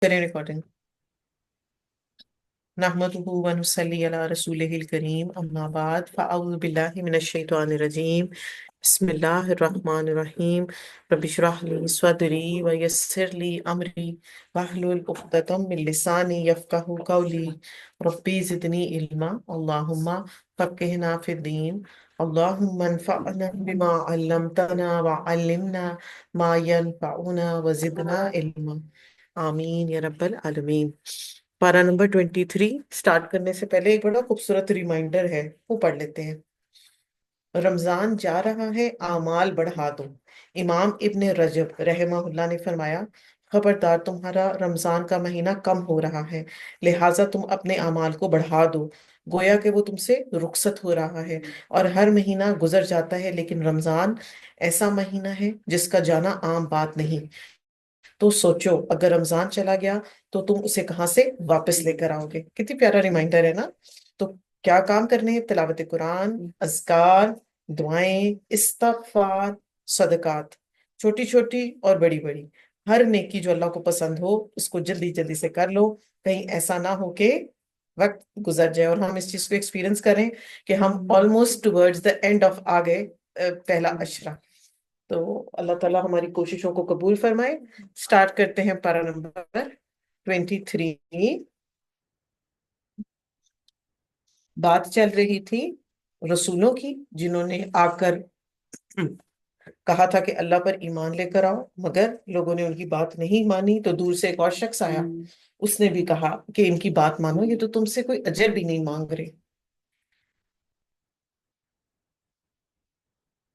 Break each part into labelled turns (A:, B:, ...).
A: کریں ریکارڈنگ. نحمده و نصلي على رسوله الكريم اما بعد فاعوذ بالله من الشيطان الرجيم. بسم الله الرحمن الرحيم. رب اشرح لي صدري ويسر لي امري واحلل عقدة من لساني يفقهوا قولي. ربي زدني علما اللهم فقهنا في الدين. اللهم انفعنا بما علمتنا وعلمنا ما ينفعنا وزدنا علما. آمین یا رب العالمین. پارہ نمبر 23 سٹارٹ کرنے سے پہلے ایک بڑا خوبصورت ریمائنڈر ہے، وہ پڑھ لیتے ہیں. رمضان جا رہا ہے، اعمال بڑھا دو. امام ابن رجب رحمہ اللہ نے فرمایا، خبردار تمہارا رمضان کا مہینہ کم ہو رہا ہے، لہٰذا تم اپنے اعمال کو بڑھا دو. گویا کہ وہ تم سے رخصت ہو رہا ہے اور ہر مہینہ گزر جاتا ہے، لیکن رمضان ایسا مہینہ ہے جس کا جانا عام بات نہیں. تو سوچو اگر رمضان چلا گیا تو تم اسے کہاں سے واپس لے کر آؤ گے. کتنی پیارا ریمائنڈر ہے نا. تو کیا کام کرنے ہیں؟ تلاوت قرآن، اذکار، دعائیں، استغفار، صدقات، چھوٹی چھوٹی اور بڑی بڑی. ہر نیکی جو اللہ کو پسند ہو اس کو جلدی جلدی سے کر لو، کہیں ایسا نہ ہو کہ وقت گزر جائے. اور ہم اس چیز کو ایکسپیرینس کریں کہ ہم almost towards the end of آ گئے پہلا عشرہ. تو اللہ تعالیٰ ہماری کوششوں کو قبول فرمائے. سٹارٹ کرتے ہیں پارہ نمبر 23. بات چل رہی تھی رسولوں کی، جنہوں نے آ کر کہا تھا کہ اللہ پر ایمان لے کر آؤ، مگر لوگوں نے ان کی بات نہیں مانی. تو دور سے ایک اور شخص آیا، اس نے بھی کہا کہ ان کی بات مانو، یہ تو تم سے کوئی اجر بھی نہیں مانگ رہے.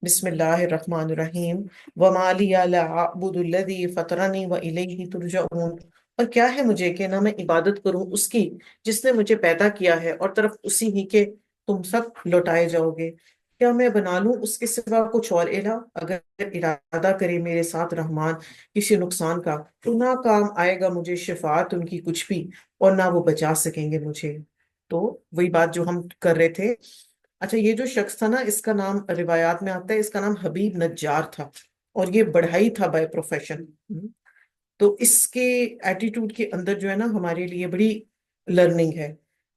A: بسم اللہ الرحمن الرحیم. وَمَا لِيَ لَا أَعْبُدُ الَّذِي فَطَرَنِي وَإِلَيْهِ تُرْجَعُونَ. اور کیا ہے مجھے کہ نہ میں عبادت کروں اس کی جس نے مجھے پیدا کیا ہے اور طرف اسی ہی کے تم سب لوٹائے جاؤ گے. کیا میں بنا لوں اس کے سوا کچھ اور الہ؟ اگر ارادہ کرے میرے ساتھ رحمان کسی نقصان کا تو نہ کام آئے گا مجھے شفاعت ان کی کچھ بھی، اور نہ وہ بچا سکیں گے مجھے. تو وہی بات جو ہم کر رہے تھے. اچھا، یہ جو شخص تھا نا، اس کا نام روایات میں آتا ہے، اس کا نام حبیب نجار تھا، اور یہ بڑھائی تھا بائی پروفیشن. تو اس کے ایٹیٹیوڈ کے اندر جو ہے نا ہمارے لیے بڑی لرننگ ہے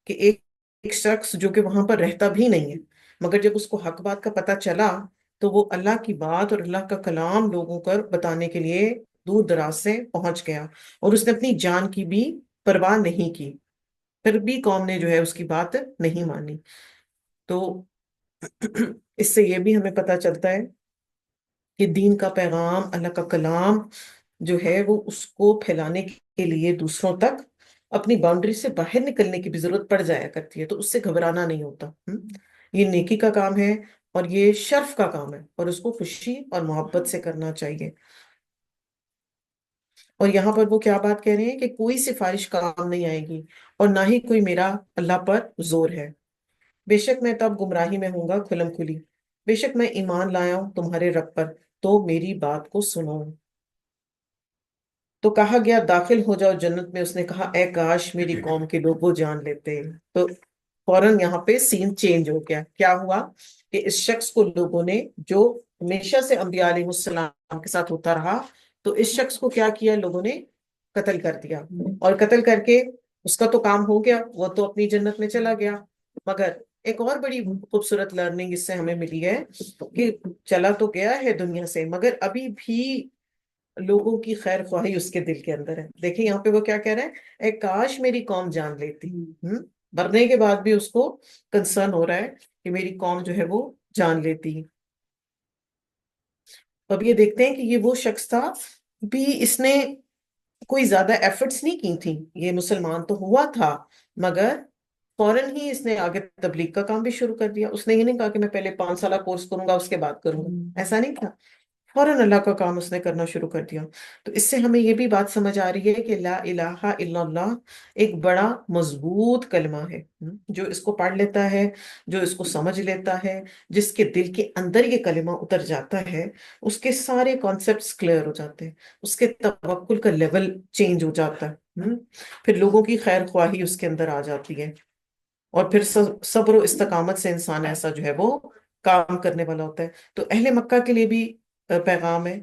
A: کہ ایک شخص جو کہ وہاں پر رہتا بھی نہیں ہے، مگر جب اس کو حق بات کا پتہ چلا تو وہ اللہ کی بات اور اللہ کا کلام لوگوں کو بتانے کے لیے دور دراز سے پہنچ گیا، اور اس نے اپنی جان کی بھی پرواہ نہیں کی. پھر بھی قوم نے جو ہے اس کی بات نہیں مانی. تو اس سے یہ بھی ہمیں پتہ چلتا ہے کہ دین کا پیغام، اللہ کا کلام جو ہے وہ اس کو پھیلانے کے لیے دوسروں تک اپنی باؤنڈری سے باہر نکلنے کی بھی ضرورت پڑ جایا کرتی ہے. تو اس سے گھبرانا نہیں ہوتا. یہ نیکی کا کام ہے اور یہ شرف کا کام ہے، اور اس کو خوشی اور محبت سے کرنا چاہیے. اور یہاں پر وہ کیا بات کہہ رہے ہیں کہ کوئی سفارش کام نہیں آئے گی اور نہ ہی کوئی میرا اللہ پر زور ہے. بے شک میں تب گمراہی میں ہوں گا کھلم کھلی. بے شک میں ایمان لایا ہوں تمہارے رب پر، تو میری بات کو سنو. تو کہا گیا داخل ہو جاؤ جنت میں. اس نے کہا اے کاش میری قوم کے لوگ وہ جان لیتے. تو فوراً یہاں پہ سین چینج ہو گیا. کیا ہوا کہ اس شخص کو لوگوں نے، جو ہمیشہ سے انبیاء علیہ السلام کے ساتھ ہوتا رہا، تو اس شخص کو کیا کیا لوگوں نے؟ قتل کر دیا. اور قتل کر کے اس کا تو کام ہو گیا، وہ تو اپنی جنت میں چلا گیا. مگر ایک اور بڑی خوبصورت لرننگ اس سے ہمیں ملی ہے کہ چلا تو گیا ہے دنیا سے، مگر ابھی بھی لوگوں کی خیر خواہی اس کے دل کے اندر ہے. دیکھیں یہاں پہ وہ کیا کہہ رہے ہیں، اے کاش میری قوم جان لیتی. مرنے کے بعد بھی اس کو کنسرن ہو رہا ہے کہ میری قوم جو ہے وہ جان لیتی. اب یہ دیکھتے ہیں کہ یہ وہ شخص تھا بھی، اس نے کوئی زیادہ ایفرٹس نہیں کی تھی. یہ مسلمان تو ہوا تھا، مگر فوراً ہی اس نے آگے تبلیغ کا کام بھی شروع کر دیا. اس نے یہ نہیں کہا کہ میں پہلے 5 سالہ کورس کروں گا اس کے بعد کروں گا، ایسا نہیں تھا. فوراً اللہ کا کام اس نے کرنا شروع کر دیا. تو اس سے ہمیں یہ بھی بات سمجھ آ رہی ہے کہ لا الہ الا اللہ ایک بڑا مضبوط کلمہ ہے. جو اس کو پڑھ لیتا ہے، جو اس کو سمجھ لیتا ہے، جس کے دل کے اندر یہ کلمہ اتر جاتا ہے، اس کے سارے کانسیپٹس کلیئر ہو جاتے ہیں، اس کے توکل کا لیول چینج ہو جاتا ہے. پھر لوگوں کی خیر خواہی اس کے اندر آ جاتی ہے، اور پھر صبر و استقامت سے انسان ایسا جو ہے وہ کام کرنے والا ہوتا ہے. تو اہل مکہ کے لیے بھی پیغام ہے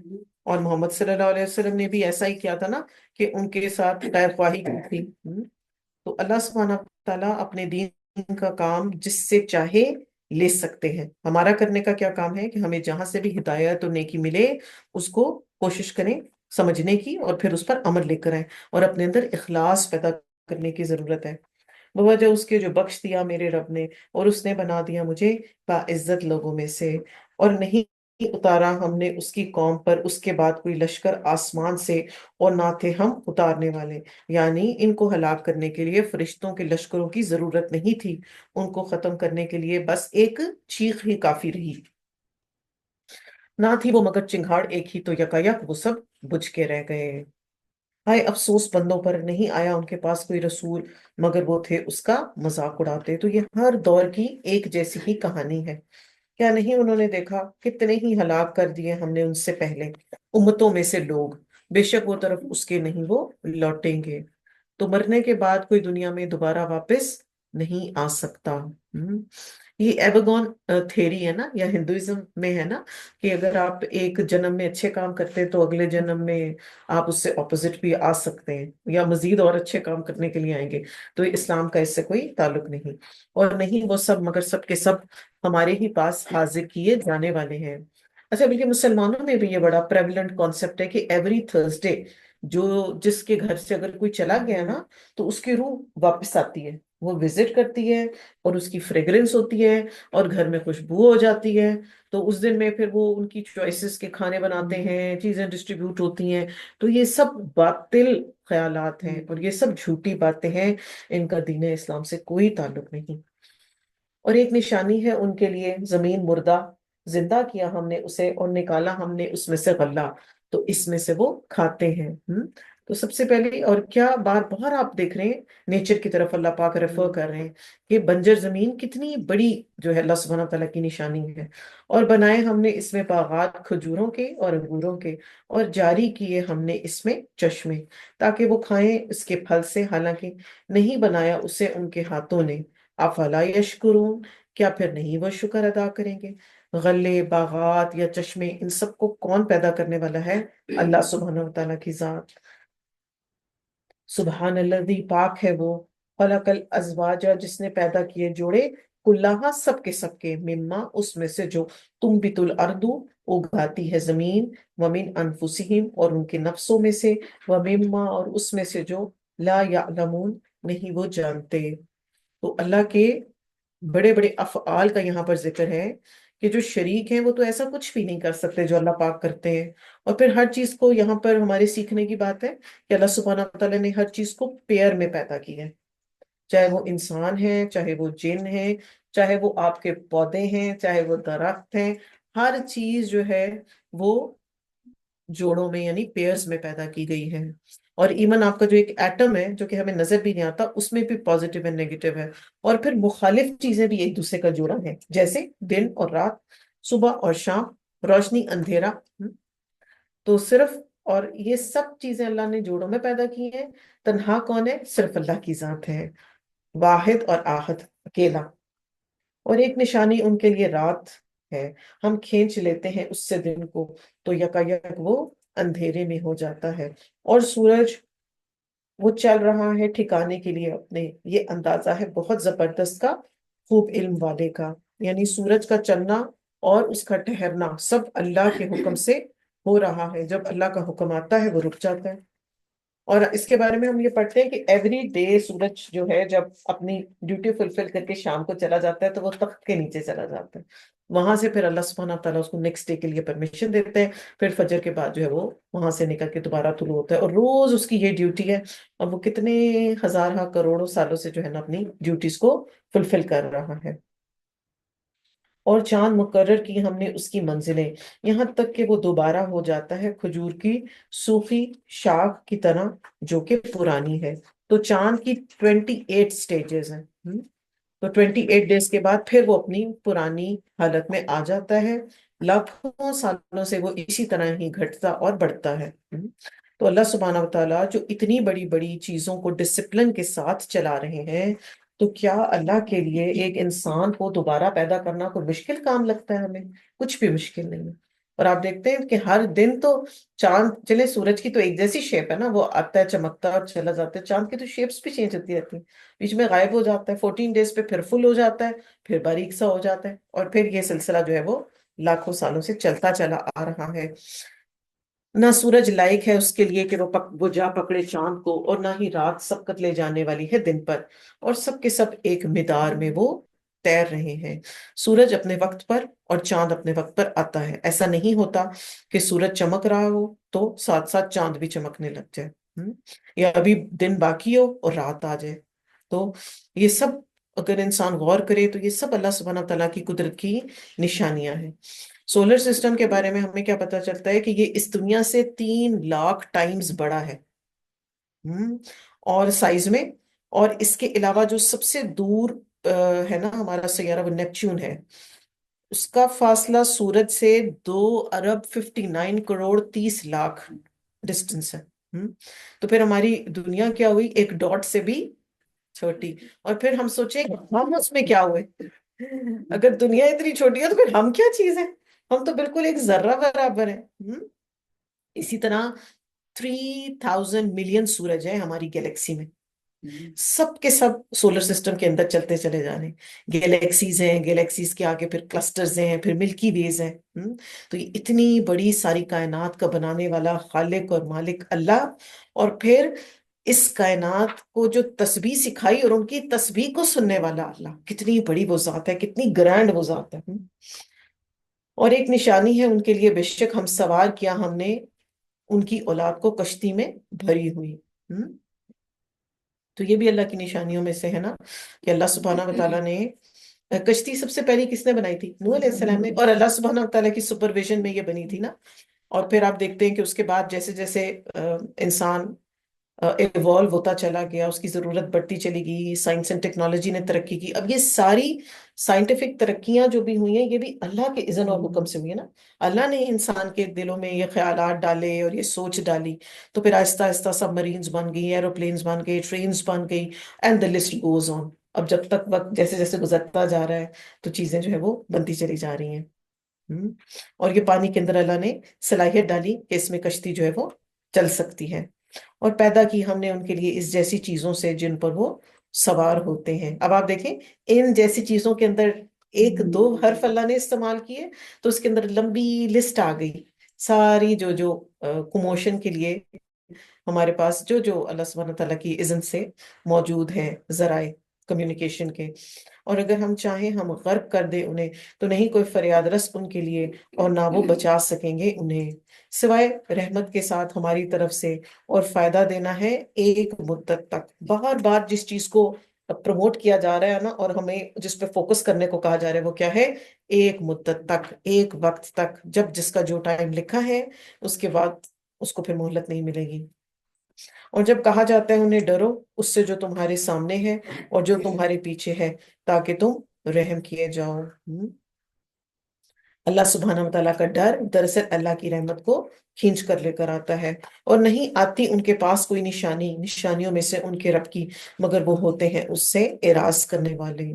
A: اور محمد صلی اللہ علیہ وسلم نے بھی ایسا ہی کیا تھا نا، کہ ان کے ساتھ خیر خواہی کی تھی۔ تو اللہ سبحانہ تعالیٰ اپنے دین کا کام جس سے چاہے لے سکتے ہیں۔ ہمارا کرنے کا کیا کام ہے کہ ہمیں جہاں سے بھی ہدایت اور نیکی ملے اس کو کوشش کریں سمجھنے کی، اور پھر اس پر عمل لے کر آئیں، اور اپنے اندر اخلاص پیدا کرنے کی ضرورت ہے۔ بوجہ اس کے جو بخش دیا میرے رب نے، اور اس نے بنا دیا مجھے باعزت لوگوں میں سے، اور نہیں اتارا ہم نے اس کی قوم پر اس کے بعد کوئی لشکر آسمان سے، اور نہ تھے ہم اتارنے والے۔ یعنی ان کو ہلاک کرنے کے لیے فرشتوں کے لشکروں کی ضرورت نہیں تھی، ان کو ختم کرنے کے لیے بس ایک چیخ ہی کافی رہی۔ نہ تھی وہ مگر چنگھاڑ ایک ہی، تو یکایک وہ سب بجھ کے رہ گئے۔ ہائے افسوس بندوں پر، نہیں آیا ان کے پاس کوئی رسول مگر وہ تھے اس کا مذاق اڑاتے۔ تو یہ ہر دور کی ایک جیسی ہی کہانی ہے۔ کیا نہیں انہوں نے دیکھا کتنے ہی ہلاک کر دیے ہم نے ان سے پہلے امتوں میں سے لوگ، بے شک وہ طرف اس کے نہیں وہ لوٹیں گے۔ تو مرنے کے بعد کوئی دنیا میں دوبارہ واپس نہیں آ سکتا۔ یہ ایبگون تھیری ہے نا، یا ہندوازم میں ہے نا، کہ اگر آپ ایک جنم میں اچھے کام کرتے ہیں تو اگلے جنم میں آپ اس سے اپوزٹ بھی آ سکتے ہیں، یا مزید اور اچھے کام کرنے کے لیے آئیں گے۔ تو اسلام کا اس سے کوئی تعلق نہیں، اور نہیں وہ سب مگر سب کے سب ہمارے ہی پاس حاضر کیے جانے والے ہیں۔ اچھا، بلکہ مسلمانوں میں بھی یہ بڑا پریولنٹ کانسیپٹ ہے کہ ایوری تھرسڈے جو جس کے گھر سے اگر کوئی چلا گیا نا، تو اس کی روح واپس آتی ہے، وہ وزٹ کرتی ہے، اور اس کی فریگرنس ہوتی ہے، اور گھر میں خوشبو ہو جاتی ہے۔ تو اس دن میں پھر وہ ان کی چوائسز کے کھانے بناتے ہیں، چیزیں ڈسٹریبیوٹ ہوتی ہیں۔ تو یہ سب باطل خیالات ہیں، اور یہ سب جھوٹی باتیں ہیں، ان کا دین اسلام سے کوئی تعلق نہیں۔ اور ایک نشانی ہے ان کے لیے، زمین مردہ زندہ کیا ہم نے اسے، اور نکالا ہم نے اس میں سے غلہ، تو اس میں سے وہ کھاتے ہیں۔ تو سب سے پہلے، اور کیا بار بار آپ دیکھ رہے ہیں نیچر کی طرف اللہ پاک ریفر کر رہے ہیں کہ بنجر زمین کتنی بڑی جو ہے اللہ سبحانہ تعالیٰ کی نشانی ہے۔ اور بنائے ہم نے اس میں باغات کھجوروں کے اور انگوروں کے، اور جاری کیے ہم نے اس میں چشمے، تاکہ وہ کھائیں اس کے پھل سے، حالانکہ نہیں بنایا اسے ان کے ہاتھوں نے۔ افلا یشکرون، کیا پھر نہیں وہ شکر ادا کریں گے؟ غلے، باغات یا چشمے، ان سب کو کون پیدا کرنے والا ہے؟ اللہ سبحانہ وتعالیٰ کی ذات۔ سبحان الذی، پاک ہے وہ، خلق الازواج، جس نے پیدا کیے جوڑے، کلہا سب کے مما اس میں سے جو، تنبت الارض اگاتی ہے زمین، ومن انفسہم اور ان کے نفسوں میں سے، ومما اور اس میں سے جو، لا یعلمون نہیں وہ جانتے۔ تو اللہ کے بڑے بڑے افعال کا یہاں پر ذکر ہے، کہ جو شریک ہیں وہ تو ایسا کچھ بھی نہیں کر سکتے جو اللہ پاک کرتے ہیں۔ اور پھر ہر چیز کو یہاں پر ہمارے سیکھنے کی بات ہے کہ اللہ سبحانہ تعالیٰ نے ہر چیز کو پیئر میں پیدا کی ہے، چاہے وہ انسان ہے، چاہے وہ جن ہے، چاہے وہ آپ کے پودے ہیں، چاہے وہ درخت ہیں، ہر چیز جو ہے وہ جوڑوں میں یعنی پیئرز میں پیدا کی گئی ہے۔ اور ایون آپ کا جو ایک ایٹم ہے جو کہ ہمیں نظر بھی نہیں آتا، اس میں بھی پازیٹیو اور نیگیٹو ہے۔ اور پھر مخالف چیزیں بھی ایک دوسرے کا جوڑا ہے، جیسے دن اور رات، صبح اور شام، روشنی اندھیرا۔ تو صرف، اور یہ سب چیزیں اللہ نے جوڑوں میں پیدا کی ہیں۔ تنہا کون ہے؟ صرف اللہ کی ذات ہے، واحد اور آحد، اکیلا۔ اور ایک نشانی ان کے لیے رات ہے، ہم کھینچ لیتے ہیں اس سے دن کو، تو یکایک وہ اندھیرے میں ہو جاتا ہے۔ اور سورج وہ چل رہا ہے ٹھکانے کے لیے اپنے، یہ اندازہ ہے بہت زبردست کا، خوب علم والے کا۔ یعنی سورج کا چلنا اور اس کا ٹھہرنا سب اللہ کے حکم سے ہو رہا ہے، جب اللہ کا حکم آتا ہے وہ رک جاتا ہے۔ اور اس کے بارے میں ہم یہ پڑھتے ہیں کہ ایوری ڈے سورج جو ہے جب اپنی ڈیوٹی فلفل کر کے شام کو چلا جاتا ہے تو وہ تخت کے نیچے چلا جاتا ہے، وہاں سے پھر اللہ سبحانہ تعالیٰ اس کو نیکسٹ ڈے کے لیے پرمیشن دیتے ہیں، پھر فجر کے بعد جو ہے وہ وہاں سے نکل کے دوبارہ طلوع ہوتا ہے، اور روز اس کی یہ ڈیوٹی ہے، اور وہ کتنے ہزارہ کروڑوں سالوں سے جو ہے نا اپنی ڈیوٹیز کو فلفل کر رہا ہے۔ اور چاند مقرر کی ہم نے اس کی منزلیں، یہاں تک کہ وہ دوبارہ ہو جاتا ہے کھجور کی سوکھی شاخ کی طرح جو کہ پرانی ہے۔ تو چاند کی 28 سٹیجز ہیں۔ تو 28 ڈیز کے بعد پھر وہ اپنی پرانی حالت میں آ جاتا ہے، لاکھوں سالوں سے وہ اسی طرح ہی گھٹتا اور بڑھتا ہے۔ تو اللہ سبحانہ وتعالیٰ جو اتنی بڑی بڑی چیزوں کو ڈسپلن کے ساتھ چلا رہے ہیں، تو کیا اللہ کے لیے ایک انسان کو دوبارہ پیدا کرنا کوئی مشکل کام لگتا ہے ہمیں؟ کچھ بھی مشکل نہیں ہے۔ اور آپ دیکھتے ہیں کہ ہر دن تو چاند، چلے سورج کی تو ایک جیسی شیپ ہے نا، وہ آتا ہے چمکتا ہے اور چلا جاتا ہے، چاند کی تو شیپس بھی چینج ہوتی رہتی ہیں، بیچ میں غائب ہو جاتا ہے، 14 ڈیز پہ پھر فل ہو جاتا ہے، پھر باریک سا ہو جاتا ہے، اور پھر یہ سلسلہ جو ہے وہ لاکھوں سالوں سے چلتا چلا آ رہا ہے۔ نہ سورج لائق ہے اس کے لیے کہ وہ جا پکڑے چاند کو، اور نہ ہی رات سبقت لے جانے والی ہے دن پر، اور سب کے سب ایک مدار میں وہ تیر رہے ہیں۔ سورج اپنے وقت پر اور چاند اپنے وقت پر آتا ہے، ایسا نہیں ہوتا کہ سورج چمک رہا ہو تو ساتھ ساتھ چاند بھی چمکنے لگ جائے، یا ابھی دن باقی ہو اور رات آ جائے۔ تو یہ سب اگر انسان غور کرے تو یہ سب اللہ سبحانہ تعالیٰ کی قدرت کی نشانیاں ہیں۔ سولر سسٹم کے بارے میں ہمیں کیا پتا چلتا ہے کہ یہ اس دنیا سے 3 لاکھ بڑا ہے، اور سائز میں، اور اس کے علاوہ جو سب سے دور ہے نا ہمارا سیارہ، وہ نیپچون ہے، اس کا فاصلہ سورج سے 2 ارب 59 کروڑ 30 لاکھ ڈسٹینس ہے۔ تو پھر ہماری دنیا کیا ہوئی؟ ایک ڈاٹ سے بھی چھوٹی۔ اور پھر ہم سوچیں ہم اس میں کیا ہوئے؟ اگر دنیا اتنی چھوٹی ہے تو پھر ہم کیا چیز ہے؟ ہم تو بالکل ایک ذرہ برابر ہے۔ اسی طرح 3000 ملین سورج ہیں ہماری گیلیکسی میں، سب کے سب سولر سسٹم کے اندر چلتے چلے جا رہے ہیں، گیلیکسیز ہیں، گیلیکسیز کے آگے پھر کلسٹرز ہیں، پھر ملکی ویز ہیں۔ تو یہ اتنی بڑی ساری کائنات کا بنانے والا خالق اور مالک اللہ، اور پھر اس کائنات کو جو تسبیح سکھائی اور ان کی تسبیح کو سننے والا اللہ، کتنی بڑی وہ ذات ہے، کتنی گرینڈ وہ ذات ہے۔ اور ایک نشانی ہے ان کے لیے، بے شک ہم سوار کیا ہم نے ان کی اولاد کو کشتی میں بھری ہوئی۔ تو یہ بھی اللہ کی نشانیوں میں سے ہے نا، کہ اللہ سبحانہ و تعالیٰ نے کشتی سب سے پہلی کس نے بنائی تھی؟ نوح علیہ السلام نے، اور اللہ سبحانہ و تعالیٰ کی سپرویژن میں یہ بنی تھی نا۔ اور پھر آپ دیکھتے ہیں کہ اس کے بعد جیسے جیسے انسان ایوالو ہوتا چلا گیا، اس کی ضرورت بڑھتی چلی گئی، سائنس اینڈ ٹیکنالوجی نے ترقی کی، اب یہ ساری سائنٹیفک ترقیاں جو بھی ہوئی ہیں یہ بھی اللہ کے اذن اور حکم سے ہوئی ہے نا۔ اللہ نے انسان کے دلوں میں یہ خیالات ڈالے اور یہ سوچ ڈالی، تو پھر آہستہ آہستہ سب مرینز بن گئی، ایروپلینز بن گئی، ٹرینز بن گئی، and the list goes on۔ اب جب تک وقت جیسے جیسے گزرتا جا رہا ہے تو چیزیں جو ہے وہ بنتی چلی جا رہی ہیں۔ اور یہ پانی کے اندر اللہ نے صلاحیت ڈالی کہ اس میں کشتی جو ہے وہ چل سکتی ہے، اور پیدا کی ہم نے ان کے لیے اس جیسی چیزوں سے جن پر وہ سوار ہوتے ہیں۔ اب آپ دیکھیں ان جیسی چیزوں کے اندر ایک دو حرف اللہ نے استعمال کیے تو اس کے اندر لمبی لسٹ آ گئی، ساری جو جو کموشن کے لیے ہمارے پاس جو جو اللہ سبحانہ تعالیٰ کی اذن سے موجود ہیں ذرائع کمیونیکیشن کے، اور اگر ہم چاہیں ہم غرق کر دیں انہیں تو نہیں کوئی فریاد رس ان کے لیے، اور نہ وہ بچا سکیں گے انہیں، سوائے رحمت کے ساتھ ہماری طرف سے، اور فائدہ دینا ہے ایک مدت تک۔ بار بار جس چیز کو پروموٹ کیا جا رہا ہے نا، اور ہمیں جس پہ فوکس کرنے کو کہا جا رہا ہے، وہ کیا ہے؟ ایک مدت تک، ایک وقت تک، جب جس کا جو ٹائم لکھا ہے اس کے بعد اس کو پھر مہلت نہیں ملے گی۔ اور جب کہا جاتا ہے انہیں ڈرو اس سے جو تمہارے سامنے ہے اور جو تمہارے پیچھے ہے، تاکہ تم رحم کیے جاؤ۔ اللہ سبحانہ و تعالیٰ کا ڈر دراصل اللہ کی رحمت کو کھینچ کر لے کر آتا ہے، اور نہیں آتی ان کے پاس کوئی نشانی نشانیوں میں سے ان کے رب کی، مگر وہ ہوتے ہیں اس سے اعراض کرنے والے۔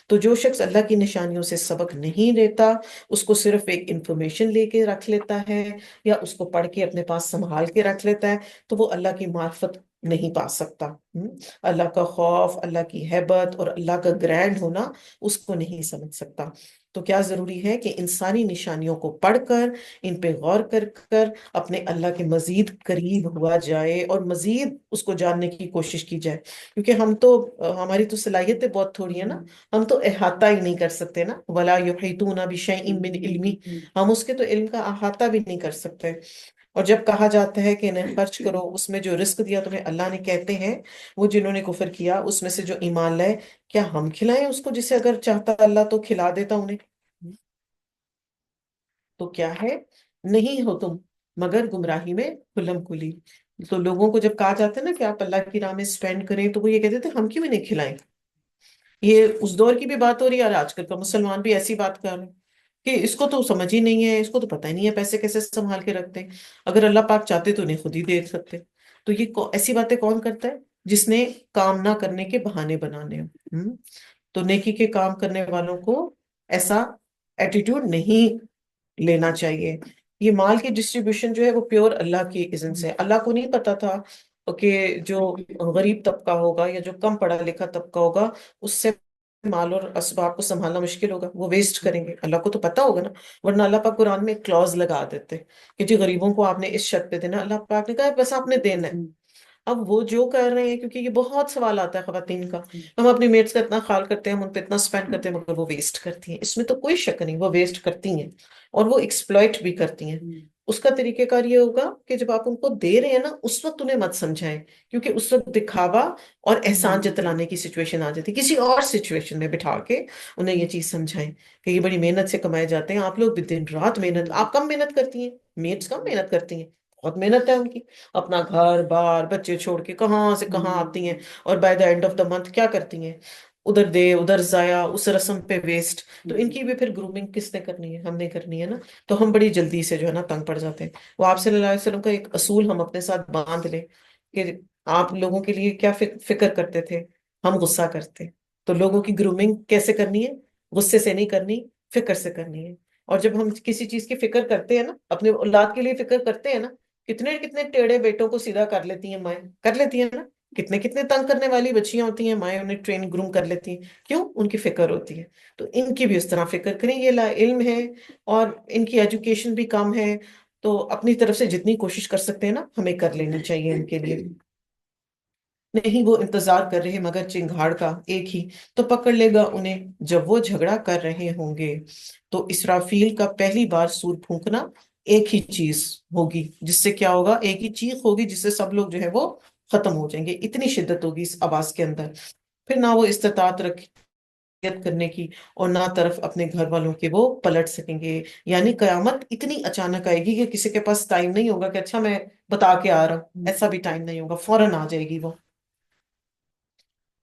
A: تو جو شخص اللہ کی نشانیوں سے سبق نہیں لیتا، اس کو صرف ایک انفارمیشن لے کے رکھ لیتا ہے، یا اس کو پڑھ کے اپنے پاس سنبھال کے رکھ لیتا ہے، تو وہ اللہ کی معرفت نہیں پا سکتا۔ اللہ کا خوف، اللہ کی ہیبت اور اللہ کا گرینڈ ہونا اس کو نہیں سمجھ سکتا۔ تو کیا ضروری ہے کہ انسانی نشانیوں کو پڑھ کر، ان پہ غور کر کر اپنے اللہ کے مزید قریب ہوا جائے، اور مزید اس کو جاننے کی کوشش کی جائے، کیونکہ ہم تو ہماری تو صلاحیتیں بہت تھوڑی ہیں نا، ہم تو احاطہ ہی نہیں کر سکتے نا، وَلَا يُحِيطُونَ بِشَيْءٍ مِّنْ عِلْمِهِ، ہم اس کے تو علم کا احاطہ بھی نہیں کر سکتے۔ اور جب کہا جاتا ہے کہ انہیں خرچ کرو اس میں جو رزق دیا تمہیں اللہ نے، کہتے ہیں وہ جنہوں نے کفر کیا اس میں سے جو ایمان لائے، کیا ہم کھلائیں اس کو جسے اگر چاہتا اللہ تو کھلا دیتا انہیں؟ تو کیا ہے، نہیں ہو تم مگر گمراہی میں کھلم کھلی۔ تو لوگوں کو جب کہا جاتا ہے نا کہ آپ اللہ کی راہ میں اسپینڈ کریں، تو وہ یہ کہتے تھے ہم کیوں نہیں کھلائیں؟ یہ اس دور کی بھی بات ہو رہی ہے، اور آج کل کا مسلمان بھی ایسی بات کر رہے ہیں کہ اس کو تو سمجھ ہی نہیں ہے، اس کو تو پتہ ہی نہیں ہے پیسے کیسے سنبھال کے رکھتے ہیں، اگر اللہ پاک چاہتے تو انہیں خود ہی دے سکتے۔ تو یہ ایسی باتیں کون کرتا ہے؟ جس نے کام نہ کرنے کے بہانے بنانے ہوں۔ تو نیکی کے کام کرنے والوں کو ایسا ایٹیٹیوڈ نہیں لینا چاہیے یہ مال کی ڈسٹریبیوشن جو ہے وہ پیور اللہ کی اذن سے. اللہ کو نہیں پتا تھا کہ جو غریب طبقہ ہوگا یا جو کم پڑھا لکھا طبقہ ہوگا اس سے مال اور اسباب کو سنبھالنا مشکل ہوگا، وہ ویسٹ کریں گے. اللہ کو تو پتا ہوگا نا، ورنہ اللہ پاک قرآن میں ایک کلوز لگا دیتے کہ جی غریبوں کو آپ نے اس شرط پہ دینا. اللہ پاک نے کہا بس آپ نے دینا ہے. اب وہ جو کر رہے ہیں، کیونکہ یہ بہت سوال آتا ہے خواتین کا، ہم اپنی میٹس کا اتنا خیال کرتے ہیں، ہم ان پہ اتنا سپینڈ کرتے ہیں، مگر وہ ویسٹ کرتی ہیں. اس میں تو کوئی شک نہیں، وہ ویسٹ کرتی ہیں اور وہ ایکسپلائٹ بھی کرتی ہیں. اس کا طریقہ کار یہ ہوگا کہ جب آپ ان کو دے رہے ہیں نا، اس وقت انہیں مت سمجھائیں، کیونکہ اس وقت دکھاوا اور احسان جتلانے کی سچویشن آ جاتی ہے. کسی اور سچویشن میں بٹھا کے انہیں یہ چیز سمجھائیں کہ یہ بڑی محنت سے کمائے جاتے ہیں، آپ لوگ بھی دن رات محنت، آپ کم محنت کرتی ہیں، میٹس کم محنت کرتی ہیں، بہت محنت ہے ان کی. اپنا گھر بار بچے چھوڑ کے کہاں سے کہاں آتی ہیں، اور by the end of the month کیا کرتی ہیں؟ ادھر دے ادھر ضائع، اس رسم پہ ویسٹ. تو ان کی بھی پھر گرومنگ کس نے کرنی ہے؟ ہم نے کرنی ہے نا. تو ہم بڑی جلدی سے جو ہے نا تنگ پڑ جاتے ہیں. وہ آپ صلی اللہ علیہ وسلم کا ایک اصول ہم اپنے ساتھ باندھ لیں کہ آپ لوگوں کے لیے کیا فکر کرتے تھے، ہم غصہ کرتے. تو لوگوں کی گرومنگ کیسے کرنی ہے؟ غصے سے نہیں کرنی، فکر سے کرنی ہے. اور جب ہم کسی چیز کی فکر کرتے ہیں نا، اپنے اولاد کے لیے فکر کرتے ہیں نا، کتنے کتنے ٹیڑے بیٹوں کو سیدھا کر لیتی ہیں مائیں، کر لیتی ہیں نا. کتنے کتنے تنگ کرنے والی بچیاں ہوتی ہیں، مائیں انہیں ٹرین گروم کر لیتی ہیں. کیوں؟ ان کی فکر ہوتی ہے. تو ان کی بھی اس طرح فکر کریں. یہ لا علم ہے اور ان کی ایجوکیشن بھی کم ہے، تو اپنی طرف سے جتنی کوشش کر سکتے ہیں نا ہمیں کر لینی چاہیے ان کے لیے. نہیں وہ انتظار کر رہے مگر چنگھاڑ کا ایک ہی، تو پکڑ لے گا انہیں جب وہ جھگڑا کر رہے ہوں گے. تو اسرافیل کا پہلی بار سور پھونکنا ایک ہی چیز ہوگی، جس سے کیا ہوگا؟ ایک ہی چیخ ہوگی جس سے سب لوگ جو ہے وہ ختم ہو جائیں گے. اتنی شدت ہوگی اس آواز کے اندر. پھر نہ وہ استطاعت کرنے کی اور نہ طرف اپنے گھر والوں کے وہ پلٹ سکیں گے. یعنی قیامت اتنی اچانک آئے گی کہ کسی کے پاس ٹائم نہیں ہوگا کہ اچھا میں بتا کے آ رہا ہوں. ایسا بھی ٹائم نہیں ہوگا، فوراً آ جائے گی وہ.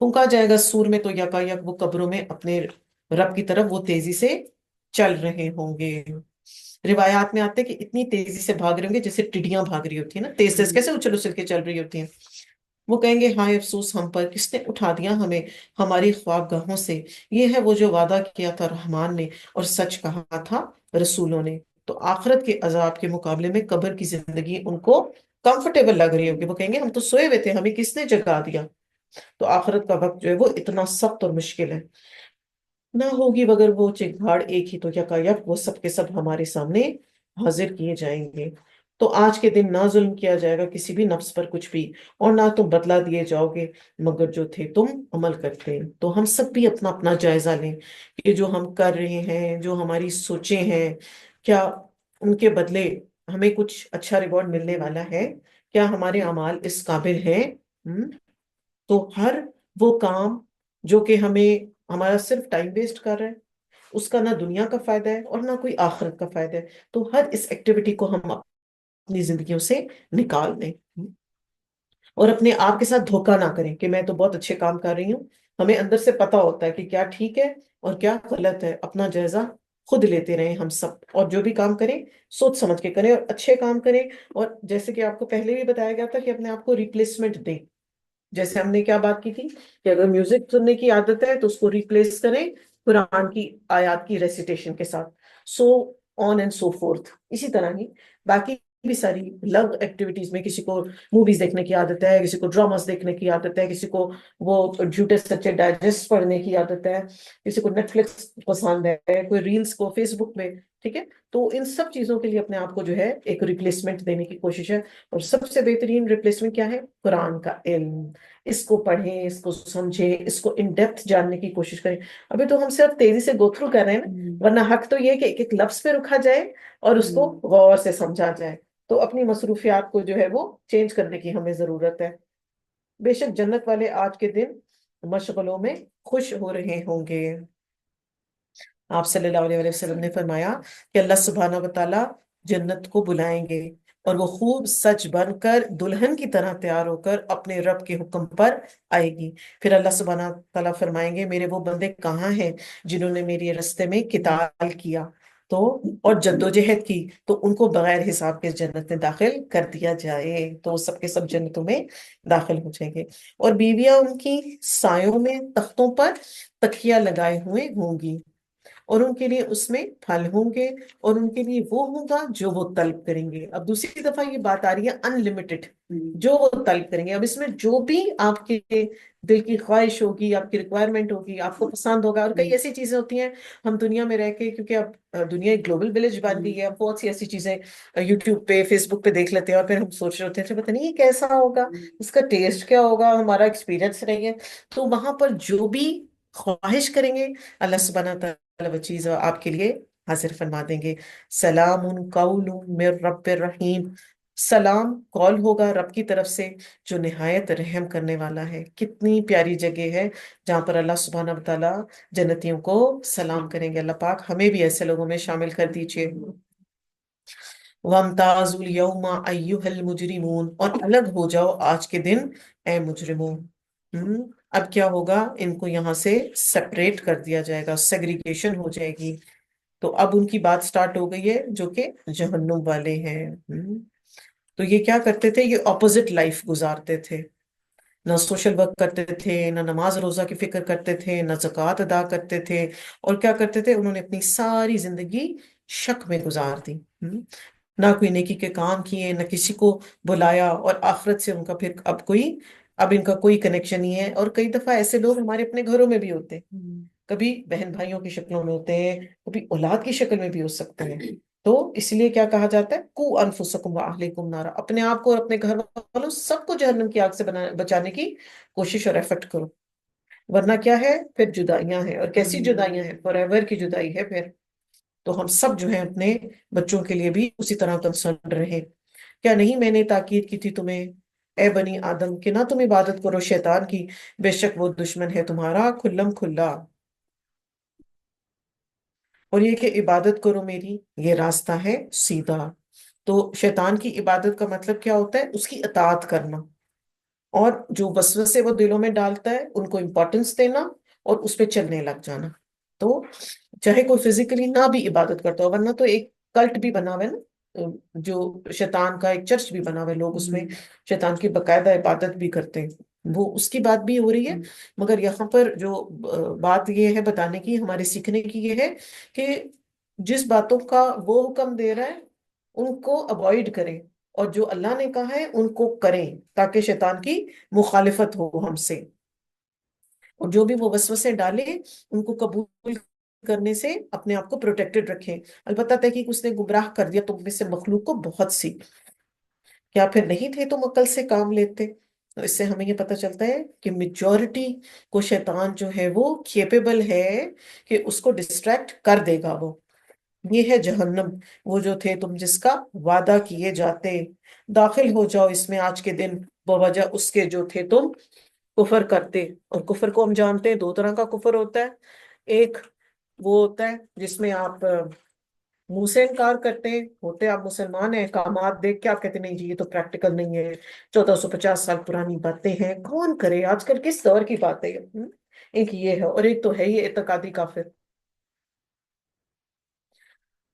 A: پھونکا جائے گا سور میں تو یکا یک وہ قبروں میں اپنے رب کی طرف وہ تیزی سے چل رہے ہوں گے. روایات میں آتے ہیں کہ اتنی تیزی سے بھاگ رہے ہوں گے جیسے ٹڈیاں بھاگ رہی ہوتی ہیں نا، تیز تیز کیسے اچھل اچھل کے چل رہی ہوتی ہیں. وہ کہیں گے ہائے افسوس ہم پر، کس نے اٹھا دیا ہمیں ہماری خواب گاہوں سے. یہ ہے وہ جو وعدہ کیا تھا رحمان نے اور سچ کہا تھا رسولوں نے. تو آخرت کے عذاب کے مقابلے میں قبر کی زندگی ان کو کمفرٹیبل لگ رہی ہوگی. وہ کہیں گے ہم تو سوئے ہوئے تھے، ہمیں کس نے جگا دیا. تو آخرت کا وقت جو ہے وہ اتنا سخت اور مشکل ہے. نہ ہوگی مگر وہ چنگھاڑ ایک ہی، تو یکا یک وہ سب کے سب ہمارے سامنے حاضر کیے جائیں گے. تو آج کے دن نہ ظلم کیا جائے گا کسی بھی نفس پر کچھ بھی، اور نہ تم بدلہ دیے جاؤ گے مگر جو تھے تم عمل کرتے. تو ہم سب بھی اپنا اپنا جائزہ لیں کہ جو ہم کر رہے ہیں، جو ہماری سوچیں ہیں، کیا ان کے بدلے ہمیں کچھ اچھا ریوارڈ ملنے والا ہے؟ کیا ہمارے اعمال اس قابل ہیں؟ تو ہر وہ کام جو کہ ہمیں ہمارا صرف ٹائم ویسٹ کر رہا ہے، اس کا نہ دنیا کا فائدہ ہے اور نہ کوئی آخرت کا فائدہ ہے. تو ہر اس ایکٹیویٹی کو ہم اپنی زندگیوں سے نکال دیں اور اپنے آپ کے ساتھ دھوکہ نہ کریں کہ میں تو بہت اچھے کام کر رہی ہوں. ہمیں اندر سے پتا ہوتا ہے کہ کیا ٹھیک ہے اور کیا غلط ہے. اپنا جائزہ خود لیتے رہیں ہم سب، اور جو بھی کام کریں سوچ سمجھ کے کریں اور اچھے کام کریں. اور جیسے کہ آپ کو پہلے بھی بتایا گیا تھا کہ اپنے آپ کو ریپلیسمنٹ دیں. جیسے ہم نے کیا بات کی تھی کہ اگر میوزک سننے کی عادت ہے تو اس کو ریپلیس کریں قرآن کی آیات کی ریسیٹیشن کے ساتھ. سو آن اینڈ سو فورتھ. اسی طرح ہی باقی بھی ساری لو ایکٹیویٹیز میں، کسی کو موویز دیکھنے کی عادت ہے، کسی کو ڈراماز دیکھنے کی عادت ہے، کسی کو وہ جھوٹے سچے ڈائجسٹ پڑھنے کی عادت ہے، کسی کو نیٹ فلکس پسند ہے، کوئی ریلز کو فیس بک میں. ٹھیک ہے، تو ان سب چیزوں کے لیے اپنے آپ کو جو ہے ایک ریپلیسمنٹ دینے کی کوشش ہے. اور سب سے بہترین ریپلیسمنٹ کیا ہے؟ قرآن کا علم. اس کو پڑھیں، اس کو سمجھیں، اس کو ان ڈیپتھ جاننے کی کوشش کریں. ابھی تو ہم صرف تیزی سے گو تھرو کر رہے ہیں نا، ورنہ حق تو یہ کہ ایک ایک لفظ پہ رکھا جائے اور اس کو غور سے سمجھا جائے. تو اپنی مصروفیات کو جو ہے وہ چینج کرنے کی ہمیں ضرورت ہے. بے شک جنت والے آج کے دن مشغلوں میں خوش ہو رہے ہوں گے. آپ صلی اللہ علیہ وسلم نے فرمایا کہ اللہ سبحانہ و تعالیٰ جنت کو بلائیں گے اور وہ خوب سج بن کر دلہن کی طرح تیار ہو کر اپنے رب کے حکم پر آئے گی. پھر اللہ سبحانہ تعالیٰ فرمائیں گے میرے وہ بندے کہاں ہیں جنہوں نے میرے رستے میں قتال کیا تو اور جدوجہد کی، تو ان کو بغیر حساب کے جنت میں داخل کر دیا جائے. تو سب کے سب جنتوں میں داخل ہو جائیں گے. اور بیویاں ان کی سایوں میں تختوں پر تکیہ لگائے ہوئے ہوں گی. اور ان کے لیے اس میں پھل ہوں گے، اور ان کے لیے وہ ہوگا جو وہ طلب کریں گے۔ اب دوسری دفعہ یہ بات آ رہی ہے ان لمیٹڈ، جو وہ طلب کریں گے۔ اب اس میں جو بھی آپ کے دل کی خواہش ہوگی، آپ کی ریکوائرمنٹ ہوگی، آپ کو پسند ہوگا، اور کئی ایسی چیزیں ہوتی ہیں ہم دنیا میں رہ کے، کیونکہ اب دنیا ایک گلوبل ولیج بن گئی ہے، اب بہت سی ایسی چیزیں یوٹیوب پہ، فیس بک پہ دیکھ لیتے ہیں، اور پھر ہم سوچ رہے ہوتے ہیں اچھا پتہ نہیں یہ کیسا ہوگا، اس کا ٹیسٹ کیا ہوگا، ہمارا ایکسپیرینس نہیں ہے۔ تو وہاں پر جو بھی خواہش کریں گے، اللہ سبحانہ تعالیٰ وہ چیز آپ کے لیے حاضر فرما دیں گے۔ سلام قول من رب الرحیم، سلام قول ہوگا رب کی طرف سے جو نہایت رحم کرنے والا ہے۔ کتنی پیاری جگہ ہے جہاں پر اللہ سبحانہ تعالیٰ جنتیوں کو سلام کریں گے۔ اللہ پاک ہمیں بھی ایسے لوگوں میں شامل کر دیجئے۔ وَامْتَازُوا الْيَوْمَ أَيُّهَا الْمُجْرِمُونَ، اور الگ ہو جاؤ آج کے دن اے مجرموں۔ اب کیا ہوگا، ان کو یہاں سے سپریٹ کر دیا جائے گا، سیگریگیشن ہو جائے گی۔ تو اب ان کی بات سٹارٹ ہو گئی ہے جو کہ جہنم والے ہیں۔ تو یہ کیا کرتے تھے، یہ اپوزٹ لائف گزارتے تھے، نہ سوشل ورک کرتے تھے، نہ نماز روزہ کی فکر کرتے تھے، نہ زکوٰۃ ادا کرتے تھے، اور کیا کرتے تھے، انہوں نے اپنی ساری زندگی شک میں گزار دی۔ نہ کوئی نیکی کے کام کیے، نہ کسی کو بلایا، اور آخرت سے ان کا پھر اب ان کا کوئی کنیکشن نہیں ہے۔ اور کئی دفعہ ایسے لوگ ہمارے اپنے گھروں میں بھی ہوتے ہیں، کبھی بہن بھائیوں کی شکلوں میں ہوتے ہیں، کبھی اولاد کی شکل میں بھی ہو سکتے ہیں۔ تو اس لیے کیا کہا جاتا ہے، کو انفسکم واہلیکم نارا، اپنے آپ کو اور اپنے گھر والوں سب کو جہنم کی آگ سے بچانے کی کوشش اور ایفرٹ کرو، ورنہ کیا ہے، پھر جدائیاں ہیں، اور کیسی جدائیاں ہیں، فار ایور کی جدائی ہے پھر۔ تو ہم سب جو ہیں اپنے بچوں کے لیے بھی اسی طرح کنسرن رہے۔ کیا نہیں میں نے تاکید کی تھی تمہیں اے بنی آدم کہ نہ تم عبادت کرو شیطان کی، بے شک وہ دشمن ہے تمہارا کھلم کھلا۔ اور یہ کہ عبادت کرو میری، یہ راستہ ہے سیدھا۔ تو شیطان کی عبادت کا مطلب کیا ہوتا ہے، اس کی اطاعت کرنا، اور جو وسوسے وہ دلوں میں ڈالتا ہے ان کو امپورٹنس دینا اور اس پہ چلنے لگ جانا۔ تو چاہے کوئی فزیکلی نہ بھی عبادت کرتا ہو، ورنہ تو ایک کلٹ بھی بنا ہوا ہے نا، جو شیطان کا ایک چرچ بھی بنا ہوا ہے، لوگ اس میں شیطان کی باقاعدہ عبادت بھی کرتے ہیں، وہ اس کی بات بھی ہو رہی ہے۔ مگر یہاں پر جو بات یہ ہے بتانے کی، ہمارے سیکھنے کی یہ ہے کہ جس باتوں کا وہ حکم دے رہا ہے ان کو اوائڈ کریں، اور جو اللہ نے کہا ہے ان کو کریں، تاکہ شیطان کی مخالفت ہو ہم سے، اور جو بھی وہ وسوسے ڈالے ان کو قبول کرنے سے اپنے آپ کو پروٹیکٹڈ رکھیں۔ البتہ تحقیق اس نے گمراہ کر دیا تم میں سے مخلوق کو بہت سی، کیا پھر نہیں تھے تم عقل سے کام لیتے؟ تو اس سے ہمیں یہ پتہ چلتا ہے کہ میجورٹی کو شیطان جو ہے وہ کیپیبل ہے کہ اس کو ڈسٹریکٹ کر دے گا۔ وہ یہ ہے جہنم، وہ جو تھے تم جس کا وعدہ کیے جاتے، داخل ہو جاؤ اس میں آج کے دن بوجہ اس کے جو تھے تم کفر کرتے۔ اور کفر کو ہم جانتے ہیں دو طرح کا کفر ہوتا ہے، ایک وہ ہوتا ہے جس میں آپ منہ سے انکار کرتے ہیں، ہوتے آپ مسلمان ہیں، کامات دیکھ کے آپ کہتے ہیں نہیں جی یہ تو پریکٹیکل نہیں ہے، 1450 سال پرانی باتیں ہیں، کون کرے، آج کل کس دور کی باتیں ہیں۔ ایک یہ ہے، اور ایک تو ہے یہ اعتقادی کافر۔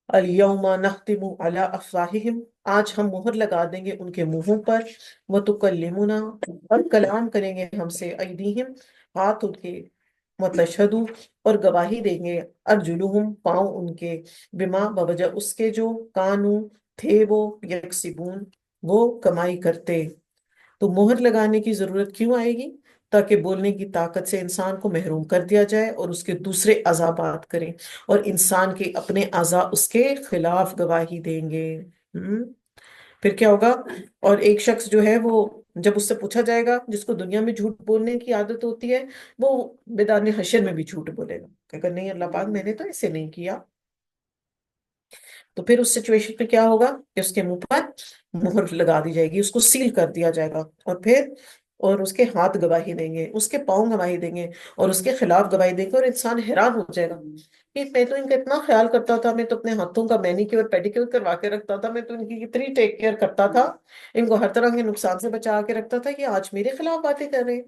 A: الیوم نختم علی افواہہم، آج ہم مہر لگا دیں گے ان کے منہوں پر، وتکلمنا، اور کلام کریں گے ہم سے، ایدیہم، ہاتھ ان کے، وتشہد، اور گواہی دیں گے، ارجلہم، پاؤں ان کے، بما، بوجہ اس کے جو، کانو، تھے وہ، یکسبون، وہ کمائی کرتے۔ تو مہر لگانے کی ضرورت کیوں آئے گی؟ تاکہ بولنے کی طاقت سے انسان کو محروم کر دیا جائے اور اس کے دوسرے اعضاء بات کریں، اور انسان کے اپنے اعضاء اس کے خلاف گواہی دیں گے۔ ہم؟ پھر کیا ہوگا؟ اور ایک شخص جو ہے وہ جب اس سے پوچھا جائے گا، جس کو دنیا میں جھوٹ بولنے کی عادت ہوتی ہے، وہ میدان حشر میں بھی جھوٹ بولے گا کہ اگر نہیں اللہ پاک میں نے تو ایسے نہیں کیا۔ تو پھر اس سچویشن پہ کیا ہوگا کہ اس کے منہ پر مہر لگا دی جائے گی، اس کو سیل کر دیا جائے گا، اور اس کے ہاتھ گواہی دیں گے، اس کے پاؤں گواہی دیں گے، اور اس کے خلاف گواہی دیں گے، اور انسان حیران ہو جائے گا کہ میں تو ان کا اتنا خیال کرتا تھا، میں تو اپنے ہاتھوں کا مینیکیور پیڈیکیور کروا کے رکھتا تھا، میں تو ان کی اتنی ٹیک کیئر کرتا تھا، ان کو ہر طرح کے نقصان سے بچا کے رکھتا تھا، کہ آج میرے خلاف باتیں کر رہے ہیں۔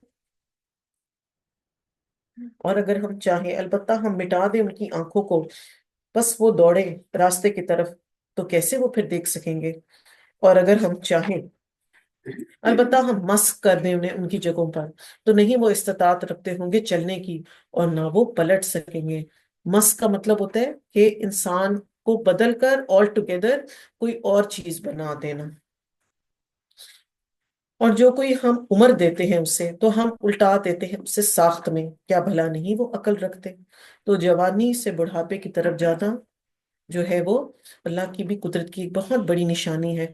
A: اور اگر ہم چاہیں البتہ ہم مٹا دیں ان کی آنکھوں کو، بس وہ دوڑیں راستے کی طرف، تو کیسے وہ پھر دیکھ سکیں گے؟ اور اگر ہم چاہیں البتہ ہم مسق کر دیں انہیں ان کی جگہوں پر، تو نہیں وہ استطاعت رکھتے ہوں گے چلنے کی، اور نہ وہ پلٹ سکیں گے۔ مس کا مطلب ہوتا ہے کہ انسان کو بدل کر آل ٹوگیدر کوئی اور چیز بنا دینا. اور جو کوئی ہم عمر دیتے ہیں اسے تو ہم الٹا دیتے ہیں اسے ساخت میں. کیا بھلا نہیں وہ عقل رکھتے؟ تو جوانی سے بڑھاپے کی طرف جانا جو ہے وہ اللہ کی بھی قدرت کی ایک بہت بڑی نشانی ہے.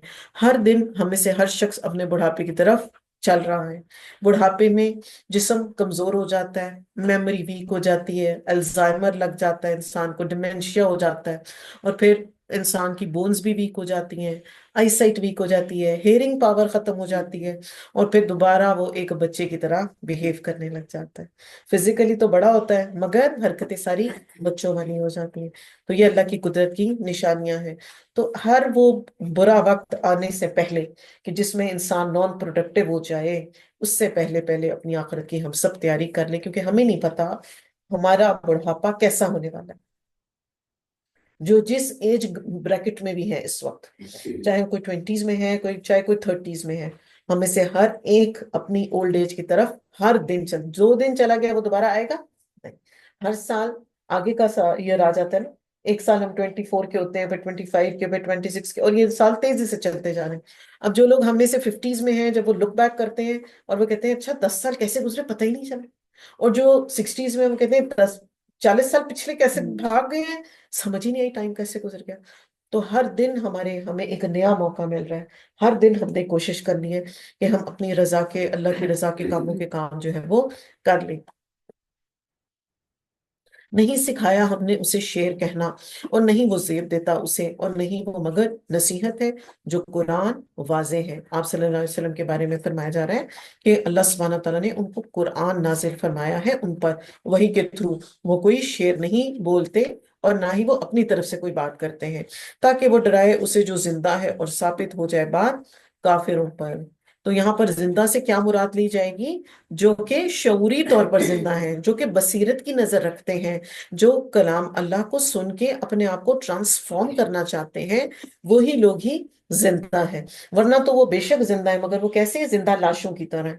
A: ہر دن ہمیں سے ہر شخص اپنے بڑھاپے کی طرف چل رہا ہے. بڑھاپے میں جسم کمزور ہو جاتا ہے، میموری ویک ہو جاتی ہے، الزائمر لگ جاتا ہے، انسان کو ڈیمینشیا ہو جاتا ہے، اور پھر انسان کی بونز بھی ویک ہو جاتی ہیں، آئی سائٹ ویک ہو جاتی ہے، ہیئرنگ پاور ختم ہو جاتی ہے، اور پھر دوبارہ وہ ایک بچے کی طرح بہیو کرنے لگ جاتا ہے. فزیکلی تو بڑا ہوتا ہے مگر حرکتیں ساری بچوں والی ہو جاتی ہیں. تو یہ اللہ کی قدرت کی نشانیاں ہیں. تو ہر وہ برا وقت آنے سے پہلے کہ جس میں انسان نان پروڈکٹیو ہو جائے، اس سے پہلے پہلے اپنی آخرت کی ہم سب تیاری کر لیں، کیونکہ ہمیں نہیں پتا ہمارا بڑھاپا کیسا ہونے والا ہے. جو جس ایج بریکٹ میں بھی ہے اس وقت، چاہے کوئی 20s میں ہے، چاہے کوئی 30s میں ہے، ہمیں سے ہر ایک اپنی اولڈ ایج کی طرف ہر دن جو دن چلا گیا وہ دوبارہ آئے گا نہیں. ہر سال آگے کا ایئر آ جاتا ہے نا. ایک سال ہم 24 کے ہوتے ہیں، پھر 25 کے، پھر 26 کے، اور یہ سال تیزی سے چلتے جا رہے ہیں. اب جو لوگ ہمیں سے 50s میں ہیں، جب وہ لک بیک کرتے ہیں اور وہ کہتے ہیں اچھا 10 سال کیسے گزرے پتہ ہی نہیں چلا. اور جو 60s میں وہ کہتے ہیں 40 سال پچھلے کیسے بھاگ گئے ہیں، سمجھ ہی نہیں آئی ٹائم کیسے گزر گیا. تو ہر دن ہمیں ایک نیا موقع مل رہا ہے. ہر دن ہم نے کوشش کرنی ہے کہ ہم اپنی رضا کے، اللہ کی رضا کے کاموں کے کام جو ہے وہ کر لیں. نہیں سکھایا ہم نے اسے شعر کہنا، اور نہیں وہ زیب دیتا اسے، اور نہیں وہ مگر نصیحت ہے جو قرآن واضح ہے. آپ صلی اللہ علیہ وسلم کے بارے میں فرمایا جا رہا ہے کہ اللہ سبحانہ تعالیٰ نے ان کو قرآن نازل فرمایا ہے ان پر وحی کے تھرو. وہ کوئی شعر نہیں بولتے اور نہ ہی وہ اپنی طرف سے کوئی بات کرتے ہیں، تاکہ وہ ڈرائے اسے جو زندہ ہے اور ثابت ہو جائے بات کافروں پر. تو یہاں پر زندہ سے کیا مراد لی جائے گی؟ جو کہ شعوری طور پر زندہ ہیں، جو کہ بصیرت کی نظر رکھتے ہیں، جو کلام اللہ کو سن کے اپنے آپ کو ٹرانسفارم کرنا چاہتے ہیں، وہی لوگ ہی زندہ ہیں. ورنہ تو وہ بے شک زندہ ہے، مگر وہ کیسے زندہ لاشوں کی طرح.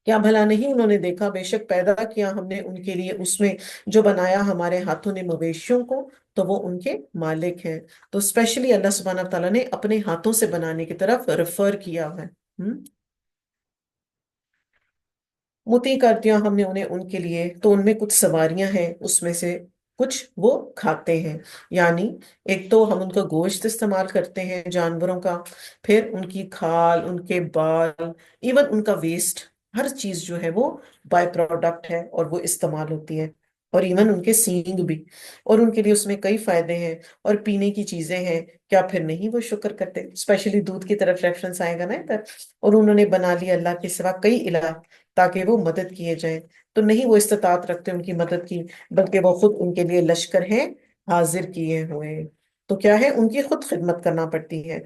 A: کیا بھلا نہیں انہوں نے دیکھا، بے شک پیدا کیا ہم نے ان کے لیے اس میں جو بنایا ہمارے ہاتھوں نے مویشیوں کو، تو وہ ان کے مالک ہیں. تو اسپیشلی اللہ سبحانہ تعالیٰ نے اپنے ہاتھوں سے بنانے کی طرف ریفر کیا ہے. متی کر دیا ہم نے انہیں ان کے لیے، تو ان میں کچھ سواریاں ہیں، اس میں سے کچھ وہ کھاتے ہیں. یعنی ایک تو ہم ان کا گوشت استعمال کرتے ہیں جانوروں کا، پھر ان کی کھال، ان کے بال، ایون ان کا ویسٹ، ہر چیز جو ہے وہ بائی پروڈکٹ ہے اور وہ استعمال ہوتی ہے. اور ایون ان کے سینگ بھی، اور ان کے لیے اس میں کئی فائدے ہیں، اور پینے کی چیزیں ہیں. کیا پھر نہیں وہ شکر کرتے؟ اسپیشلی دودھ کی طرف ریفرنس آئے گا نا ادھر. اور انہوں نے بنا لیا اللہ کے سوا کئی الہ تاکہ وہ مدد کیے جائیں. تو نہیں وہ استطاعت رکھتے ان کی مدد کی، بلکہ وہ خود ان کے لیے لشکر ہیں حاضر کیے ہوئے. تو کیا ہے، ان کی خود خدمت کرنا پڑتی ہے.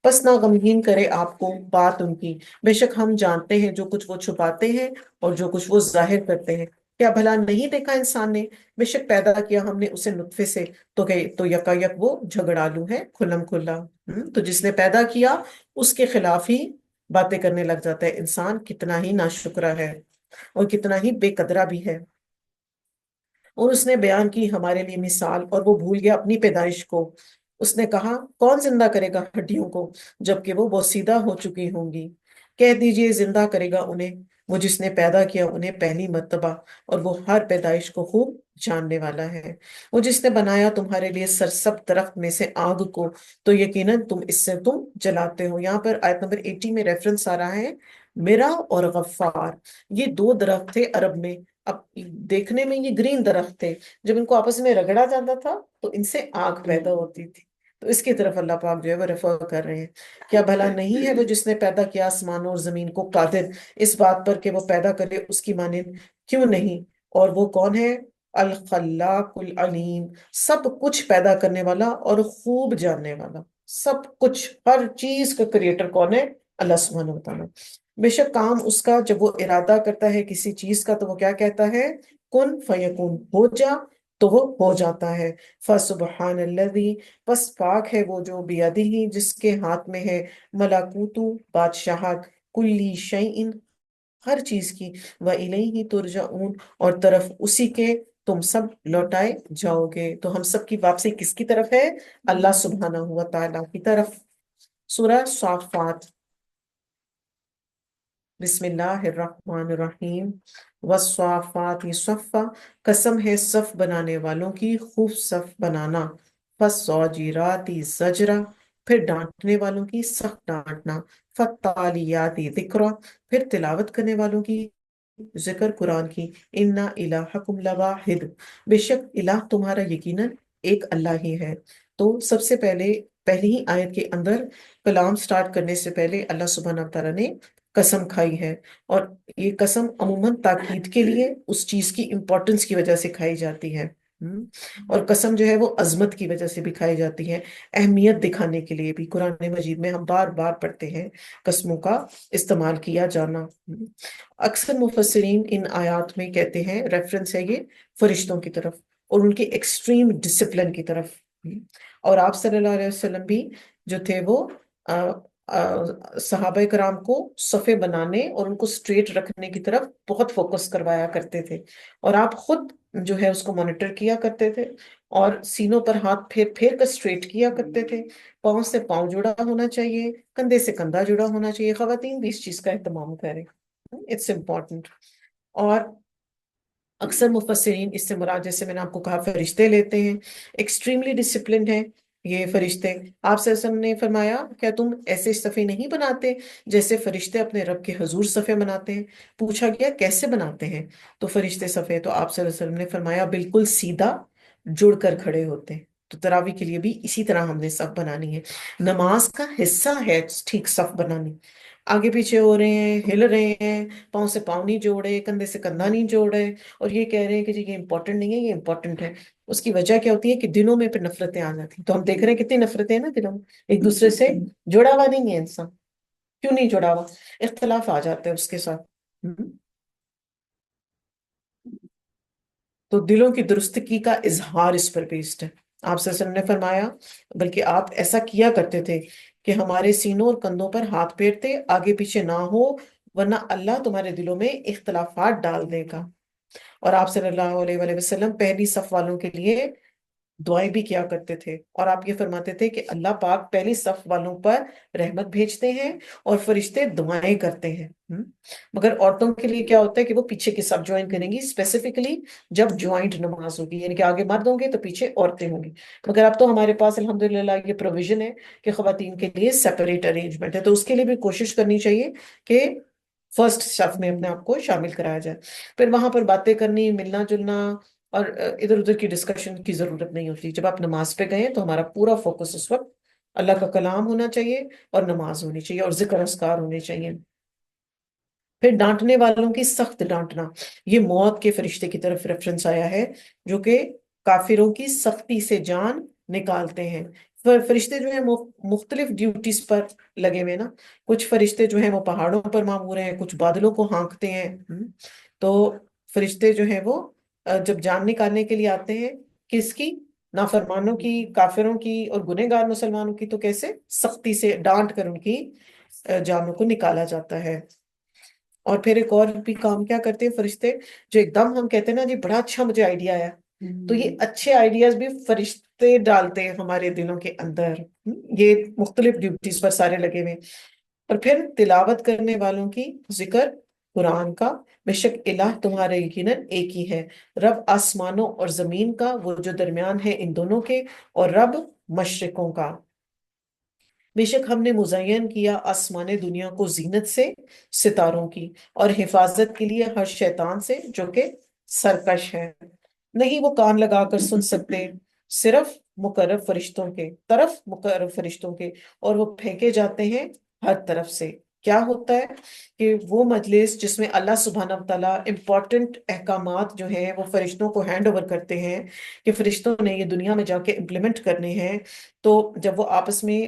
A: بس نہ غمگین کرے آپ کو بات ان کی، بے شک ہم جانتے ہیں جو کچھ وہ چھپاتے ہیں اور جو کچھ وہ ظاہر کرتے ہیں. کیا بھلا نہیں دیکھا انسان نے، بے شک پیدا کیا ہم نے اسے نطفے سے، تو یکا یک وہ جھگڑالو ہے کھلم کھلا. تو جس نے پیدا کیا اس کے خلاف ہی باتیں کرنے لگ جاتا ہے. انسان کتنا ہی ناشکرا ہے اور کتنا ہی بے قدرہ بھی ہے. اور اس نے بیان کی ہمارے لیے مثال، اور وہ بھول گیا اپنی پیدائش کو. اس نے کہا کون زندہ کرے گا ہڈیوں کو جبکہ وہ بوسیدہ ہو چکی ہوں گی. کہہ دیجئے زندہ کرے گا انہیں وہ جس نے پیدا کیا انہیں پہلی مرتبہ، اور وہ ہر پیدائش کو خوب جاننے والا ہے. وہ جس نے بنایا تمہارے لیے سرسبز درخت میں سے آگ کو، تو یقیناً اس سے تم جلاتے ہو. یہاں پر آیت نمبر 80 میں ریفرنس آ رہا ہے میرا اور غفار. یہ دو درخت تھے عرب میں. اب دیکھنے میں یہ گرین درخت تھے، جب ان کو آپس میں رگڑا جاتا تھا تو ان سے آگ پیدا ہوتی تھی. تو اس کی طرف اللہ پاک جو ہے وہ ریفر کر رہے ہیں. کیا بھلا نہیں ہے وہ جس نے پیدا کیا آسمانوں اور زمین کو، قادر اس بات پر کہ وہ پیدا کرے اس کی مانند؟ کیوں نہیں؟ اور وہ کون ہے؟ الخلاق العلیم، سب کچھ پیدا کرنے والا اور خوب جاننے والا. سب کچھ، ہر چیز کا کریٹر کون ہے؟ اللہ سبحانہ و تعالیٰ. بے شک کام اس کا جب وہ ارادہ کرتا ہے کسی چیز کا تو وہ کیا کہتا ہے؟ کن فیکون، ہو جا تو وہ ہو جاتا ہے. فسبحان الذی، پس پاک ہے وہ جو بیدہ، جس کے ہاتھ میں ہے ملکوت، بادشاہت، کلی شیء، ہر چیز کی، وَإِلَيْهِ تُرْجَعُونَ، اور طرف اسی کے تم سب لوٹائے جاؤ گے۔ تو ہم سب کی واپسی کس کی طرف ہے؟ اللہ سبحانہ و تعالیٰ کی طرف۔ سورہ صافات، بسم اللہ الرحمن الرحیم۔ والصافات صفا، قسم ہے صف بنانے والوں کی، خوب صف بنانا۔ فالزاجرات زجرا، پھر ڈانٹنے والوں کی سخت ڈانٹنا۔ فالتالیات ذکرا، پھر تلاوت کرنے والوں کی ذکر قرآن کی۔ انا الہکم لواحد، بے شک الہ تمہارا یقیناً ایک اللہ ہی ہے۔ تو سب سے پہلے پہلی ہی آیت کے اندر کلام سٹارٹ کرنے سے پہلے اللہ سبحانہ و تعالیٰ نے قسم کھائی ہے، اور یہ قسم عموماً تاکید کے لیے اس چیز کی امپورٹنس کی وجہ سے کھائی جاتی ہے۔ اور قسم جو ہے وہ عظمت کی وجہ سے بھی کھائی جاتی ہے، اہمیت دکھانے کے لیے بھی۔ قرآن مجید میں ہم بار بار پڑھتے ہیں قسموں کا استعمال کیا جانا۔ اکثر مفسرین ان آیات میں کہتے ہیں ریفرنس ہے یہ فرشتوں کی طرف اور ان کے ایکسٹریم ڈسپلن کی طرف۔ اور آپ صلی اللہ علیہ وسلم بھی جو تھے وہ صحابہ کرام کو صفے بنانے اور ان کو سٹریٹ رکھنے کی طرف بہت فوکس کروایا کرتے تھے، اور آپ خود جو ہے اس کو مانیٹر کیا کرتے تھے، اور سینوں پر ہاتھ پھیر پھیر کر سٹریٹ کیا کرتے تھے۔ پاؤں سے پاؤں جڑا ہونا چاہیے، کندھے سے کندھا جڑا ہونا چاہیے۔ خواتین بھی اس چیز کا اہتمام کریں، اٹس امپورٹنٹ۔ اور اکثر مفسرین اس سے مراد، جیسے میں نے آپ کو کہا، فرشتے لیتے ہیں، ایکسٹریملی ڈسپلنڈ ہیں یہ فرشتے۔ آپ صلی اللہ علیہ وسلم نے فرمایا کیا تم ایسے صفے نہیں بناتے جیسے فرشتے اپنے رب کے حضور صفے بناتے ہیں؟ پوچھا گیا کیسے بناتے ہیں تو فرشتے صفے، تو آپ صلی اللہ علیہ وسلم نے فرمایا بالکل سیدھا جڑ کر کھڑے ہوتے ہیں۔ تو تراویح کے لیے بھی اسی طرح ہم نے صف بنانی ہے، نماز کا حصہ ہے ٹھیک صف بنانی۔ آگے پیچھے ہو رہے ہیں، ہل رہے ہیں، پاؤں سے پاؤں نہیں جوڑے، کندھے سے کندھا نہیں جوڑے، اور یہ کہہ رہے ہیں کہ جی یہ امپورٹنٹ نہیں ہے، یہ امپورٹنٹ ہے۔ اس کی وجہ کیا ہوتی ہے کہ دلوں میں پھر نفرتیں آ جاتی ہیں۔ تو ہم دیکھ رہے ہیں کتنی نفرتیں ہیں نا دلوں میں، ایک دوسرے سے جڑا ہوا نہیں ہے انسان۔ کیوں نہیں جڑا ہوا؟ اختلاف آ جاتے ہیں اس کے ساتھ۔ تو دلوں کی درستگی کا اظہار اس پر بیسڈ ہے۔ آپ صلی اللہ علیہ وسلم نے فرمایا بلکہ آپ ایسا کیا کرتے تھے کہ ہمارے سینوں اور کندھوں پر ہاتھ پھیرتے، آگے پیچھے نہ ہو، ورنہ اللہ تمہارے دلوں میں اختلافات ڈال دے گا۔ اور آپ صلی اللہ علیہ وآلہ وسلم پہلی صف والوں کے لیے دعائیں بھی کیا کرتے تھے، اور آپ یہ فرماتے تھے کہ اللہ پاک پہلی صف والوں پر رحمت بھیجتے ہیں اور فرشتے دعائیں کرتے ہیں۔ مگر عورتوں کے لیے کیا ہوتا ہے کہ وہ پیچھے کی صف جوائن کریں گی، اسپیسیفکلی جب جوائنٹ نماز ہوگی، یعنی کہ آگے مرد ہوں گے تو پیچھے عورتیں ہوں گی۔ مگر اب تو ہمارے پاس الحمدللہ یہ پروویژن ہے کہ خواتین کے لیے سیپریٹ ارینجمنٹ ہے، تو اس کے لیے بھی کوشش کرنی چاہیے کہ فرسٹ صف میں اپنے آپ کو شامل کرایا جائے۔ پھر وہاں پر باتیں کرنی، ملنا جلنا اور ادھر ادھر کی ڈسکشن کی ضرورت نہیں ہوتی۔ جب آپ نماز پہ گئے تو ہمارا پورا فوکس اس وقت اللہ کا کلام ہونا چاہیے اور نماز ہونی چاہیے اور ذکر اذکار ہونے چاہیے۔ پھر ڈانٹنے والوں کی سخت ڈانٹنا، یہ موت کے فرشتے کی طرف ریفرنس آیا ہے جو کہ کافروں کی سختی سے جان نکالتے ہیں۔ فرشتے جو ہیں مختلف ڈیوٹیز پر لگے ہوئے نا، کچھ فرشتے جو ہیں وہ پہاڑوں پر مامور ہیں، کچھ بادلوں کو ہانکتے ہیں۔ تو فرشتے جو ہیں وہ جب جان نکالنے کے لیے آتے ہیں، کس کی؟ نافرمانوں کی، کافروں کی اور گنہگار مسلمانوں کی، تو کیسے؟ سختی سے ڈانٹ کر ان کی جانوں کو نکالا جاتا ہے۔ اور پھر ایک اور بھی کام کیا کرتے ہیں فرشتے، جو ایک دم ہم کہتے ہیں نا جی بڑا اچھا مجھے آئیڈیا آیا، تو یہ اچھے آئیڈیاز بھی فرشتے ڈالتے ہیں ہمارے دلوں کے اندر۔ یہ مختلف ڈیوٹیز پر سارے لگے ہوئے۔ اور پھر تلاوت کرنے والوں کی ذکر قرآن کا، بے شک الہ تمہارا یقیناً ایک ہی ہے، رب آسمانوں اور زمین کا، وہ جو درمیان ہے ان دونوں کے، اور رب مشرقوں کا۔ بے شک ہم نے مزین کیا آسمان دنیا کو زینت سے، ستاروں کی، اور حفاظت کے لیے ہر شیطان سے جو کہ سرکش ہے۔ نہیں وہ کان لگا کر سن سکتے، صرف مقرب فرشتوں کے طرف، مقرب فرشتوں کے، اور وہ پھینکے جاتے ہیں ہر طرف سے۔ کیا ہوتا ہے کہ وہ مجلس جس میں اللہ سبحانہ وتعالیٰ امپورٹنٹ احکامات جو ہیں وہ فرشتوں کو ہینڈ اوور کرتے ہیں کہ فرشتوں نے یہ دنیا میں جا کے امپلیمنٹ کرنے ہیں، تو جب وہ آپس میں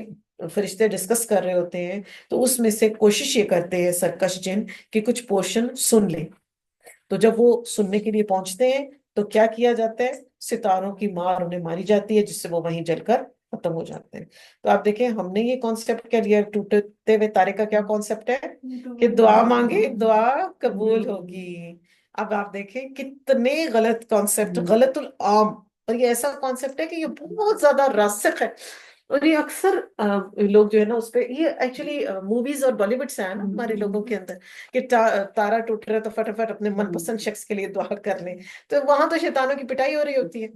A: فرشتے ڈسکس کر رہے ہوتے ہیں تو اس میں سے کوشش یہ کرتے ہیں سرکش جن کہ کچھ پورشن سن لیں۔ تو جب وہ سننے کے لیے پہنچتے ہیں تو کیا کیا جاتا ہے؟ ستاروں کی مار انہیں ماری جاتی ہے، جس سے وہ وہیں جل کر ختم ہو جاتے ہیں. تو آپ دیکھیں ہم نے یہ کانسیپٹ کیا لیا, ٹوٹتے ہوئے تارے کا کیا کانسیپٹ ہے کہ دعا مانگے دعا قبول ہوگی. اب آپ دیکھیں کتنے غلط کانسیپٹ, غلط العام, اور یہ ایسا کانسیپٹ ہے کہ یہ بہت زیادہ راسخ ہے. اور یہ اکثر لوگ جو ہے نا اس پہ, یہ ایکچولی موویز اور بالی ووڈ سے ہے نا ہمارے لوگوں کے اندر, کہ تارا ٹوٹ رہا ہے تو فٹافٹ اپنے من پسند شخص کے لیے دعا کر لیں. تو وہاں تو شیطانوں کی پٹائی ہو رہی ہوتی ہے.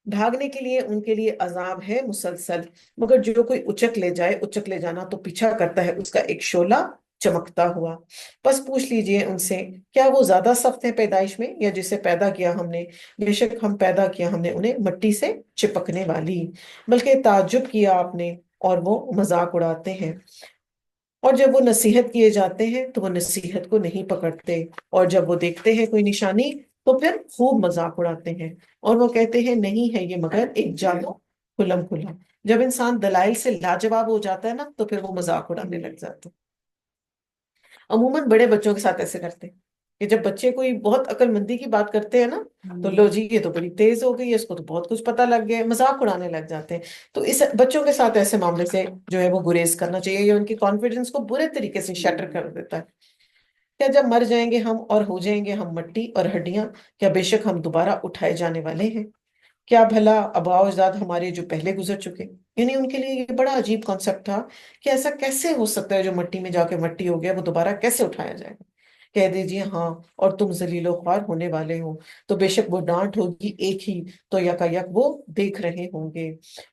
A: بھاگنے کے لیے ان کے لیے عذاب ہے مسلسل, مگر جو کوئی اچک لے جائے, اچک لے جانا تو پیچھا کرتا ہے اس کا ایک شعلہ چمکتا ہوا. بس پوچھ لیجئے ان سے, کیا وہ زیادہ سخت ہیں پیدائش میں یا جسے پیدا کیا ہم نے؟ بے شک ہم پیدا کیا ہم نے انہیں مٹی سے چپکنے والی. بلکہ تعجب کیا آپ نے اور وہ مذاق اڑاتے ہیں. اور جب وہ نصیحت کیے جاتے ہیں تو وہ نصیحت کو نہیں پکڑتے, اور جب وہ دیکھتے ہیں کوئی نشانی تو پھر خوب مذاق اڑاتے ہیں, اور وہ کہتے ہیں نہیں ہے یہ مگر ایک جادو کھلم کھلا. جب انسان دلائل سے لاجواب ہو جاتا ہے نا تو پھر وہ مذاق اڑانے لگ جاتا ہے. عموماً بڑے بچوں کے ساتھ ایسے کرتے ہیں کہ جب بچے کوئی بہت عقل مندی کی بات کرتے ہیں نا تو لو جی یہ تو بڑی تیز ہو گئی ہے, اس کو تو بہت کچھ پتہ لگ گیا ہے, مذاق اڑانے لگ جاتے ہیں. تو اس بچوں کے ساتھ ایسے معاملے سے جو ہے وہ گریز کرنا چاہیے, یہ ان کی کانفیڈنس کو برے طریقے سے شٹر کر دیتا ہے. کیا جب مر جائیں گے ہم اور ہو جائیں گے ہم مٹی اور ہڈیاں, کیا بے شک ہم دوبارہ اٹھائے جانے والے ہیں؟ کیا بھلا آباء و اجداد ہمارے جو پہلے گزر چکے, یعنی ان کے لیے یہ بڑا عجیب کانسیپٹ تھا کہ ایسا کیسے ہو سکتا ہے جو مٹی میں جا کے مٹی ہو گیا وہ دوبارہ کیسے اٹھایا جائے گا. کہہ دیجئے ہاں اور تم ذلیل و خوار ہونے والے ہو, تو بے شک وہ ڈانٹ ہوگی ایک ہی تو یکا یک وہ دیکھ رہے ہوں گے.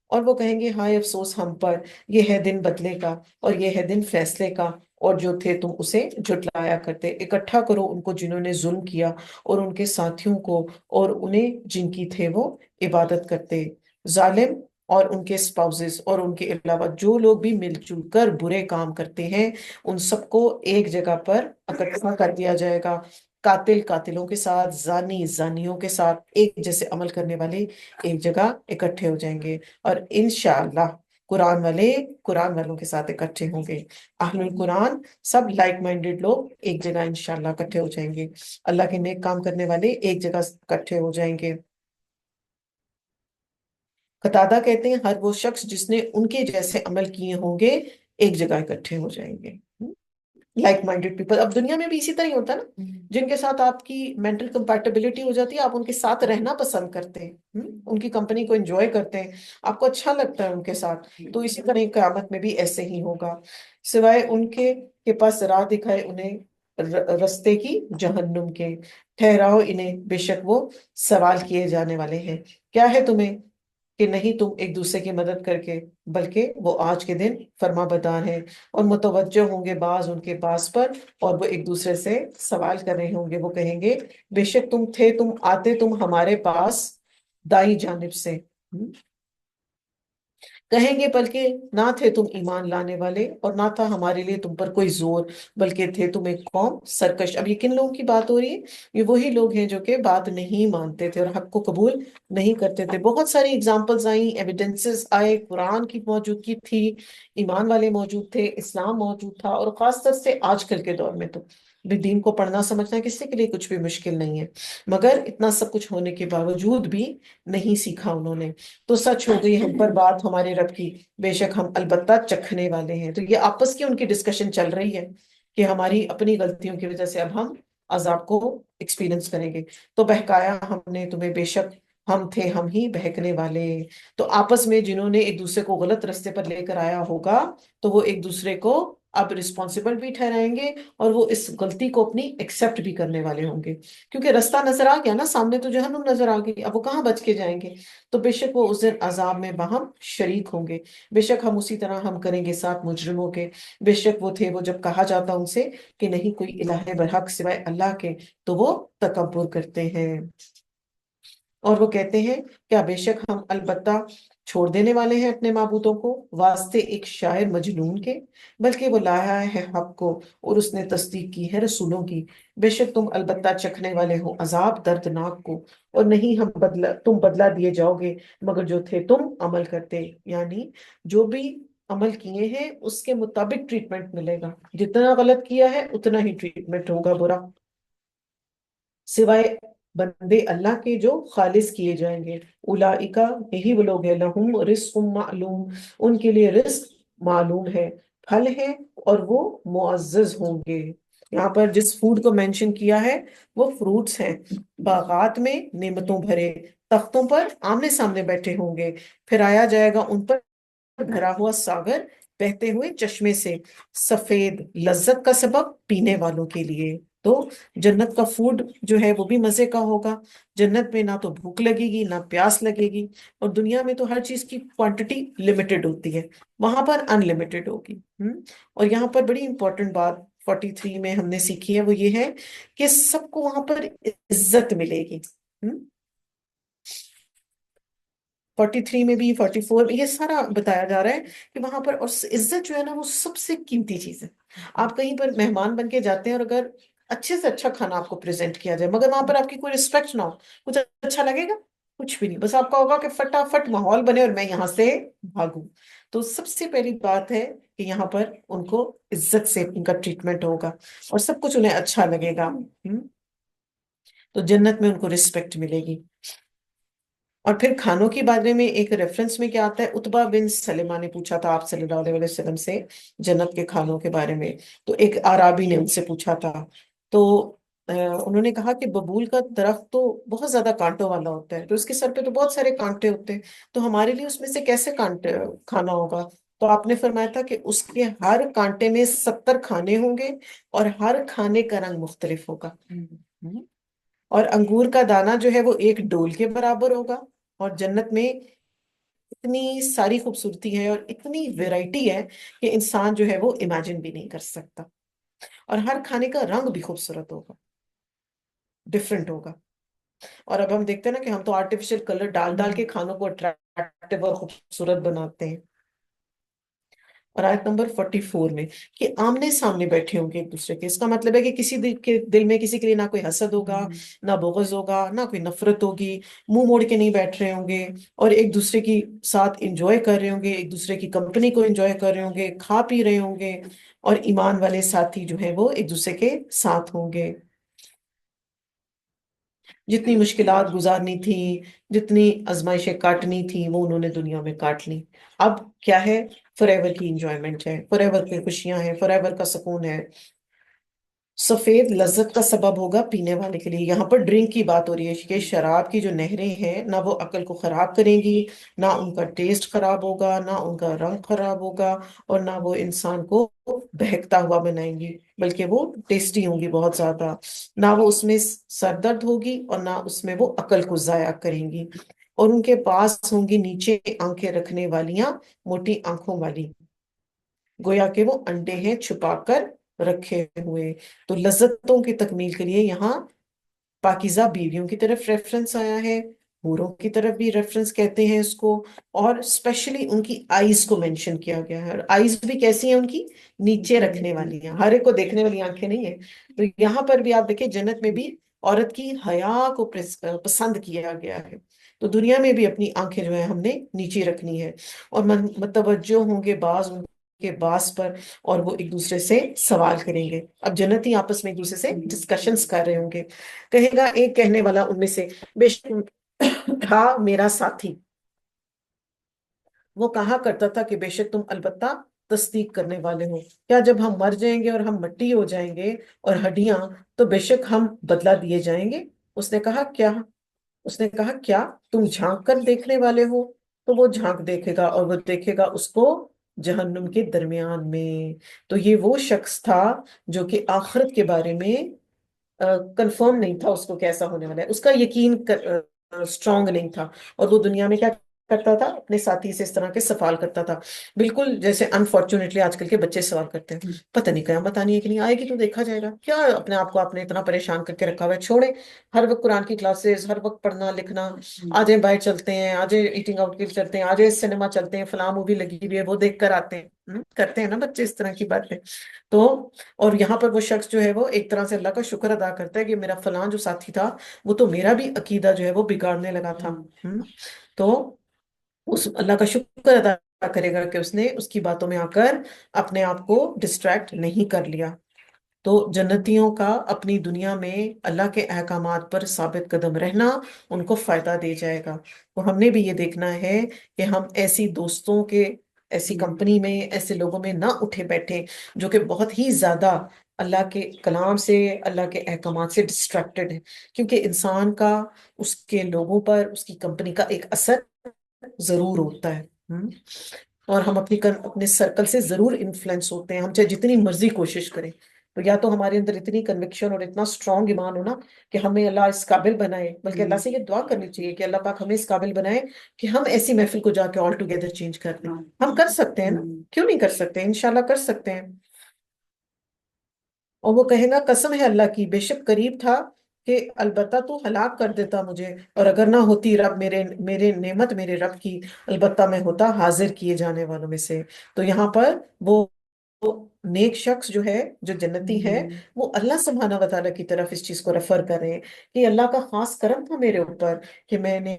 A: اور وہ کہیں گے ہائے افسوس ہم پر, یہ ہے دن بدلے کا اور یہ ہے دن فیصلے کا, اور جو تھے تم اسے جھٹلایا کرتے. اکٹھا کرو ان کو جنہوں نے ظلم کیا اور ان کے ساتھیوں کو, اور انہیں جن کی تھے وہ عبادت کرتے. ظالم اور ان کے اسپاؤزز اور ان کے علاوہ جو لوگ بھی مل جل کر برے کام کرتے ہیں ان سب کو ایک جگہ پر اکٹھا کر دیا جائے گا. قاتل قاتلوں کے ساتھ, زانی زانیوں کے ساتھ, ایک جیسے عمل کرنے والے ایک جگہ اکٹھے ہو جائیں گے. اور انشاءاللہ قرآن والے قرآن والوں کے ساتھ اکٹھے ہوں گے. اہل القرآن سب لائک مائنڈڈ لوگ ایک جگہ انشاءاللہ اکٹھے ہو جائیں گے. اللہ کے نیک کام کرنے والے ایک جگہ اکٹھے ہو جائیں گے. قتادہ کہتے ہیں ہر وہ شخص جس نے ان کے جیسے عمل کیے ہوں گے ایک جگہ اکٹھے ہو جائیں گے. Like minded people. اب دنیا میں بھی اسی طرح ہی ہوتا ہے نا, جن کے ساتھ آپ کی مینٹل کمپیٹیبلٹی ہو جاتی ہے آپ ان کے ساتھ رہنا پسند کرتے ہیں, ان کی کمپنی کو انجوائے کرتے ہیں, آپ کو اچھا لگتا ہے ان کے ساتھ. تو اسی طرح قیامت میں بھی ایسے ہی ہوگا, سوائے ان کے پاس راہ دکھائے انہیں رستے کی جہنم کے. ٹھہراؤ انہیں بے شک وہ سوال کیے جانے والے ہیں. کیا ہے تمہیں کہ نہیں تم ایک دوسرے کی مدد کر کے, بلکہ وہ آج کے دن فرما بردار ہیں اور متوجہ ہوں گے بعض ان کے بعض پر, اور وہ ایک دوسرے سے سوال کر رہے ہوں گے. وہ کہیں گے بے شک تم آتے تم ہمارے پاس دائیں جانب سے. کہیں گے بلکہ نہ تھے تم ایمان لانے والے اور نہ تھا ہمارے لیے تم پر کوئی زور, بلکہ تھے تم ایک قوم سرکش. اب یہ کن لوگوں کی بات ہو رہی ہے؟ یہ وہی لوگ ہیں جو کہ بات نہیں مانتے تھے اور حق کو قبول نہیں کرتے تھے. بہت ساری اگزامپلز آئیں, ایویڈنسز آئے, قرآن کی موجودگی تھی, ایمان والے موجود تھے, اسلام موجود تھا, اور خاص طور سے آج کل کے دور میں تو بھی دین کو پڑھنا سمجھنا کسی کے لیے کچھ بھی مشکل نہیں ہے. مگر اتنا سب کچھ ہونے کے باوجود بھی نہیں سیکھا انہوں نے. تو سچ ہو گئی ہم پر بات ہمارے رب کی, بے شک ہم البتہ چکھنے والے ہیں. تو یہ آپس کی ان کی ڈسکشن چل رہی ہے کہ ہماری اپنی غلطیوں کی وجہ سے اب ہم عذاب کو ایکسپیرینس کریں گے. تو بہکایا ہم نے تمہیں, بے شک ہم تھے ہم ہی بہکنے والے. تو آپس میں جنہوں نے ایک دوسرے کو غلط رستے پر لے کر آیا ہوگا تو وہ ایک دوسرے کو اب رسپانسبل بھی ٹھہرائیں گے, اور وہ اس غلطی کو اپنی ایکسپٹ بھی کرنے والے ہوں گے. کیونکہ رستہ نظر آ گیا نا سامنے, تو جہنم نظر آ گئی, اب وہ کہاں بچ کے جائیں گے. تو بے شک وہ اس دن عذاب میں باہم شریک ہوں گے. بے شک ہم اسی طرح ہم کریں گے ساتھ مجرموں کے. بے شک وہ تھے وہ جب کہا جاتا ان سے کہ نہیں کوئی الہ برحق سوائے اللہ کے, تو وہ تکبر کرتے ہیں. اور وہ کہتے ہیں کیا بے شک ہم البتہ چھوڑ دینے والے ہیں اپنے معبودوں کو واسطے ایک شاعر مجنون کے, بلکہ وہ لایا ہے حق کو اور اس نے تصدیق کی ہے رسولوں کی. بے شک تم البتہ چکھنے والے ہو عذاب دردناک کو, اور نہیں تم بدلہ دیے جاؤ گے مگر جو تھے تم عمل کرتے. یعنی جو بھی عمل کیے ہیں اس کے مطابق ٹریٹمنٹ ملے گا, جتنا غلط کیا ہے اتنا ہی ٹریٹمنٹ ہوگا برا. سوائے بندے اللہ کے جو خالص کیے جائیں گے. اولئک، یہی وہ لوگ ہیں، لہم رزق معلوم، ان کے لیے رزق معلوم ہے، پھل ہے، اور وہ معزز ہوں گے. یہاں پر جس فوڈ کو مینشن کیا ہے وہ فروٹس ہیں. باغات میں نعمتوں بھرے، تختوں پر آمنے سامنے بیٹھے ہوں گے، پھر آیا جائے گا ان پر بھرا ہوا ساگر بہتے ہوئے چشمے سے، سفید، لذت کا سبب پینے والوں کے لیے. تو جنت کا فوڈ جو ہے وہ بھی مزے کا ہوگا. جنت میں نہ تو بھوک لگے گی نہ پیاس لگے گی، اور دنیا میں تو ہر چیز کی کوانٹٹی لمیٹڈ ہوتی ہے، وہاں پر ان لمیٹڈ ہوگی. اور یہاں پر بڑی امپورٹنٹ بات 43 میں ہم نے سیکھی ہے، وہ یہ ہے کہ سب کو وہاں پر عزت ملے گی. 43 میں بھی، 44 میں، یہ سارا بتایا جا رہا ہے کہ وہاں پر، اور عزت جو ہے نا وہ سب سے قیمتی چیز ہے. آپ کہیں پر مہمان بن کے جاتے ہیں، اور اگر اچھے سے اچھا کھانا آپ کو پریزنٹ کیا جائے مگر وہاں پر آپ کی کوئی رسپیکٹ نہ ہو، کچھ اچھا لگے گا؟ کچھ بھی نہیں. بس آپ کا ہوگا کہ فٹافٹ ماحول بنے اور میں یہاں سے بھاگوں. تو سب سے پہلی بات ہے کہ یہاں پر ان کو عزت سے ان کا ٹریٹمنٹ ہوگا، اور سب کچھ انہیں اچھا لگے گا. تو جنت میں ان کو رسپیکٹ ملے گی. اور پھر کھانوں کے بارے میں ایک ریفرنس میں کیا آتا ہے، عتبہ بن سلمہ نے پوچھا تھا آپ صلی اللہ علیہ وسلم سے جنت کے کھانوں کے بارے میں. تو ایک اعرابی نے ان سے پوچھا تھا، تو انہوں نے کہا کہ ببول کا درخت تو بہت زیادہ کانٹوں والا ہوتا ہے، تو اس کے سر پہ تو بہت سارے کانٹے ہوتے ہیں، تو ہمارے لیے اس میں سے کیسے کانٹے کھانا ہوگا؟ تو آپ نے فرمایا تھا کہ اس کے ہر کانٹے میں 70 کھانے ہوں گے، اور ہر کھانے کا رنگ مختلف ہوگا. اور انگور کا دانہ جو ہے وہ ایک ڈول کے برابر ہوگا. اور جنت میں اتنی ساری خوبصورتی ہے اور اتنی ویرائٹی ہے کہ انسان جو ہے وہ امیجن بھی نہیں کر سکتا. اور ہر کھانے کا رنگ بھی خوبصورت ہوگا، ڈفرنٹ ہوگا. اور اب ہم دیکھتے ہیں نا کہ ہم تو آرٹیفیشل کلر ڈال ڈال کے کھانوں کو اٹریکٹیو اور خوبصورت بناتے ہیں. اور آیت نمبر 44 میں کہ آمنے سامنے بیٹھے ہوں گے ایک دوسرے کے، اس کا مطلب ہے کہ کسی دل میں کسی کے لیے نہ کوئی حسد ہوگا، نہ بغض ہوگا، نہ کوئی نفرت ہوگی، منہ موڑ کے نہیں بیٹھ رہے ہوں گے، اور ایک دوسرے کی ساتھ انجوائے کر رہے ہوں گے، ایک دوسرے کی کمپنی کو انجوائے کر رہے ہوں گے، کھا پی رہے ہوں گے. اور ایمان والے ساتھی جو ہے وہ ایک دوسرے کے ساتھ ہوں گے. جتنی مشکلات گزارنی تھی، جتنی آزمائشیں کاٹنی تھی، وہ انہوں نے دنیا میں کاٹ لی. اب کیا ہے؟ فار ایور کی انجوائمنٹ ہے، فار ایور کی خوشیاں ہیں، فار ایور کا سکون ہے. سفید لذت کا سبب ہوگا پینے والے کے لیے. یہاں پر ڈرنک کی بات ہو رہی ہے کہ شراب کی جو نہریں ہیں نہ وہ عقل کو خراب کریں گی، نہ ان کا ٹیسٹ خراب ہوگا، نہ ان کا رنگ خراب ہوگا، اور نہ وہ انسان کو بہکتا ہوا بنائیں گی، بلکہ وہ ٹیسٹی ہوں گی بہت زیادہ. نہ وہ اس میں سر درد ہوگی، اور نہ اس میں وہ عقل کو ضائع کریں گی. اور ان کے پاس ہوں گی نیچے آنکھیں رکھنے والیاں، موٹی آنکھوں والی، گویا کہ وہ انڈے ہیں چھپا کر رکھے ہوئے. تو لذتوں کی تکمیل کے لیے یہاں پاکیزہ بیویوں کی طرف ریفرنس آیا ہے، حوروں کی طرف بھی ریفرنس کہتے ہیں اس کو، اور اسپیشلی ان کی آئیز کو مینشن کیا گیا ہے. اور آئیز بھی کیسی ہیں ان کی؟ نیچے رکھنے والی ہیں، ہر ایک کو دیکھنے والی آنکھیں نہیں ہیں. تو یہاں پر بھی آپ دیکھیں جنت میں بھی عورت کی حیا کو پسند کیا گیا ہے. تو دنیا میں بھی اپنی آنکھیں جو ہے ہم نے نیچے رکھنی ہے، اور متوجہ ہوں گے بعض ان کے بعض پر، اور وہ ایک دوسرے سے سوال کریں گے. اب جنتی آپس میں ایک دوسرے سے ڈسکشنز کر رہے ہوں گے. کہے گا ایک کہنے والا ان میں سے، بے شک تھا میرا ساتھی، وہ کہا کرتا تھا کہ بے شک تم البتہ تصدیق کرنے والے ہو. کیا جب ہم مر جائیں گے اور ہم مٹی ہو جائیں گے اور ہڈیاں، تو بے شک ہم بدلہ دیے جائیں گے؟ اس نے کہا کیا تم جھانک کر دیکھنے والے ہو؟ تو وہ جھانک دیکھے گا، اور وہ دیکھے گا اس کو جہنم کے درمیان میں. تو یہ وہ شخص تھا جو کہ آخرت کے بارے میں کنفرم نہیں تھا اس کو کیسا ہونے والا ہے، اس کا یقین اسٹرانگ نہیں تھا. اور وہ دنیا میں کیا کرتا تھا؟ اپنے ساتھی سے اس طرح کے سوال کرتا تھا، بالکل جیسے انفارچونیٹلی آج کل کے بچے سوال کرتے ہیں، پتہ نہیں قیامت آنی ہے کہ نہیں آئے گی تو دیکھا جائے گا. کیا اپنے آپ کو آپ نے اتنا پریشان کر کے رکھا ہوا ہے؟ چھوڑے ہر وقت قرآن کی کلاسز، ہر وقت پڑھنا لکھنا، آ جائیں باہر چلتے ہیں، آ جائیں ایٹنگ آؤٹ کے چلتے ہیں، آ جائیں سنیما چلتے ہیں، فلاں مووی لگی ہوئی ہے وہ دیکھ کر آتے ہیں. کرتے ہیں نا بچے اس طرح کی باتیں. تو اور یہاں پر وہ شخص جو ہے وہ ایک طرح سے اللہ کا شکر ادا کرتا ہے کہ میرا فلاں جو ساتھی تھا وہ تو میرا بھی عقیدہ جو ہے وہ بگاڑنے لگا تھا. تو اس اللہ کا شکر ادا کرے گا کہ اس نے اس کی باتوں میں آ کر اپنے آپ کو ڈسٹریکٹ نہیں کر لیا. تو جنتیوں کا اپنی دنیا میں اللہ کے احکامات پر ثابت قدم رہنا ان کو فائدہ دے جائے گا۔ تو ہم نے بھی یہ دیکھنا ہے کہ ہم ایسی دوستوں کے، ایسی کمپنی میں، ایسے لوگوں میں نہ اٹھے بیٹھے جو کہ بہت ہی زیادہ اللہ کے کلام سے، اللہ کے احکامات سے ڈسٹریکٹڈ ہے، کیونکہ انسان کا اس کے لوگوں پر، اس کی کمپنی کا ایک اثر ضرور ہوتا ہے۔ اور ہم اپنے سرکل سے ضرور انفلوئنس ہوتے ہیں، ہم چاہے جتنی مرضی کوشش کریں۔ تو یا تو ہمارے اندر اتنی کنوکشن اور اتنا اسٹرانگ ایمان ہونا کہ ہمیں اللہ اس قابل بنائے، بلکہ اللہ سے یہ دعا کرنی چاہیے کہ اللہ پاک ہمیں اس قابل بنائے کہ ہم ایسی محفل کو جا کے آل ٹوگیدر چینج کر دیں۔ ہم کر سکتے ہیں نا، کیوں نہیں کر سکتے؟ انشاءاللہ کر سکتے ہیں۔ اور وہ کہے گا قسم ہے اللہ کی، بے شک قریب تھا کہ البتہ تو ہلاک کر دیتا مجھے، اور اگر نہ ہوتی رب میرے نعمت میرے رب کی، البتہ میں ہوتا حاضر کیے جانے والوں میں سے۔ تو یہاں پر وہ نیک شخص جو ہے، جو جنتی ہے، وہ اللہ سبحانہ و تعالیٰ کی طرف اس چیز کو ریفر کر رہے ہیں کہ اللہ کا خاص کرم تھا میرے اوپر کہ میں نے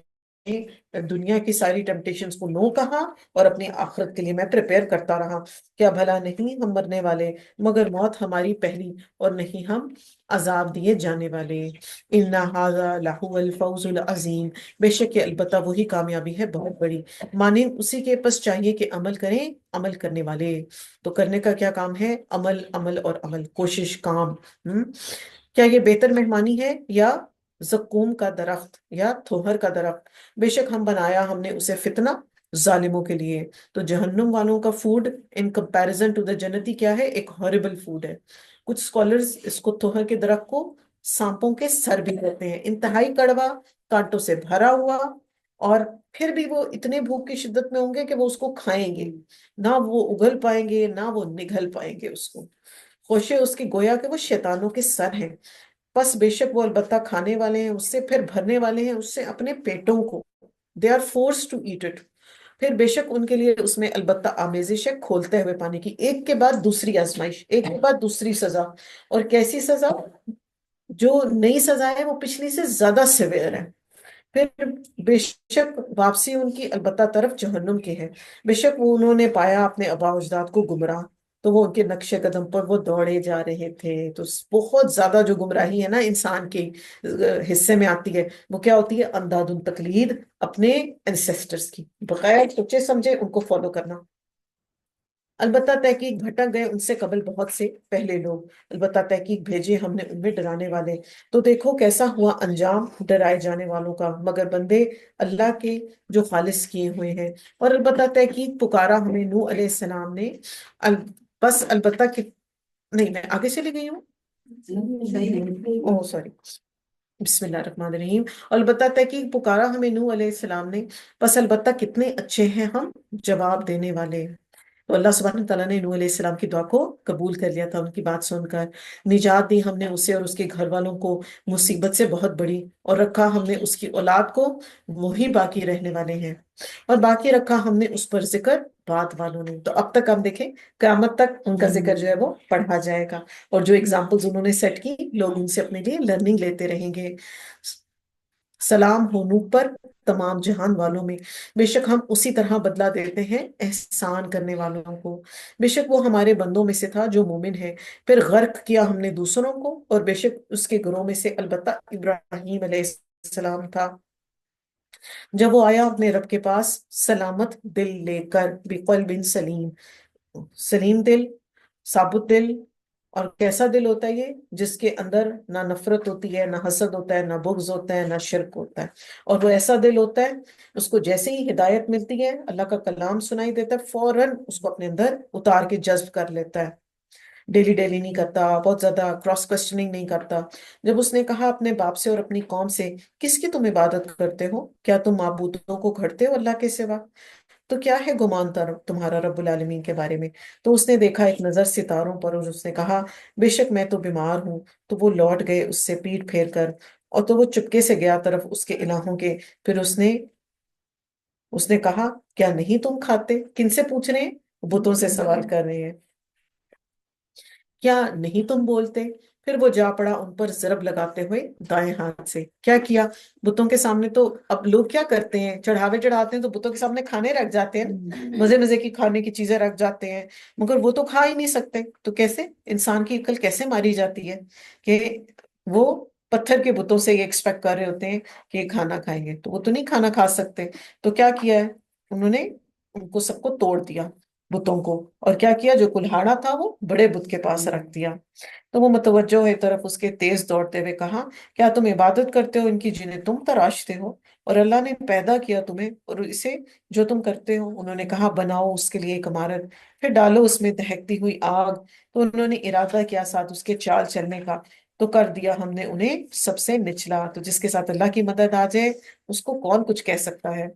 A: دنیا کی ساری ٹیمپٹیشنز کو نو کہا اور اپنی آخرت کے لیے میں پریپیئر کرتا رہا۔ کیا بھلا نہیں ہم مرنے والے، مگر موت ہماری پہلی، اور نہیں ہم عذاب دیے جانے والے۔ ان ھذا لہو الفوز العظیم، بے شک یہ البتہ وہی کامیابی ہے بہت بڑی۔ مانے اسی کے پس چاہیے کہ عمل کریں عمل کرنے والے۔ تو کرنے کا کیا کام ہے؟ عمل، عمل اور عمل، کوشش، کام۔ کیا یہ بہتر مہمانی ہے یا زقوم کا درخت یا تھوہر کا درخت؟ بے شک ہم بنایا ہم نے اسے فتنہ ظالموں کے لیے۔ تو جہنم والوں کا food in comparison to the جنتی کیا ہے؟ ایک ہاربل فوڈ ہے۔ کچھ اسکالرز اس کو تھوہر کے درخت کو سانپوں کے سر بھی کہتے ہیں، انتہائی کڑوا، کانٹوں سے بھرا ہوا، اور پھر بھی وہ اتنے بھوک کی شدت میں ہوں گے کہ وہ اس کو کھائیں گے، نہ وہ اگل پائیں گے نہ وہ نگل پائیں گے اس کو۔ خوشے اس کی گویا کہ وہ شیطانوں کے سر ہیں، بس بے شک وہ البتہ کھانے والے ہیں اس سے، پھر بھرنے والے ہیں اس سے اپنے پیٹوں کو۔ They are force to eat it. پھر بے شک ان کے لیے اس میں البتہ آمیزش ہے کھولتے ہوئے پانی کی، ایک کے بعد دوسری آزمائش، ایک کے بعد دوسری سزا۔ اور کیسی سزا؟ جو نئی سزا ہے وہ پچھلی سے زیادہ سیویئر ہے۔ پھر بے شک واپسی ان کی البتہ طرف جہنم کی ہے، بے شک وہ انہوں نے پایا اپنے آباء و اجداد کو گمراہ، تو وہ ان کے نقش قدم پر وہ دوڑے جا رہے تھے۔ تو بہت زیادہ جو گمراہی ہے نا انسان کے حصے میں آتی ہے، وہ کیا ہوتی ہے؟ اندھادھند تقلید اپنے انسیسٹرز کی، بغیر سوچے سمجھے ان کو فالو کرنا۔ البتہ تحقیق بھٹک گئے ان سے قبل بہت سے پہلے لوگ، البتہ تحقیق بھیجے ہم نے ان میں ڈرانے والے، تو دیکھو کیسا ہوا انجام ڈرائے جانے والوں کا، مگر بندے اللہ کے جو خالص کیے ہوئے ہیں۔ اور البتہ تحقیق پکارا ہمیں نوح علیہ السلام نے، بس البتہ کہ نہیں، میں آگے چلی گئی ہوں، اوہ سوری، بسم اللہ الرحمن الرحیم۔ البتہ تحقیق پکارا ہمیں نوح علیہ السلام نے، بس البتہ کتنے اچھے ہیں ہم جواب دینے والے۔ تو اللہ سبحانہ تعالیٰ نے نوح علیہ السلام کی دعا کو قبول کر لیا تھا، ان کی بات سن کر نجات دی ہم نے اسے اور اس کے گھر والوں کو مصیبت سے بہت بڑی، اور رکھا ہم نے اس کی اولاد کو، وہی باقی رہنے والے ہیں، اور باقی رکھا ہم نے اس پر ذکر بعد والوں نے۔ تو اب تک ہم دیکھیں قیامت تک ان کا ذکر جو ہے وہ پڑھا جائے گا، اور جو اگزامپلز انہوں نے سیٹ کی لوگ ان سے اپنے لیے لرننگ لیتے رہیں گے۔ سلام ہو نوح پر تمام جہان والوں میں، بے شک ہم اسی طرح بدلہ دیتے ہیں احسان کرنے والوں کو۔ بے شک وہ ہمارے بندوں میں سے تھا جو مومن ہے، پھر غرق کیا ہم نے دوسروں کو، اور بے شک اس کے گروہ میں سے البتہ ابراہیم علیہ السلام تھا، جب وہ آیا اپنے رب کے پاس سلامت دل لے کر، بقلب سلیم، سلیم دل، ثابت دل۔ اور کیسا دل ہوتا ہے یہ؟ جس کے اندر نہ نفرت ہوتی ہے، نہ حسد ہوتا ہے، نہ بغض ہوتا ہے، نہ شرک ہوتا ہے۔ اور وہ ایسا دل ہوتا ہے اس کو جیسے ہی ہدایت ملتی ہے، اللہ کا کلام سنائی دیتا ہے، فوراً اس کو اپنے اندر اتار کے جذب کر لیتا ہے۔ ڈیلی ڈیلی نہیں کرتا، بہت زیادہ کراس کوسچننگ نہیں کرتا۔ جب اس نے کہا اپنے باپ سے اور اپنی قوم سے، کس کی تم عبادت کرتے ہو؟ کیا تم معبودوں کو گھڑتے ہو اللہ کے سوا؟ تو کیا ہے گمان تمہارا رب العالمین کے بارے میں؟ تو اس نے دیکھا ایک نظر ستاروں پر، اور اس نے کہا بے شک میں تو بیمار ہوں۔ تو وہ لوٹ گئے اس سے پیٹ پھیر کر، اور تو وہ چپکے سے گیا طرف اس کے الہوں کے۔ پھر اس نے کہا کیا نہیں تم کھاتے؟ کن سے پوچھ رہے ہیں؟ بتوں سے سوال کر رہے ہیں۔ کیا نہیں تم بولتے؟ پھر وہ جا پڑا ان پر ضرب لگاتے ہوئے دائیں ہاتھ سے۔ کیا کیا؟ بتوں کے سامنے تو اب لوگ کیا کرتے ہیں، چڑھاوے چڑھاتے ہیں تو بتوں کے سامنے کھانے رکھ جاتے ہیں نا، مزے مزے کی کھانے کی چیزیں رکھ جاتے ہیں، مگر وہ تو کھا ہی نہیں سکتے، تو کیسے انسان کی عقل کیسے ماری جاتی ہے کہ وہ پتھر کے بتوں سے یہ ایکسپیکٹ کر رہے ہوتے ہیں کہ یہ کھانا کھائیں گے، تو وہ تو نہیں کھانا کھا سکتے۔ تو کیا کیا ہے انہوں نے، ان کو سب کو توڑ دیا بتوں کو، اور کیا کیا، جو کلہاڑا تھا وہ بڑے بت کے پاس رکھ دیا۔ تو وہ متوجہ ہوئے طرف اس کے تیز دوڑتے ہوئے کہا، کیا تم عبادت کرتے ہو ان کی جنہیں تم تراشتے ہو؟ اور اللہ نے پیدا کیا تمہیں اور اسے جو تم کرتے ہو؟ انہوں نے کہا، بناؤ اس کے لیے ایک عمارت، پھر ڈالو اس میں دہکتی ہوئی آگ۔ تو انہوں نے ارادہ کیا ساتھ اس کے چال چلنے کا، تو کر دیا ہم نے انہیں سب سے نچلا۔ تو جس کے ساتھ اللہ کی مدد آ جائے اس کو کون کچھ کہہ سکتا ہے؟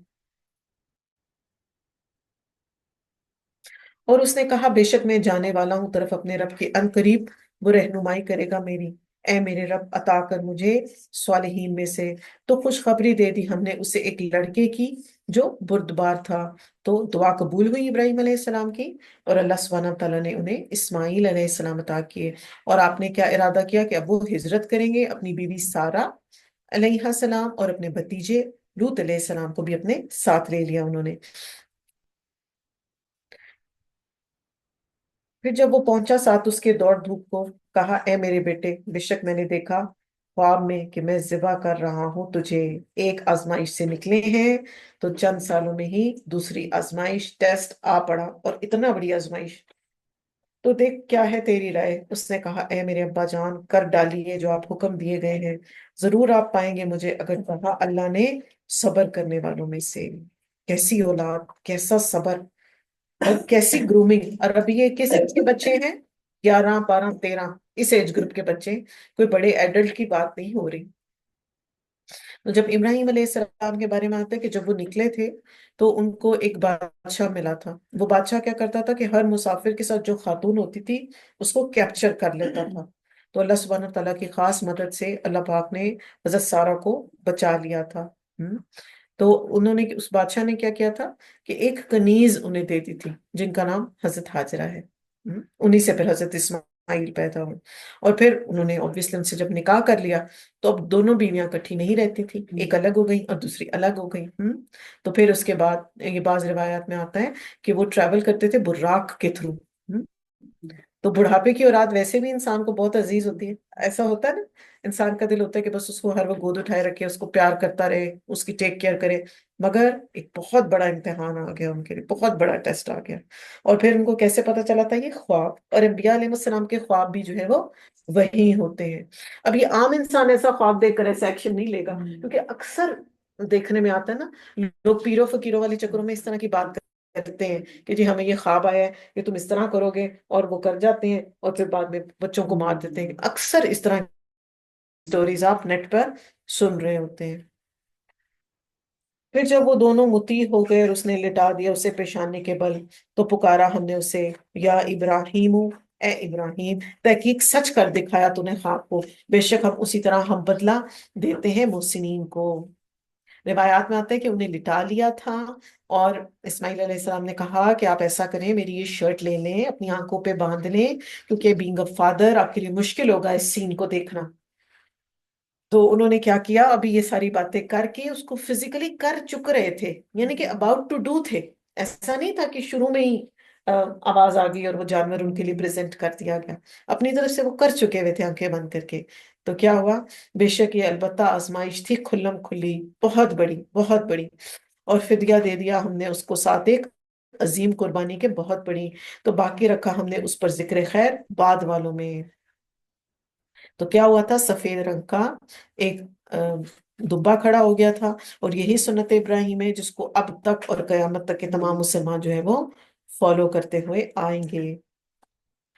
A: اور اس نے کہا، بے شک میں جانے والا ہوں طرف اپنے رب کے، ان قریب وہ رہنمائی کرے گا میری۔ اے میرے رب، عطا کر مجھے صالحین میں سے۔ تو خوشخبری دے دی ہم نے اسے ایک لڑکے کی جو بردبار تھا۔ تو دعا قبول ہوئی ابراہیم علیہ السلام کی، اور اللہ سبحانہ تعالیٰ نے انہیں اسماعیل علیہ السلام عطا کیے۔ اور آپ نے کیا ارادہ کیا کہ اب وہ ہجرت کریں گے، اپنی بیوی سارہ علیہ السلام اور اپنے بھتیجے لوط علیہ السلام کو بھی اپنے ساتھ لے لیا انہوں نے۔ پھر جب وہ پہنچا ساتھ اس کے دوڑ دھوپ کو، کہا، اے میرے بیٹے، بے شک میں نے دیکھا خواب میں کہ میں ذبح کر رہا ہوں تجھے، ایک آزمائش سے نکلے ہیں تو چند سالوں میں ہی دوسری آزمائش، ٹیسٹ آ پڑا، اور اتنا بڑی آزمائش۔ تو دیکھ کیا ہے تیری رائے؟ اس نے کہا، اے میرے ابا جان، کر ڈالیے جو آپ حکم دیے گئے ہیں، ضرور آپ پائیں گے مجھے، اگر کہا اللہ نے صبر کرنے والوں میں سے۔ کیسی اولاد، کیسا صبر، اور کیسی گرومنگ! اور ابھی یہ کس ایج کے بچے ہیں؟ 11 12 13، اس ایج گروپ کے بچے، کوئی بڑے ایڈلٹ کی بات نہیں ہو رہی۔ تو جب ابراہیم علیہ السلام کے بارے میں آتا ہے کہ جب وہ نکلے تھے تو ان کو ایک بادشاہ ملا تھا۔ وہ بادشاہ کیا کرتا تھا کہ ہر مسافر کے ساتھ جو خاتون ہوتی تھی اس کو کیپچر کر لیتا تھا۔ تو اللہ سبحانہ تعالیٰ کی خاص مدد سے اللہ پاک نے حضرت سارہ کو بچا لیا تھا۔ تو انہوں نے، اس بادشاہ نے کیا کیا تھا کہ ایک کنیز انہیں دے دی تھی جن کا نام حضرت حاجرہ ہے۔ انہی سے پھر حضرت اسماعیل پیدا ہوئے۔ اور پھر انہوں نے obviously ان سے جب نکاح کر لیا تو اب دونوں بیویاں کٹھی نہیں رہتی تھی، ایک الگ ہو گئی اور دوسری الگ ہو گئی۔ تو پھر اس کے بعد یہ بعض روایات میں آتا ہے کہ وہ ٹریول کرتے تھے براق کے تھرو۔ تو بڑھاپے کی اولاد ویسے بھی انسان کو بہت عزیز ہوتی ہے، ایسا ہوتا ہے نا، انسان کا دل ہوتا ہے کہ بس اس کو ہر وہ گود اٹھائے رکھے، اس کو پیار کرتا رہے، اس کی ٹیک کیئر کرے، مگر ایک بہت بڑا امتحان آ گیا ان کے لیے، بہت بڑا ٹیسٹ آ گیا۔ اور پھر ان کو کیسے پتا چلا تھا؟ یہ خواب، اور انبیاء علیہ السلام کے خواب بھی جو ہے وہ وہی ہوتے ہیں۔ اب یہ عام انسان ایسا خواب دیکھ کر ایسا ایکشن نہیں لے گا، کیونکہ اکثر دیکھنے میں آتا ہے نا، لوگ پیروں فقیروں والے چکروں میں اس طرح کی بات کرتے ہیں کہ جی ہمیں یہ خواب آیا ہے کہ تم اس طرح کرو گے، اور وہ کر جاتے ہیں، اور پھر بعد میں بچوں کو مار دیتے ہیں۔ اکثر اس طرح کی سٹوریز آپ نیٹ پر سن رہے ہوتے ہیں۔ پھر جب وہ دونوں مطیع ہو گئے اور اس نے لٹا دیا اسے پیشانی کے بل، تو پکارا ہم نے اسے، یا ابراہیم، اے ابراہیم، تحقیق سچ کر دکھایا تو نے خواب کو، بے شک ہم اسی طرح ہم بدلہ دیتے ہیں محسنین کو۔ روایات میں آتا ہے کہ انہیں لٹا لیا تھا، اور اسماعیل علیہ السلام نے کہا کہ آپ ایسا کریں، میری یہ شرٹ لے لیں، اپنی آنکھوں پہ باندھ لیں، کیونکہ بینگ اے فادر آپ کے لیے مشکل ہوگا اس سین کو دیکھنا۔ تو انہوں نے کیا کیا، ابھی یہ ساری باتیں کر کے اس کو فزیکلی کر چک رہے تھے، یعنی کہ اباؤٹ ٹو ڈو تھے، ایسا نہیں تھا کہ شروع میں ہی آواز آ گئی اور وہ جانور ان کے لیے پریزنٹ کر دیا گیا، اپنی طرف سے وہ کر چکے ہوئے تھے آنکھیں بند کر کے۔ تو کیا ہوا؟ بے شک یہ البتہ آزمائش تھی کھلم کھلی، بہت بڑی بہت بڑی، اور فدیہ دے دیا ہم نے اس کو ساتھ ایک عظیم قربانی کے، بہت بڑی، تو باقی رکھا ہم نے اس پر ذکر خیر بعد والوں میں۔ تو کیا ہوا تھا؟ سفید رنگ کا ایک دبا کھڑا ہو گیا تھا، اور یہی سنت ابراہیم ہے جس کو اب تک اور قیامت تک کے تمام مسلمان جو ہے وہ فالو کرتے ہوئے آئیں گے۔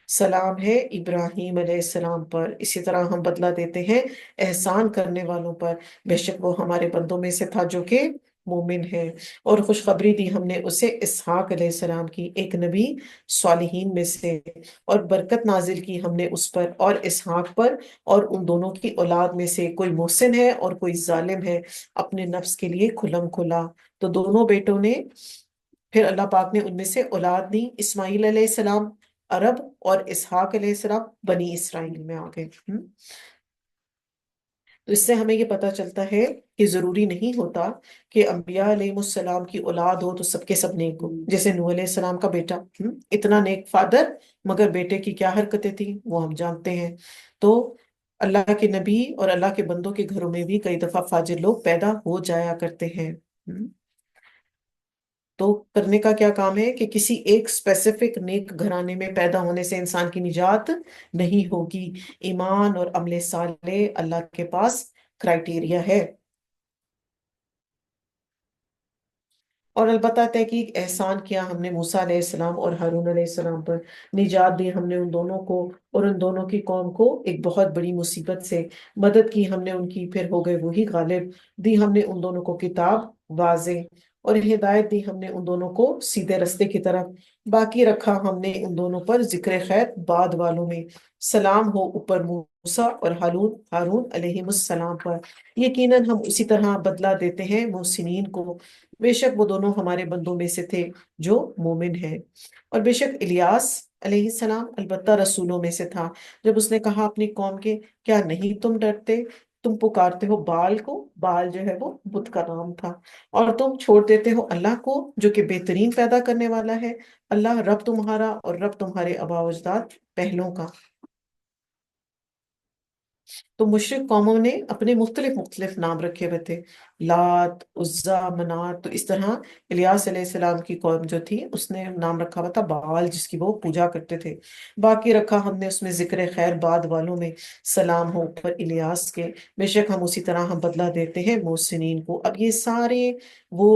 A: سلام ہے ابراہیم علیہ السلام پر، اسی طرح ہم بدلہ دیتے ہیں احسان کرنے والوں پر، بے شک وہ ہمارے بندوں میں سے تھا جو کہ مومن ہے۔ اور خوشخبری دی ہم نے اسے اسحاق علیہ السلام کی، ایک نبی صالحین میں سے، اور برکت نازل کی ہم نے اس پر اور اسحاق پر، اور ان دونوں کی اولاد میں سے کوئی محسن ہے اور کوئی ظالم ہے اپنے نفس کے لیے کھلم کھلا۔ تو دونوں بیٹوں نے، پھر اللہ پاک نے ان میں سے اولاد دی، اسماعیل علیہ السلام عرب، اور اسحاق علیہ السلام بنی اسرائیل میں آ گئے۔ تو اس سے ہمیں یہ پتہ چلتا ہے کہ ضروری نہیں ہوتا کہ انبیاء علیہ السلام کی اولاد ہو تو سب کے سب نیک ہو۔ جیسے نوح علیہ السلام کا بیٹا، اتنا نیک فادر، مگر بیٹے کی کیا حرکتیں تھیں وہ ہم جانتے ہیں۔ تو اللہ کے نبی اور اللہ کے بندوں کے گھروں میں بھی کئی دفعہ فاجر لوگ پیدا ہو جایا کرتے ہیں۔ تو کرنے کا کیا کام ہے کہ کسی ایک اسپیسیفک نیک گھرانے میں پیدا ہونے سے انسان کی نجات نہیں ہوگی۔ ایمان اور عمل صالح اللہ کے پاس کرائٹیریا ہے۔ اور البتہ تحقیق احسان کیا ہم نے موسیٰ علیہ السلام اور ہارون علیہ السلام پر، نجات دی ہم نے ان دونوں کو اور ان دونوں کی قوم کو ایک بہت بڑی مصیبت سے، مدد کی ہم نے ان کی، پھر ہو گئے وہی غالب، دی ہم نے ان دونوں کو کتاب واضح، اور ہدایت دی ہم نے ان دونوں کو سیدھے رستے کی طرف، باقی رکھا ہم نے ان دونوں پر ذکر خیر بعد والوں میں، سلام ہو اوپر موسیٰ اور ہارون علیہ السلام پر، یقیناً ہم اسی طرح بدلہ دیتے ہیں محسنین کو، بے شک وہ دونوں ہمارے بندوں میں سے تھے جو مومن ہیں۔ اور بے شک الیاس علیہ السلام البتہ رسولوں میں سے تھا، جب اس نے کہا اپنی قوم کے، کیا نہیں تم ڈرتے؟ تم پکارتے ہو بال کو، بال جو ہے وہ بت کا نام تھا، اور تم چھوڑ دیتے ہو اللہ کو جو کہ بہترین پیدا کرنے والا ہے، اللہ رب تمہارا اور رب تمہارے آباء و اجداد پہلوں کا۔ تو مشرق قوموں نے اپنے مختلف مختلف نام رکھے ہوئے تھے، لات، عزا، منات، تو اس طرح الیاس علیہ السلام کی قوم جو تھی اس نے نام رکھا ہوا تھا بال، جس کی وہ پوجا کرتے تھے، باقی رکھا ہم نے اس میں ذکر خیر بعد والوں میں، سلام ہو پر الیاس کے، بے شک ہم اسی طرح ہم بدلہ دیتے ہیں محسنین کو۔ اب یہ سارے وہ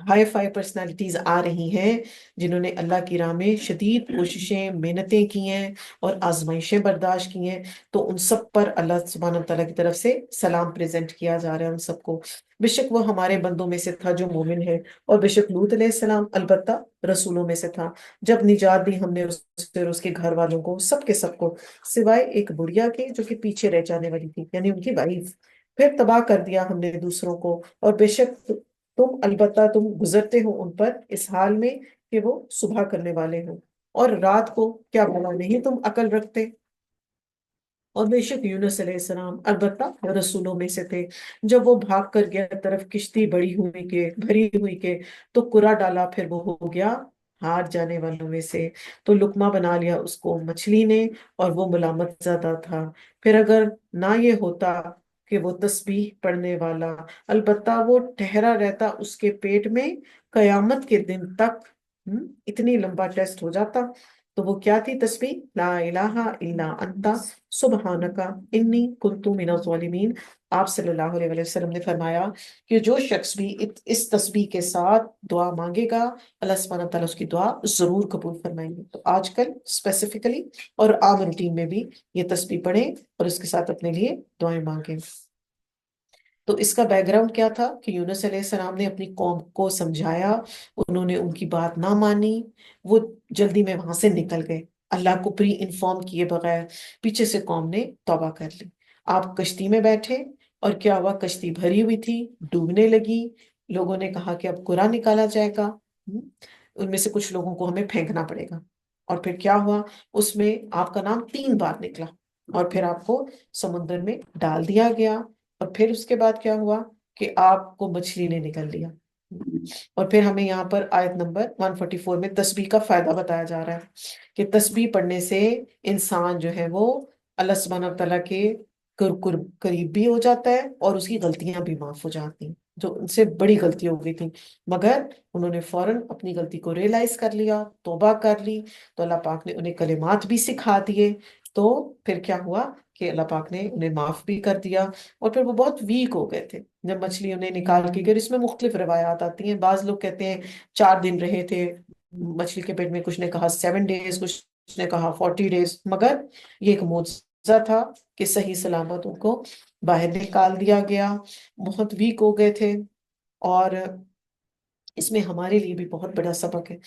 A: ہائی فائی پرسنالٹیز آ رہی ہیں جنہوں نے اللہ کی راہ میں شدید کوششیں، محنتیں کی ہیں اور آزمائشیں برداشت کی ہیں، تو ان سب پر اللہ سبحانہ وتعالیٰ کی طرف سے سلام پریزنٹ کیا جا رہا ہے ان سب کو۔ بے شک وہ ہمارے بندوں میں سے تھا جو مومن ہے، اور بے شک لوط علیہ السلام البتہ رسولوں میں سے تھا، جب نجات دی ہم نے اسے اور اس کے گھر والوں کو، سب کے سب کو، سوائے ایک بڑھیا کے جو کہ پیچھے رہ جانے والی تھی، یعنی ان کی وائف، پھر تباہ کر دیا ہم نے دوسروں کو، اور بے شک تم البتہ تم گزرتے ہو ان پر اس حال میں کہ وہ صبح کرنے والے ہوں، اور رات کو کیا بھلا نہیں تم عقل رکھتے؟ اور بے شک یونس علیہ السلام البتہ رسولوں میں سے تھے، جب وہ بھاگ کر گیا طرف کشتی بھری ہوئی کے، تو کرا ڈالا، پھر وہ ہو گیا ہار جانے والوں میں سے، تو لقمہ بنا لیا اس کو مچھلی نے، اور وہ ملامت زدہ تھا۔ پھر اگر نہ یہ ہوتا کہ وہ تسبیح پڑھنے والا، البتہ وہ ٹھہرا رہتا اس کے پیٹ میں قیامت کے دن تک، اتنی لمبا ٹیسٹ ہو جاتا، تو وہ کیا تھی تسبیح؟ لا الہ الا انت سبحانک انی کنت من الظالمین۔ آپ صلی اللہ علیہ وسلم نے فرمایا کہ جو شخص بھی اس تسبیح کے ساتھ دعا مانگے گا، اللہ سبحانہ تعالیٰ اس کی دعا ضرور قبول فرمائیں گے۔ تو آج کل اسپیسیفکلی اور عام روٹین میں بھی یہ تسبیح پڑھیں اور اس کے ساتھ اپنے لیے دعائیں مانگیں۔ تو اس کا بیک گراؤنڈ کیا تھا کہ یونس علیہ السلام نے اپنی قوم کو سمجھایا، انہوں نے ان کی بات نہ مانی، وہ جلدی میں وہاں سے نکل گئے اللہ کو پری انفارم کیے بغیر، پیچھے سے قوم نے توبہ کر لی۔ آپ کشتی میں بیٹھے، اور کیا ہوا؟ کشتی بھری ہوئی تھی، ڈوبنے لگی، لوگوں نے کہا کہ اب قرآن نکالا جائے گا، ان میں سے کچھ لوگوں کو ہمیں پھینکنا پڑے گا، اور پھر کیا ہوا؟ اس میں آپ کا نام 3 بار نکلا، اور پھر آپ کو سمندر میں ڈال دیا گیا، اور پھر اس کے بعد کیا ہوا کہ آپ کو مچھلی نے نکل لیا۔ اور پھر ہمیں یہاں پر آیت نمبر 144 میں تسبیح کا فائدہ بتایا جا رہا ہے کہ تسبیح پڑھنے سے انسان جو ہے وہ اللہ سبحانہ تعالیٰ کے قریب بھی ہو جاتا ہے، اور اس کی غلطیاں بھی معاف ہو جاتی ہیں، جو ان سے بڑی غلطی ہو گئی تھی، مگر انہوں نے فوراً اپنی غلطی کو ریئلائز کر لیا، توبہ کر لی، تو اللہ پاک نے انہیں کلمات بھی سکھا دیے، تو پھر کیا ہوا کہ اللہ پاک نے انہیں معاف بھی کر دیا، اور پھر وہ بہت ویک ہو گئے تھے جب مچھلی انہیں نکال کے گئی۔ اس میں مختلف روایات آتی ہیں، بعض لوگ کہتے ہیں 4 دن رہے تھے مچھلی کے پیٹ میں، کچھ نے کہا 7 days، کچھ نے کہا 40 days، مگر یہ ایک معجزہ تھا کہ صحیح سلامت ان کو باہر نکال دیا گیا، بہت ویک ہو گئے تھے۔ اور اس میں ہمارے لیے بھی بہت بڑا سبق ہے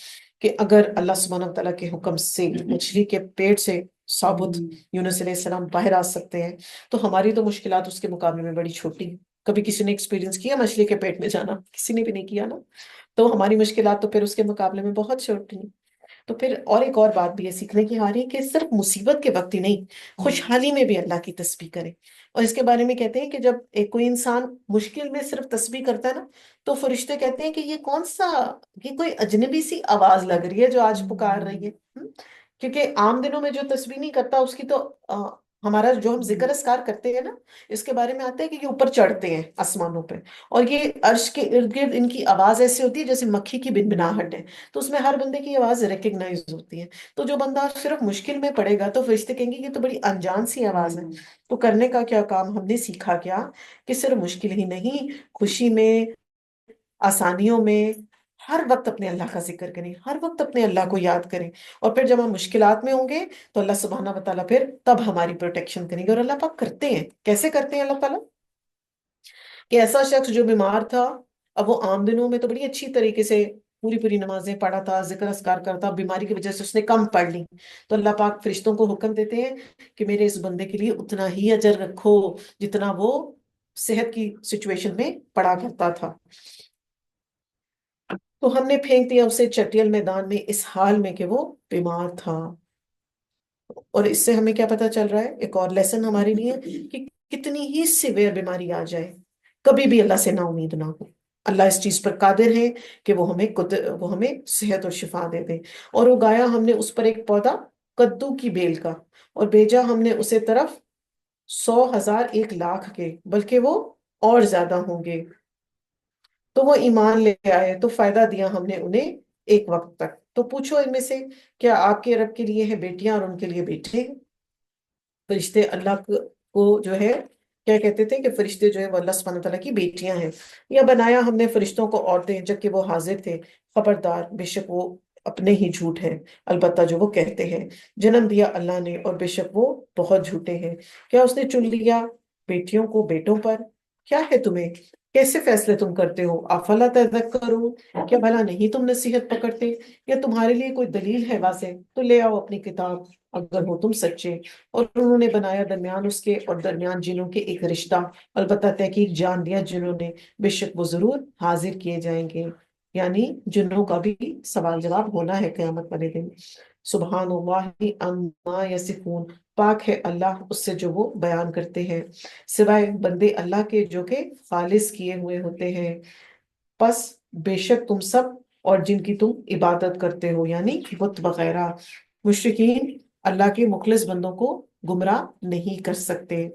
A: کہ اگر اللہ سبحانہ وتعالیٰ کے حکم سے مچھلی کے پیٹ سے ثابت یونس علیہ السلام باہر آ سکتے ہیں، تو ہماری تو مشکلات اس کے مقابلے میں بڑی چھوٹی ہیں۔ کبھی کسی نے ایکسپیرینس کیا مچھلی کے پیٹ میں جانا؟ کسی نے بھی نہیں کیا نا، تو ہماری مشکلات تو پھر اس کے مقابلے میں بہت چھوٹی ہیں۔ تو پھر اور ایک اور بات بھی ہے سیکھنے کی آ رہی ہے کہ صرف مصیبت کے وقت ہی نہیں، خوشحالی میں بھی اللہ کی تسبیح کریں۔ اور اس کے بارے میں کہتے ہیں کہ جب ایک کوئی انسان مشکل میں صرف تسبیح کرتا ہے نا، تو فرشتے کہتے ہیں کہ یہ کون سا، یہ کوئی اجنبی سی آواز لگ رہی ہے جو آج پکار رہی ہے۔ کیونکہ عام دنوں میں جو تسبیح نہیں کرتا اس کی تو ہمارا جو ہم ذکر اذکار کرتے ہیں نا، اس کے بارے میں آتا ہے کہ یہ اوپر چڑھتے ہیں آسمانوں پہ، اور یہ عرش کے ارد گرد ان کی آواز ایسی ہوتی ہے جیسے مکھی کی بنبناہٹ ہے، تو اس میں ہر بندے کی آواز ریکگنائز ہوتی ہے۔ تو جو بندہ صرف مشکل میں پڑے گا تو فرشتے کہیں گے یہ تو بڑی انجان سی آواز ہے۔ تو کرنے کا کیا کام ہم نے سیکھا کیا، کہ صرف مشکل ہی نہیں، خوشی میں، آسانیوں میں، ہر وقت اپنے اللہ کا ذکر کریں، ہر وقت اپنے اللہ کو یاد کریں۔ اور پھر جب ہم مشکلات میں ہوں گے تو اللہ سبحانہ و تعالیٰ پھر تب ہماری پروٹیکشن کریں گے۔ اور اللہ پاک کرتے ہیں، کیسے کرتے ہیں اللہ تعالیٰ؟ کہ ایسا شخص جو بیمار تھا، اب وہ عام دنوں میں تو بڑی اچھی طریقے سے پوری پوری نمازیں پڑھا تھا، ذکر اذکار کرتا، بیماری کی وجہ سے اس نے کم پڑھ لی، تو اللہ پاک فرشتوں کو حکم دیتے ہیں کہ میرے اس بندے کے لیے اتنا ہی اجر رکھو جتنا وہ صحت کی سچویشن میں پڑا کرتا تھا۔ تو ہم نے پھینک دیا اسے چٹیل میدان میں اس حال میں کہ وہ بیمار تھا۔ اور اس سے ہمیں کیا پتا چل رہا ہے، ایک اور لیسن ہمارے لیے، کہ کتنی ہی سیویئر بیماری آ جائے کبھی بھی اللہ سے نا امید نہ ہو۔ اللہ اس چیز پر قادر ہے کہ وہ ہمیں صحت اور شفا دے دے۔ اور اگایا ہم نے اس پر ایک پودا کدو کی بیل کا، اور بھیجا ہم نے اسے طرف 100,000 1,00,000 کے، بلکہ وہ اور زیادہ ہوں گے۔ تو وہ ایمان لے آئے تو فائدہ دیا ہم نے انہیں ایک وقت تک۔ تو پوچھو ان میں سے کیا آپ کے رب کے لیے ہے بیٹیاں اور ان کے لیے بیٹے؟ فرشتے اللہ کو جو ہے کیا کہتے تھے کہ فرشتے جو ہے وہ اللہ سبحانہ تعالیٰ کی بیٹیاں ہیں۔ یا بنایا ہم نے فرشتوں کو عورتیں جبکہ وہ حاضر تھے، خبردار بے شک وہ اپنے ہی جھوٹ ہیں، البتہ جو وہ کہتے ہیں۔ جنم دیا اللہ نے اور بے شک وہ بہت جھوٹے ہیں۔ کیا اس نے چن لیا بیٹیوں کو بیٹوں پر؟ کیا ہے تمہیں، کیسے فیصلے تم کرتے ہو؟ افلا تذکرون، کیا بھلا نہیں تم نصیحت پکڑتے؟ یا تمہارے لیے کوئی دلیل ہے واضح تو لے آؤ اپنی کتاب اگر ہو تم سچے۔ اور انہوں نے بنایا درمیان اس کے اور درمیان جنوں کے ایک رشتہ، البتہ تحقیق جان لیا جنوں نے، بے شک وہ ضرور حاضر کیے جائیں گے۔ یعنی جنوں کا بھی سوال جواب ہونا ہے قیامت والے دن۔ سبحان اللہ عما یصفون، پاک ہے اللہ اس سے جو وہ بیان کرتے ہیں، سوائے بندے اللہ کے جو کہ خالص کیے ہوئے ہوتے ہیں۔ پس بے شک تم سب اور جن کی تم عبادت کرتے ہو، یعنی بت وغیرہ، مشرکین اللہ کے مخلص بندوں کو گمراہ نہیں کر سکتے۔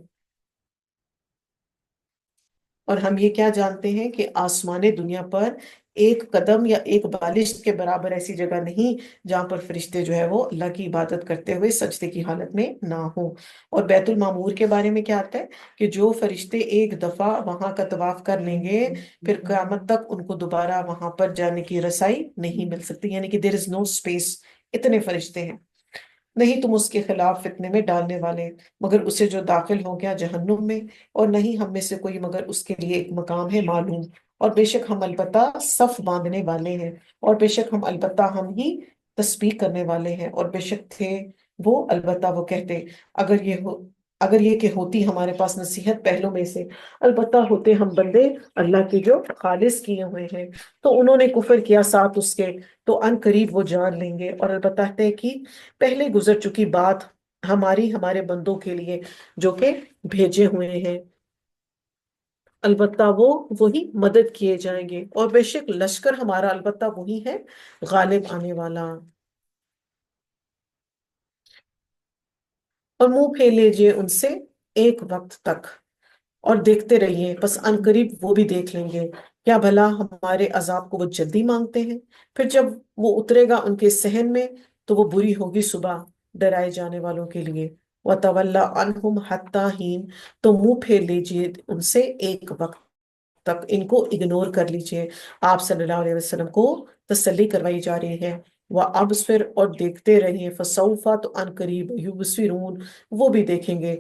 A: اور ہم یہ کیا جانتے ہیں کہ آسمان دنیا پر ایک قدم یا ایک بالشت کے برابر ایسی جگہ نہیں جہاں پر فرشتے جو ہے وہ اللہ کی عبادت کرتے ہوئے سجدے کی حالت میں نہ ہوں۔ اور بیت المعمور کے بارے میں کیا آتا ہے کہ جو فرشتے ایک دفعہ وہاں کا طواف کر لیں گے پھر قیامت تک ان کو دوبارہ وہاں پر جانے کی رسائی نہیں مل سکتی، یعنی کہ دیر از نو اسپیس، اتنے فرشتے ہیں۔ نہیں تم اس کے خلاف فتنے میں ڈالنے والے مگر اسے جو داخل ہو گیا جہنم میں، اور نہیں ہم میں سے کوئی مگر اس کے لیے ایک مقام ہے معلوم۔ اور بے شک ہم البتہ صف باندھنے والے ہیں، اور بے شک ہم ہی تسبیح کرنے والے ہیں۔ اور بے شک تھے وہ البتہ وہ کہتے، اگر یہ کہ ہوتی ہمارے پاس نصیحت پہلوں میں سے، البتہ ہوتے ہم بندے اللہ کے جو خالص کیے ہوئے ہیں، تو انہوں نے کفر کیا ساتھ اس کے، تو ان قریب وہ جان لیں گے۔ اور البتہ ہے کہ پہلے گزر چکی بات ہماری ہمارے بندوں کے لیے جو کہ بھیجے ہوئے ہیں، البتہ وہی مدد کیے جائیں گے۔ اور بے شک لشکر ہمارا البتہ وہی ہے غالب آنے والا۔ اور منہ پھیر لیجئے ان سے ایک وقت تک اور دیکھتے رہیے، پس ان قریب وہ بھی دیکھ لیں گے۔ کیا بھلا ہمارے عذاب کو وہ جلدی مانگتے ہیں؟ پھر جب وہ اترے گا ان کے صحن میں تو وہ بری ہوگی صبح ڈرائے جانے والوں کے لیے۔ وَتَوَلَّ عَنْهُمْ حَتَّى حِينٍ، تو منہ پھیر لیجئے ان سے ایک وقت تک، ان کو اگنور کر لیجئے۔ آپ صلی اللہ علیہ وسلم کو تسلی کروائی جا رہی ہے۔ وَأَبْصِرْ، اور دیکھتے رہیے، فَسَوْفَ، تو ان قریب، يُبْصِرُونَ، وہ بھی دیکھیں گے۔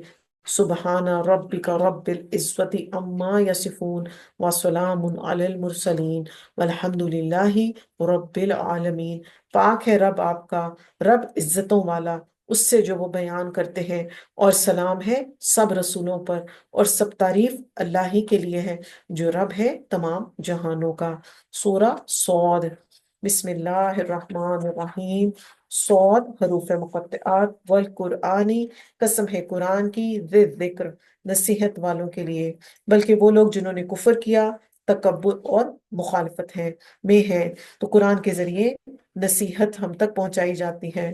A: سبحان ربک رب العزت عما یصفون وسلام علی المرسلین والحمد للہ رب العالمین۔ پاک ہے رب آپ کا، رب عزتوں والا، اس سے جو وہ بیان کرتے ہیں، اور سلام ہے سب رسولوں پر، اور سب تعریف اللہ ہی کے لیے ہے جو رب ہے تمام جہانوں کا۔ سورہ صاد۔ بسم اللہ الرحمن الرحیم، صاد حروف مقطعات، والقرآنی قسم ہے قرآن کی، ذی ذکر نصیحت والوں کے لیے، بلکہ وہ لوگ جنہوں نے کفر کیا، تکبر اور مخالفت میں ہیں، تو قرآن کے ذریعے نصیحت ہم تک پہنچائی جاتی ہے،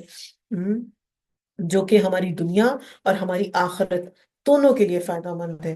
A: جو کہ ہماری دنیا اور ہماری آخرت دونوں کے لیے فائدہ مند ہے،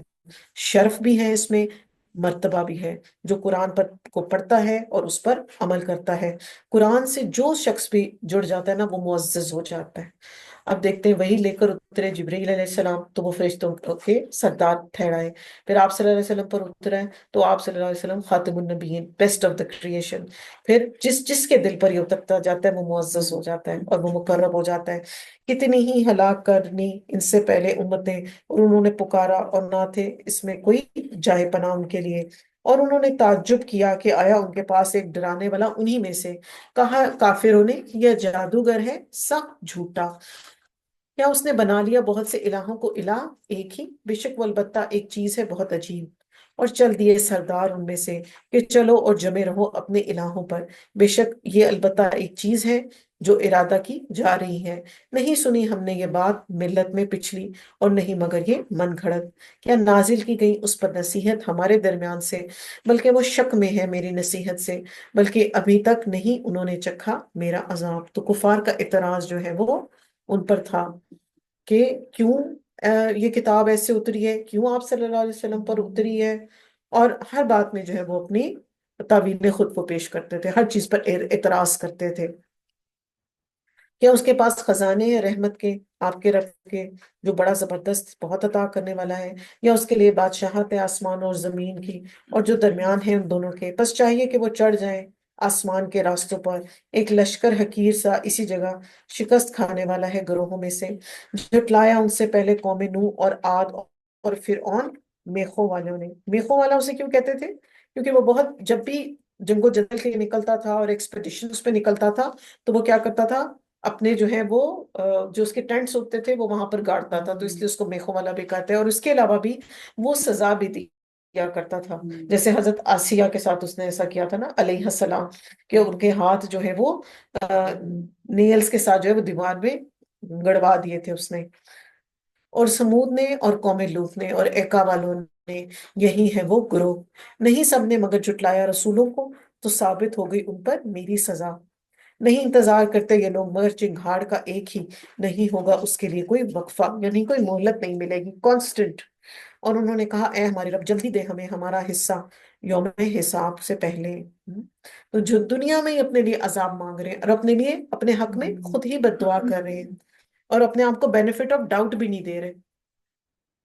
A: شرف بھی ہے اس میں، مرتبہ بھی ہے، جو قرآن پر کو پڑھتا ہے اور اس پر عمل کرتا ہے۔ قرآن سے جو شخص بھی جڑ جاتا ہے نا، وہ معزز ہو جاتا ہے۔ اب دیکھتے ہیں وہی لے کر اترے جبرائیل علیہ السلام، تو وہ فرشتوں کے سردار ٹھہرائے، پھر آپ صلی اللہ علیہ وسلم پر اترا ہے تو آپ صلی اللہ علیہ وسلم خاتم النبیین، بیسٹ آف دا کریشن، پھر جس جس کے دل پر یہ اترتا جاتا ہے وہ معزز ہو جاتا ہے اور وہ مقرب ہو جاتا ہے۔ کتنی ہی ہلاک کرنی ان سے پہلے امتیں، اور انہوں نے پکارا اور نہ تھے اس میں کوئی جائے پناہ ان کے لیے، اور انہوں نے تعجب کیا کہ آیا ان کے پاس ایک ڈرانے والا انہی میں سے، کہا کافروں نے یہ جادوگر ہے سخت جھوٹا، کیا اس نے بنا لیا بہت سے الہوں کو الہ ایک ہی، بے شک وہ البتہ ایک چیز ہے بہت عجیب، اور چل دیے سردار ان میں سے کہ چلو اور جمے رہو اپنے الہوں پر، بے شک یہ البتہ ایک چیز ہے جو ارادہ کی جا رہی ہے، نہیں سنی ہم نے یہ بات ملت میں پچھلی، اور نہیں مگر یہ من گھڑت، کیا نازل کی گئی اس پر نصیحت ہمارے درمیان سے، بلکہ وہ شک میں ہے میری نصیحت سے، بلکہ ابھی تک نہیں انہوں نے چکھا میرا عذاب۔ تو کفار کا اعتراض جو ہے وہ ان پر تھا کہ کیوں یہ کتاب ایسے اتری ہے، کیوں آپ صلی اللہ علیہ وسلم پر اتری ہے، اور ہر بات میں جو ہے وہ اپنی تعویلیں خود کو پیش کرتے تھے، ہر چیز پر اعتراض کرتے تھے۔ کیا اس کے پاس خزانے ہیں رحمت کے، آپ کے رب کے، جو بڑا زبردست بہت عطا کرنے والا ہے، یا اس کے لیے بادشاہت ہے آسمان اور زمین کی اور جو درمیان ہے ان دونوں کے، بس چاہیے کہ وہ چڑھ جائیں آسمان کے راستوں پر، ایک لشکر حقیر سا اسی جگہ شکست کھانے والا ہے گروہوں میں سے، جھٹلایا ان سے پہلے قوم نوح اور عاد اور فرعون، میخوں والوں نے۔ میخوں والا اسے کیوں کہتے تھے؟ کیونکہ وہ بہت، جب بھی جنگ و جدل کے لیے نکلتا تھا اور ایکسپیڈیشنز پہ نکلتا تھا تو وہ کیا کرتا تھا، اپنے جو ہے وہ جو اس کے ٹینٹس ہوتے تھے وہ وہاں پر گاڑتا تھا، تو اس لیے اس کو میخوں والا بھی کہتے ہیں، اور اس کے علاوہ بھی وہ سزا بھی دیا کرتا تھا، جیسے حضرت آسیہ کے ساتھ اس نے ایسا کیا تھا نا علیہ السلام، کہ ان کے ہاتھ جو ہے وہ نیلز کے ساتھ جو ہے وہ دیوار میں گڑوا دیے تھے اس نے۔ اور سمود نے اور قوم لوط نے اور ایکا والوں نے، یہی ہے وہ گروہ، نہیں سب نے مگر جھٹلایا رسولوں کو، تو ثابت ہو گئی ان پر میری سزا، نہیں انتظار کرتے یہ لوگ مگر چنگھاڑ کا ایک ہی، نہیں ہوگا اس کے لیے کوئی وقفہ، یعنی کوئی مہلت نہیں ملے گی، کانسٹنٹ۔ اور انہوں نے کہا اے ہمارے رب جلدی دے ہمیں ہمارا حصہ یوم حساب سے پہلے، تو جو دنیا میں ہی اپنے لیے عذاب مانگ رہے ہیں اور اپنے لیے اپنے حق میں خود ہی بد دعا کر رہے ہیں، اور اپنے آپ کو بینیفٹ آف ڈاؤٹ بھی نہیں دے رہے،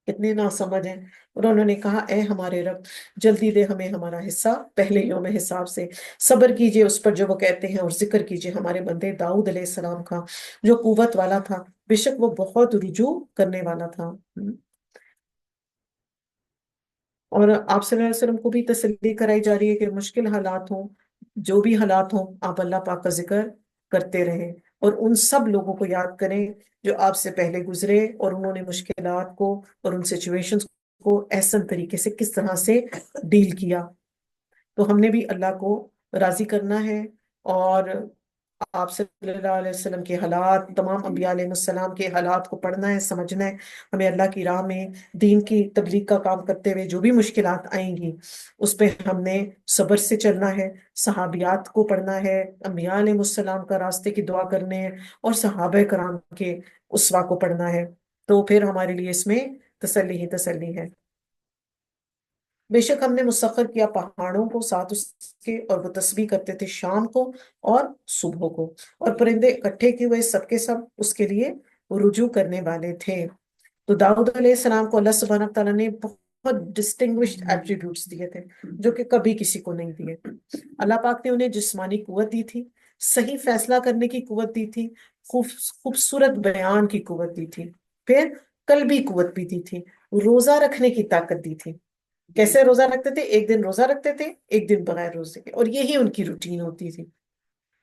A: کتنے ناسمجھ ہیں۔ اور انہوں نے کہا اے ہمارے رب جلدی دے ہمیں ہمارا حصہ پہلے یوم حساب سے، صبر کیجئے اس پر جو وہ کہتے ہیں، اور ذکر کیجئے ہمارے بندے داؤد علیہ السلام کا، جو قوت والا تھا، بے شک وہ بہت رجوع کرنے والا تھا۔ اور آپ صلی اللہ علیہ وسلم کو بھی تسلی کرائی جا رہی ہے کہ مشکل حالات ہوں، جو بھی حالات ہوں، آپ اللہ پاک کا ذکر کرتے رہیں، اور ان سب لوگوں کو یاد کریں جو آپ سے پہلے گزرے، اور انہوں نے مشکلات کو اور ان سچویشنز کو احسن طریقے سے کس طرح سے ڈیل کیا۔ تو ہم نے بھی اللہ کو راضی کرنا ہے، اور آپ صلی اللہ علیہ وسلم کے حالات، تمام انبیاء علیہ السلام کے حالات کو پڑھنا ہے، سمجھنا ہے۔ ہمیں اللہ کی راہ میں دین کی تبلیغ کا کام کرتے ہوئے جو بھی مشکلات آئیں گی اس پہ ہم نے صبر سے چلنا ہے، صحابیات کو پڑھنا ہے، انبیاء علیہ السلام کا راستے کی دعا کرنے ہے، اور صحابہ کرام کے اسوا کو پڑھنا ہے، تو پھر ہمارے لیے اس میں تسلی ہی تسلی ہے۔ بے شک ہم نے مسخر کیا پہاڑوں کو ساتھ اس کے، اور وہ تسبیح کرتے تھے شام کو اور صبح کو، اور پرندے اکٹھے کیے ہوئے سب کے سب اس کے لیے رجوع کرنے والے تھے۔ تو داؤد علیہ السلام کو اللہ سبحانہ تعالیٰ نے بہت ڈسٹنگوشڈ ایٹریبیوٹس دیے تھے، جو کہ کبھی کسی کو نہیں دیے۔ اللہ پاک نے انہیں جسمانی قوت دی تھی، صحیح فیصلہ کرنے کی قوت دی تھی، خوبصورت بیان کی قوت دی تھی، پھر قلبی قوت بھی دی تھی، روزہ رکھنے کی طاقت دی تھی۔ کیسے روزہ رکھتے تھے؟ ایک دن روزہ رکھتے تھے، ایک دن بغیر روزے کے، اور یہی ان کی روٹین ہوتی تھی۔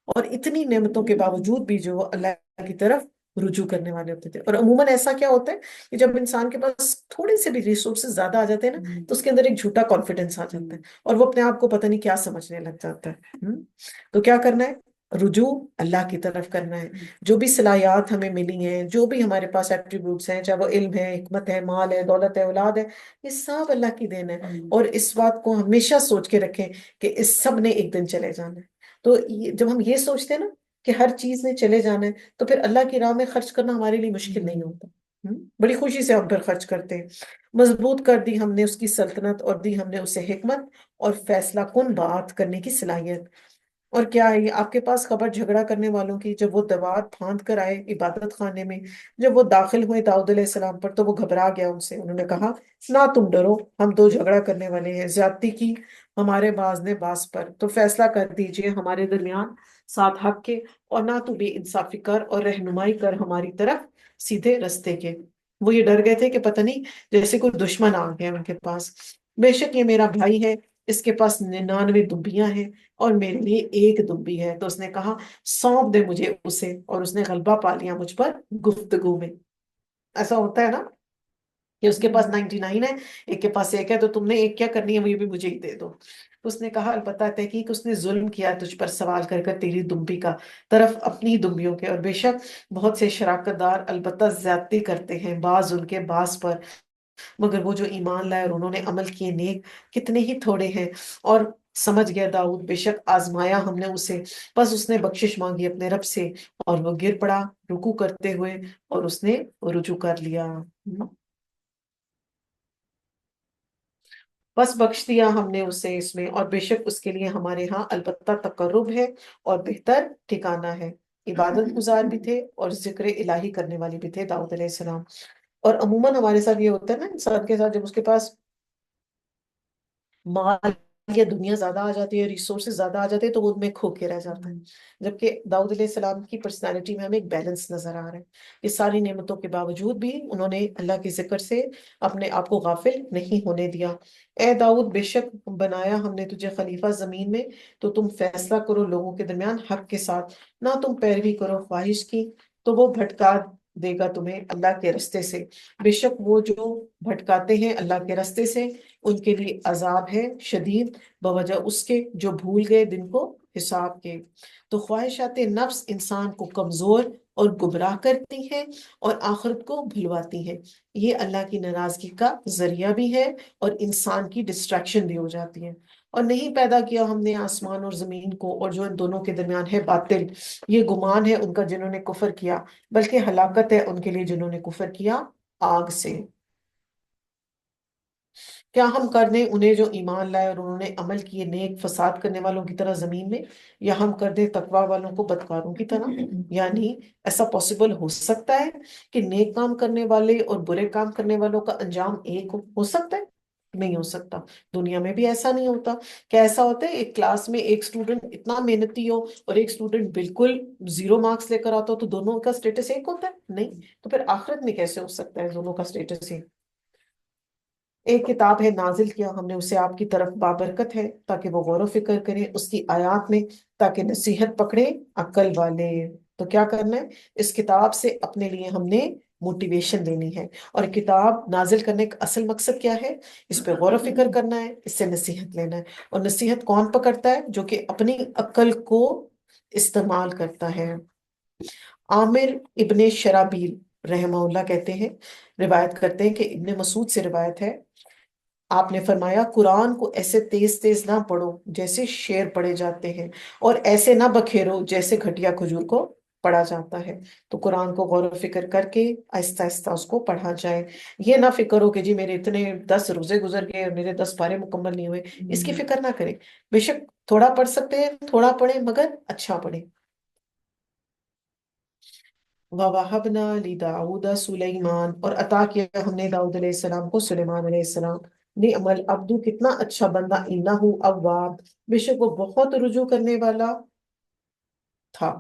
A: اور اتنی نعمتوں کے باوجود بھی جو وہ اللہ کی طرف رجوع کرنے والے ہوتے تھے. اور عموماً ایسا کیا ہوتا ہے کہ جب انسان کے پاس تھوڑے سے بھی ریسورسز زیادہ آ جاتے ہیں نا تو اس کے اندر ایک جھوٹا کانفیڈنس آ جاتا ہے اور وہ اپنے آپ کو پتہ نہیں کیا سمجھنے لگ جاتا ہے. تو کیا کرنا ہے؟ رجوع اللہ کی طرف کرنا ہے. جو بھی صلاحیات ہمیں ملی ہیں، جو بھی ہمارے پاس ایٹریبیوٹس ہیں، چاہے وہ علم ہے، حکمت ہے، مال ہے، دولت ہے، اولاد ہے، یہ سب اللہ کی دین ہے. اور اس بات کو ہمیشہ سوچ کے رکھیں کہ اس سب نے ایک دن چلے جانا ہے. تو جب ہم یہ سوچتے ہیں نا کہ ہر چیز نے چلے جانا ہے تو پھر اللہ کی راہ میں خرچ کرنا ہمارے لیے مشکل نہیں ہوتا. بڑی خوشی سے ہم پھر خرچ کرتے ہیں. مضبوط کر دی ہم نے اس کی سلطنت اور دی ہم نے اسے حکمت اور فیصلہ کن بات کرنے کی صلاحیت. اور کیا ہے یہ آپ کے پاس خبر جھگڑا کرنے والوں کی؟ جب وہ دوات پھاند کر آئے عبادت خانے میں، جب وہ داخل ہوئے داؤد علیہ السلام پر تو وہ گھبرا گیا ان سے. انہوں نے کہا نہ تم ڈرو، ہم دو جھگڑا کرنے والے ہیں. زیادتی کی ہمارے باز نے باز پر، تو فیصلہ کر دیجئے ہمارے درمیان ساتھ حق کے، اور نہ تو بے انصافی کر اور رہنمائی کر ہماری طرف سیدھے رستے کے. وہ یہ ڈر گئے تھے کہ پتہ نہیں جیسے کوئی دشمن آ گیا ان کے پاس. بے شک یہ میرا بھائی ہے، اس کے پاس 99 دمبیاں ہیں اور میرے لیے ایک دمبی ہے. تو اس نے کہا سونپ دے مجھے اسے، اور اس نے غلبہ پا لیا مجھ پر گفتگو میں. ایسا ہوتا ہے نا کہ اس کے پاس 99 ہے، ایک کے پاس ایک ہے، تو تم نے ایک کیا کرنی ہے وہ بھی مجھے ہی دے دو. تو اس نے کہا البتہ تحقیق اس نے ظلم کیا تجھ پر سوال کر کر تیری دمبی کا طرف اپنی دمبیوں کے، اور بے شک بہت سے شراکت دار البتہ زیادتی کرتے ہیں بعض ان کے بعض پر، مگر وہ جو ایمان لائے اور انہوں نے عمل کیے نیک کتنے ہی تھوڑے ہیں. اور سمجھ گیا داؤد بے شک آزمایا ہم نے اسے، بس اس نے بخشش مانگی اپنے رب سے اور وہ گر پڑا رکوع کرتے ہوئے اور اس نے رجوع کر لیا. بس بخش دیا ہم نے اسے اس میں، اور بے شک اس کے لیے ہمارے ہاں البتہ تقرب ہے اور بہتر ٹھکانہ ہے. عبادت گزار بھی تھے اور ذکر الہی کرنے والے بھی تھے داؤد علیہ السلام. اور عموماً ہمارے ساتھ یہ ہوتا ہے نا، انسان کے ساتھ جب اس کے پاس مال یا دنیا زیادہ آ جاتی ہے، ریسورسز زیادہ آ جاتے ہیں، تو وہ ان میں کھو کے رہ جاتا ہے. جبکہ داؤد علیہ السلام کی پرسنالٹی میں ہمیں ایک بیلنس نظر آ رہا ہے کہ ساری نعمتوں کے باوجود بھی انہوں نے اللہ کے ذکر سے اپنے آپ کو غافل نہیں ہونے دیا. اے داؤد بے شک بنایا ہم نے تجھے خلیفہ زمین میں، تو تم فیصلہ کرو لوگوں کے درمیان حق کے ساتھ، نہ تم پیروی کرو خواہش کی، تو وہ بھٹکا دے گا تمہیں اللہ کے رستے سے. بے شک وہ جو بھٹکاتے ہیں اللہ کے رستے سے ان کے لیے عذاب ہے شدید بوجہ اس کے جو بھول گئے دن کو حساب کے. تو خواہشات نفس انسان کو کمزور اور گمراہ کرتی ہیں اور آخرت کو بھلواتی ہیں. یہ اللہ کی ناراضگی کا ذریعہ بھی ہے اور انسان کی ڈسٹریکشن بھی ہو جاتی ہے. اور نہیں پیدا کیا ہم نے آسمان اور زمین کو اور جو ان دونوں کے درمیان ہے باطل. یہ گمان ہے ان کا جنہوں نے کفر کیا، بلکہ ہلاکت ہے ان کے لیے جنہوں نے کفر کیا آگ سے. کیا ہم کر دیں انہیں جو ایمان لائے اور انہوں نے عمل کیے نیک فساد کرنے والوں کی طرح زمین میں، یا ہم کر دیں تقوی والوں کو بدکاروں کی طرح؟ یعنی ایسا پاسبل ہو سکتا ہے کہ نیک کام کرنے والے اور برے کام کرنے والوں کا انجام ایک ہو سکتا ہے؟ نہیں ہو سکتا. دنیا میں بھی ایسا نہیں ہوتا. کیا ایسا ہوتا ہے ایک کلاس میں ایک اسٹوڈنٹ اتنا محنتی ہو اور ایک اسٹوڈنٹ بالکل 0 مارکس لے کر آتا ہو تو دونوں کا اسٹیٹس ایک ہوتا ہے؟ نہیں. تو پھر آخرت میں کیسے ہو سکتا ہے دونوں کا اسٹیٹس ایک؟ ایک کتاب ہے نازل کیا ہم نے اسے آپ کی طرف بابرکت ہے تاکہ وہ غور و فکر کریں اس کی آیات میں، تاکہ نصیحت پکڑے عقل والے. تو کیا کرنا ہے؟ اس کتاب سے اپنے لیے ہم نے موٹیویشن لینی ہے. اور کتاب نازل کرنے کا اصل مقصد کیا ہے؟ اس پہ غور و فکر کرنا ہے، اس سے نصیحت لینا ہے. اور نصیحت کون پکڑتا ہے؟ جو کہ اپنی عقل کو استعمال کرتا ہے. عامر ابن شرابیل رحمہ اللہ کہتے ہیں، روایت کرتے ہیں کہ ابن مسعود سے روایت ہے، آپ نے فرمایا قرآن کو ایسے تیز تیز نہ پڑھو جیسے شعر پڑھے جاتے ہیں، اور ایسے نہ بکھیرو جیسے گھٹیا کھجور کو پڑھا جاتا ہے. تو قرآن کو غور و فکر کر کے آہستہ آہستہ اس کو پڑھا جائے. یہ نہ فکر ہو کہ جی میرے اتنے 10 روزے گزر گئے اور میرے 10 پارے مکمل نہیں ہوئے. اس کی فکر نہ کریں. بے شک تھوڑا پڑھ سکتے ہیں، تھوڑا پڑھیں مگر اچھا پڑھیں. وَوَهَبْنَا لِدَاوُدَ سُلَيْمَانَ اور عطا کیا ہم نے داؤد علیہ السلام کو سلیمان علیہ السلام. نعم العبد کتنا اچھا بندہ، انہ اواب بے شک وہ بہت رجوع کرنے والا تھا.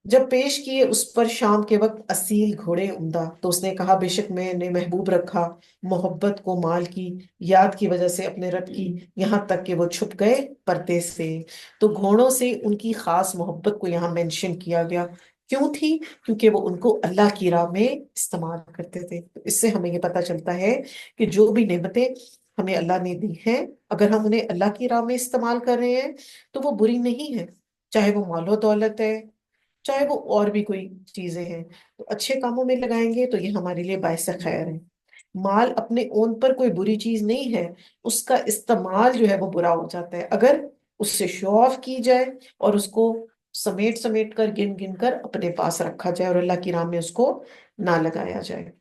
A: جب پیش کیے اس پر شام کے وقت اصیل گھوڑے عمدہ، تو اس نے کہا بے شک میں نے محبوب رکھا محبت کو مال کی یاد کی وجہ سے اپنے رب کی، یہاں تک کہ وہ چھپ گئے پردے سے. تو گھوڑوں سے ان کی خاص محبت کو یہاں مینشن کیا گیا کیوں تھی؟ کیونکہ وہ ان کو اللہ کی راہ میں استعمال کرتے تھے۔ تو اس سے ہمیں یہ پتہ چلتا ہے کہ جو بھی نعمتیں ہمیں اللہ نے دی ہیں، اگر ہم انہیں اللہ کی راہ میں استعمال کر رہے ہیں تو وہ بری نہیں ہے، چاہے وہ مال و دولت ہے، چاہے وہ اور بھی کوئی چیزیں ہیں، تو اچھے کاموں میں لگائیں گے تو یہ ہمارے لیے باعث خیر ہے۔ مال اپنے اون پر کوئی بری چیز نہیں ہے، اس کا استعمال جو ہے وہ برا ہو جاتا ہے اگر اس سے شو آف کی جائے اور اس کو سمیٹ سمیٹ کر گن گن کر اپنے پاس رکھا جائے اور اللہ کی راہ میں اس کو نہ لگایا جائے۔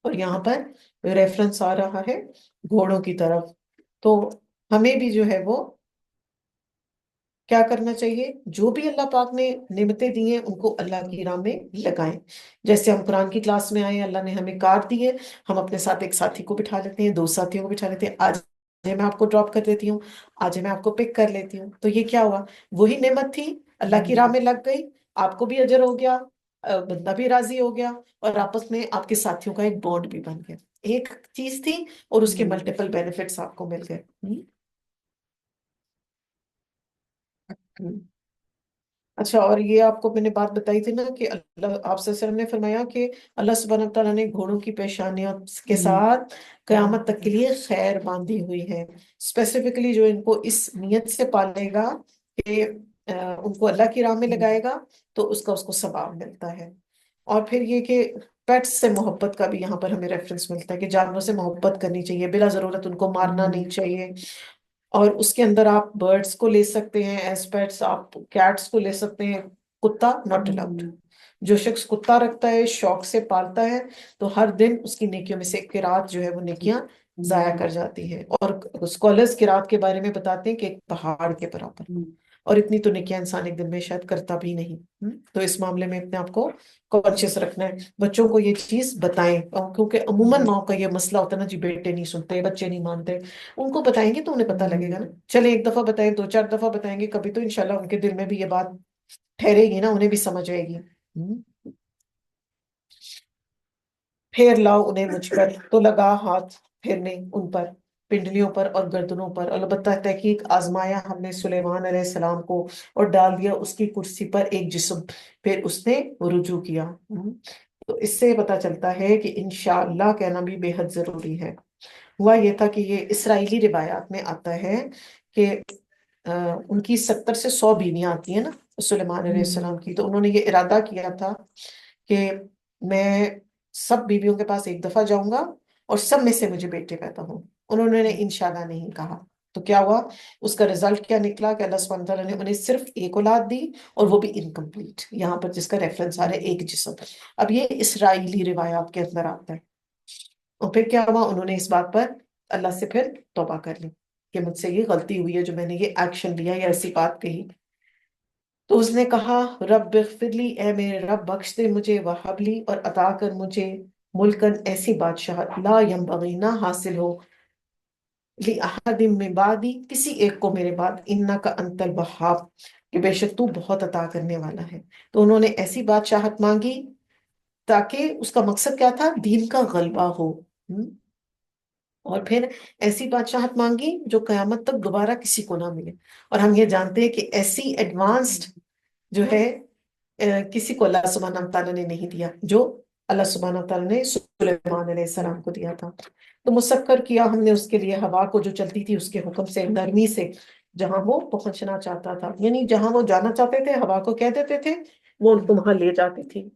A: اور یہاں پر ریفرنس آ رہا ہے گھوڑوں کی طرف، تو ہمیں بھی جو ہے وہ کیا کرنا چاہیے؟ جو بھی اللہ پاک نے نعمتیں دی ہیں ان کو اللہ کی راہ میں لگائیں۔ جیسے ہم قرآن کی کلاس میں آئے، اللہ نے ہمیں کار دی ہے، ہم اپنے ساتھ ایک ساتھی کو بٹھا لیتے ہیں، دو ساتھیوں کو بٹھا لیتے ہیں، آج میں آپ کو ڈراپ کر دیتی ہوں، آج میں آپ کو پک کر لیتی ہوں، تو یہ کیا ہوا؟ وہی نعمت تھی، اللہ کی راہ میں لگ گئی، آپ کو بھی اجر ہو گیا، بندہ بھی راضی ہو گیا، اور آپس میں آپ کے ساتھیوں کا ایک بانڈ بھی بن گیا۔ ایک چیز تھی اور اس کے ملٹیپل بینیفٹس آپ کو مل گئے۔ ہم؟ اچھا، اور یہ آپ کو میں نے بات بتائی تھی نا کہ اللہ، آپ صلی اللہ علیہ وسلم نے فرمایا کہ اللہ سبحانہ تعالیٰ نے گھوڑوں کی پیشانیوں کے ساتھ قیامت تک کے لیے خیر باندھی ہوئی ہے، اسپیسیفکلی جو ان کو اس نیت سے پالے گا کہ ان کو اللہ کی راہ میں لگائے گا تو اس کو ثواب ملتا ہے۔ اور پھر یہ کہ پیٹس سے محبت کا بھی یہاں پر ہمیں ریفرنس ملتا ہے کہ جانوروں سے محبت کرنی چاہیے، بلا ضرورت ان کو مارنا نہیں چاہیے، اور اس کے اندر آپ برڈس کو لے سکتے ہیں ایز پیٹس، آپ کیٹس کو لے سکتے ہیں، کتا ناٹ الاؤڈ۔ جو شخص کتا رکھتا ہے، شوق سے پالتا ہے، تو ہر دن اس کی نیکیوں میں سے ایک قرات جو ہے وہ نیکیاں ضائع کر جاتی ہے، اور اسکالرز قرات کے بارے میں بتاتے ہیں کہ ایک پہاڑ کے برابر، اور اتنی تو نیکیاں انسان ایک دن میں شاید کرتا بھی نہیں۔ تو اس معاملے میں اپنے آپ کو کانشیس رکھنا ہے، بچوں کو یہ چیز بتائیں، کیونکہ عموماً ماں کا یہ مسئلہ ہوتا ہے نا جی، بیٹے نہیں سنتے، بچے نہیں مانتے، ان کو بتائیں گے تو انہیں پتہ لگے گا نا۔ چلیں ایک دفعہ بتائیں، دو چار دفعہ بتائیں گے، کبھی تو انشاءاللہ ان کے دل میں بھی یہ بات ٹھہرے گی نا، انہیں بھی سمجھ آئے گی۔ پھیر لاؤ انہیں مجھ پر، تو لگا ہاتھ پھیرنے ان پر، پنڈلیوں پر اور گردنوں پر۔ البتہ تحقیق آزمایا ہم نے سلیمان علیہ السلام کو اور ڈال دیا اس کی کرسی پر ایک جسم، پھر اس نے رجوع کیا۔ تو اس سے پتہ چلتا ہے کہ انشاءاللہ کہنا بھی بے حد ضروری ہے۔ ہوا یہ تھا کہ یہ اسرائیلی روایات میں آتا ہے کہ ان کی 70 سے 100 بیویاں آتی ہیں نا سلیمان علیہ السلام کی، تو انہوں نے یہ ارادہ کیا تھا کہ میں سب بیویوں کے پاس ایک دفعہ جاؤں گا اور سب میں سے مجھے بیٹے پیدا ہوں۔ انہوں نے انشاءاللہ نہیں کہا، تو کیا ہوا؟ اس کا رزلٹ کیا نکلا کہ اللہ سبحانہ تعالیٰ نے انہیں صرف ایک اولاد دی، اور وہ بھی انکمپلیٹ، یہاں پر جس کا ریفرنس آ رہا ہے ایک جسم۔ اب یہ اسرائیلی روایات کے اندر آتا ہے۔ اور پھر کیا ہوا؟ انہوں نے اس بات پر اللہ سے پھر توبہ کر لی کہ مجھ سے یہ غلطی ہوئی ہے جو میں نے یہ ایکشن لیا یا ایسی بات کہی۔ تو اس نے کہا رب اغفر لی، اے میرے رب بخش دے مجھے، وہب لی اور عطا کر مجھے، ملکن ایسی بادشاہت، لا ینبغی نہ حاصل ہو، لأحد من بعدی کسی ایک کو میرے بعد، انک انت الوہاب کہ بے شک تو بہت عطا کرنے والا ہے۔ تو انہوں نے ایسی بادشاہت مانگی تاکہ اس کا مقصد کیا تھا؟ دین کا غلبہ ہو۔ اور پھر ایسی بادشاہت مانگی جو قیامت تک دوبارہ کسی کو نہ ملے، اور ہم یہ جانتے ہیں کہ ایسی ایڈوانسڈ جو ہے کسی کو اللہ سبحانہ تعالیٰ نے نہیں دیا جو اللہ سبحانہ تعالیٰ نے سلیمان علیہ السلام کو دیا تھا۔ تو مسخر کیا ہم نے اس کے لیے ہوا کو جو چلتی تھی اس کے حکم سے، نرمی سے، جہاں وہ پہنچنا چاہتا تھا، یعنی جہاں وہ جانا چاہتے تھے ہوا کو کہہ دیتے تھے، وہ ان کو وہاں لے جاتی تھی۔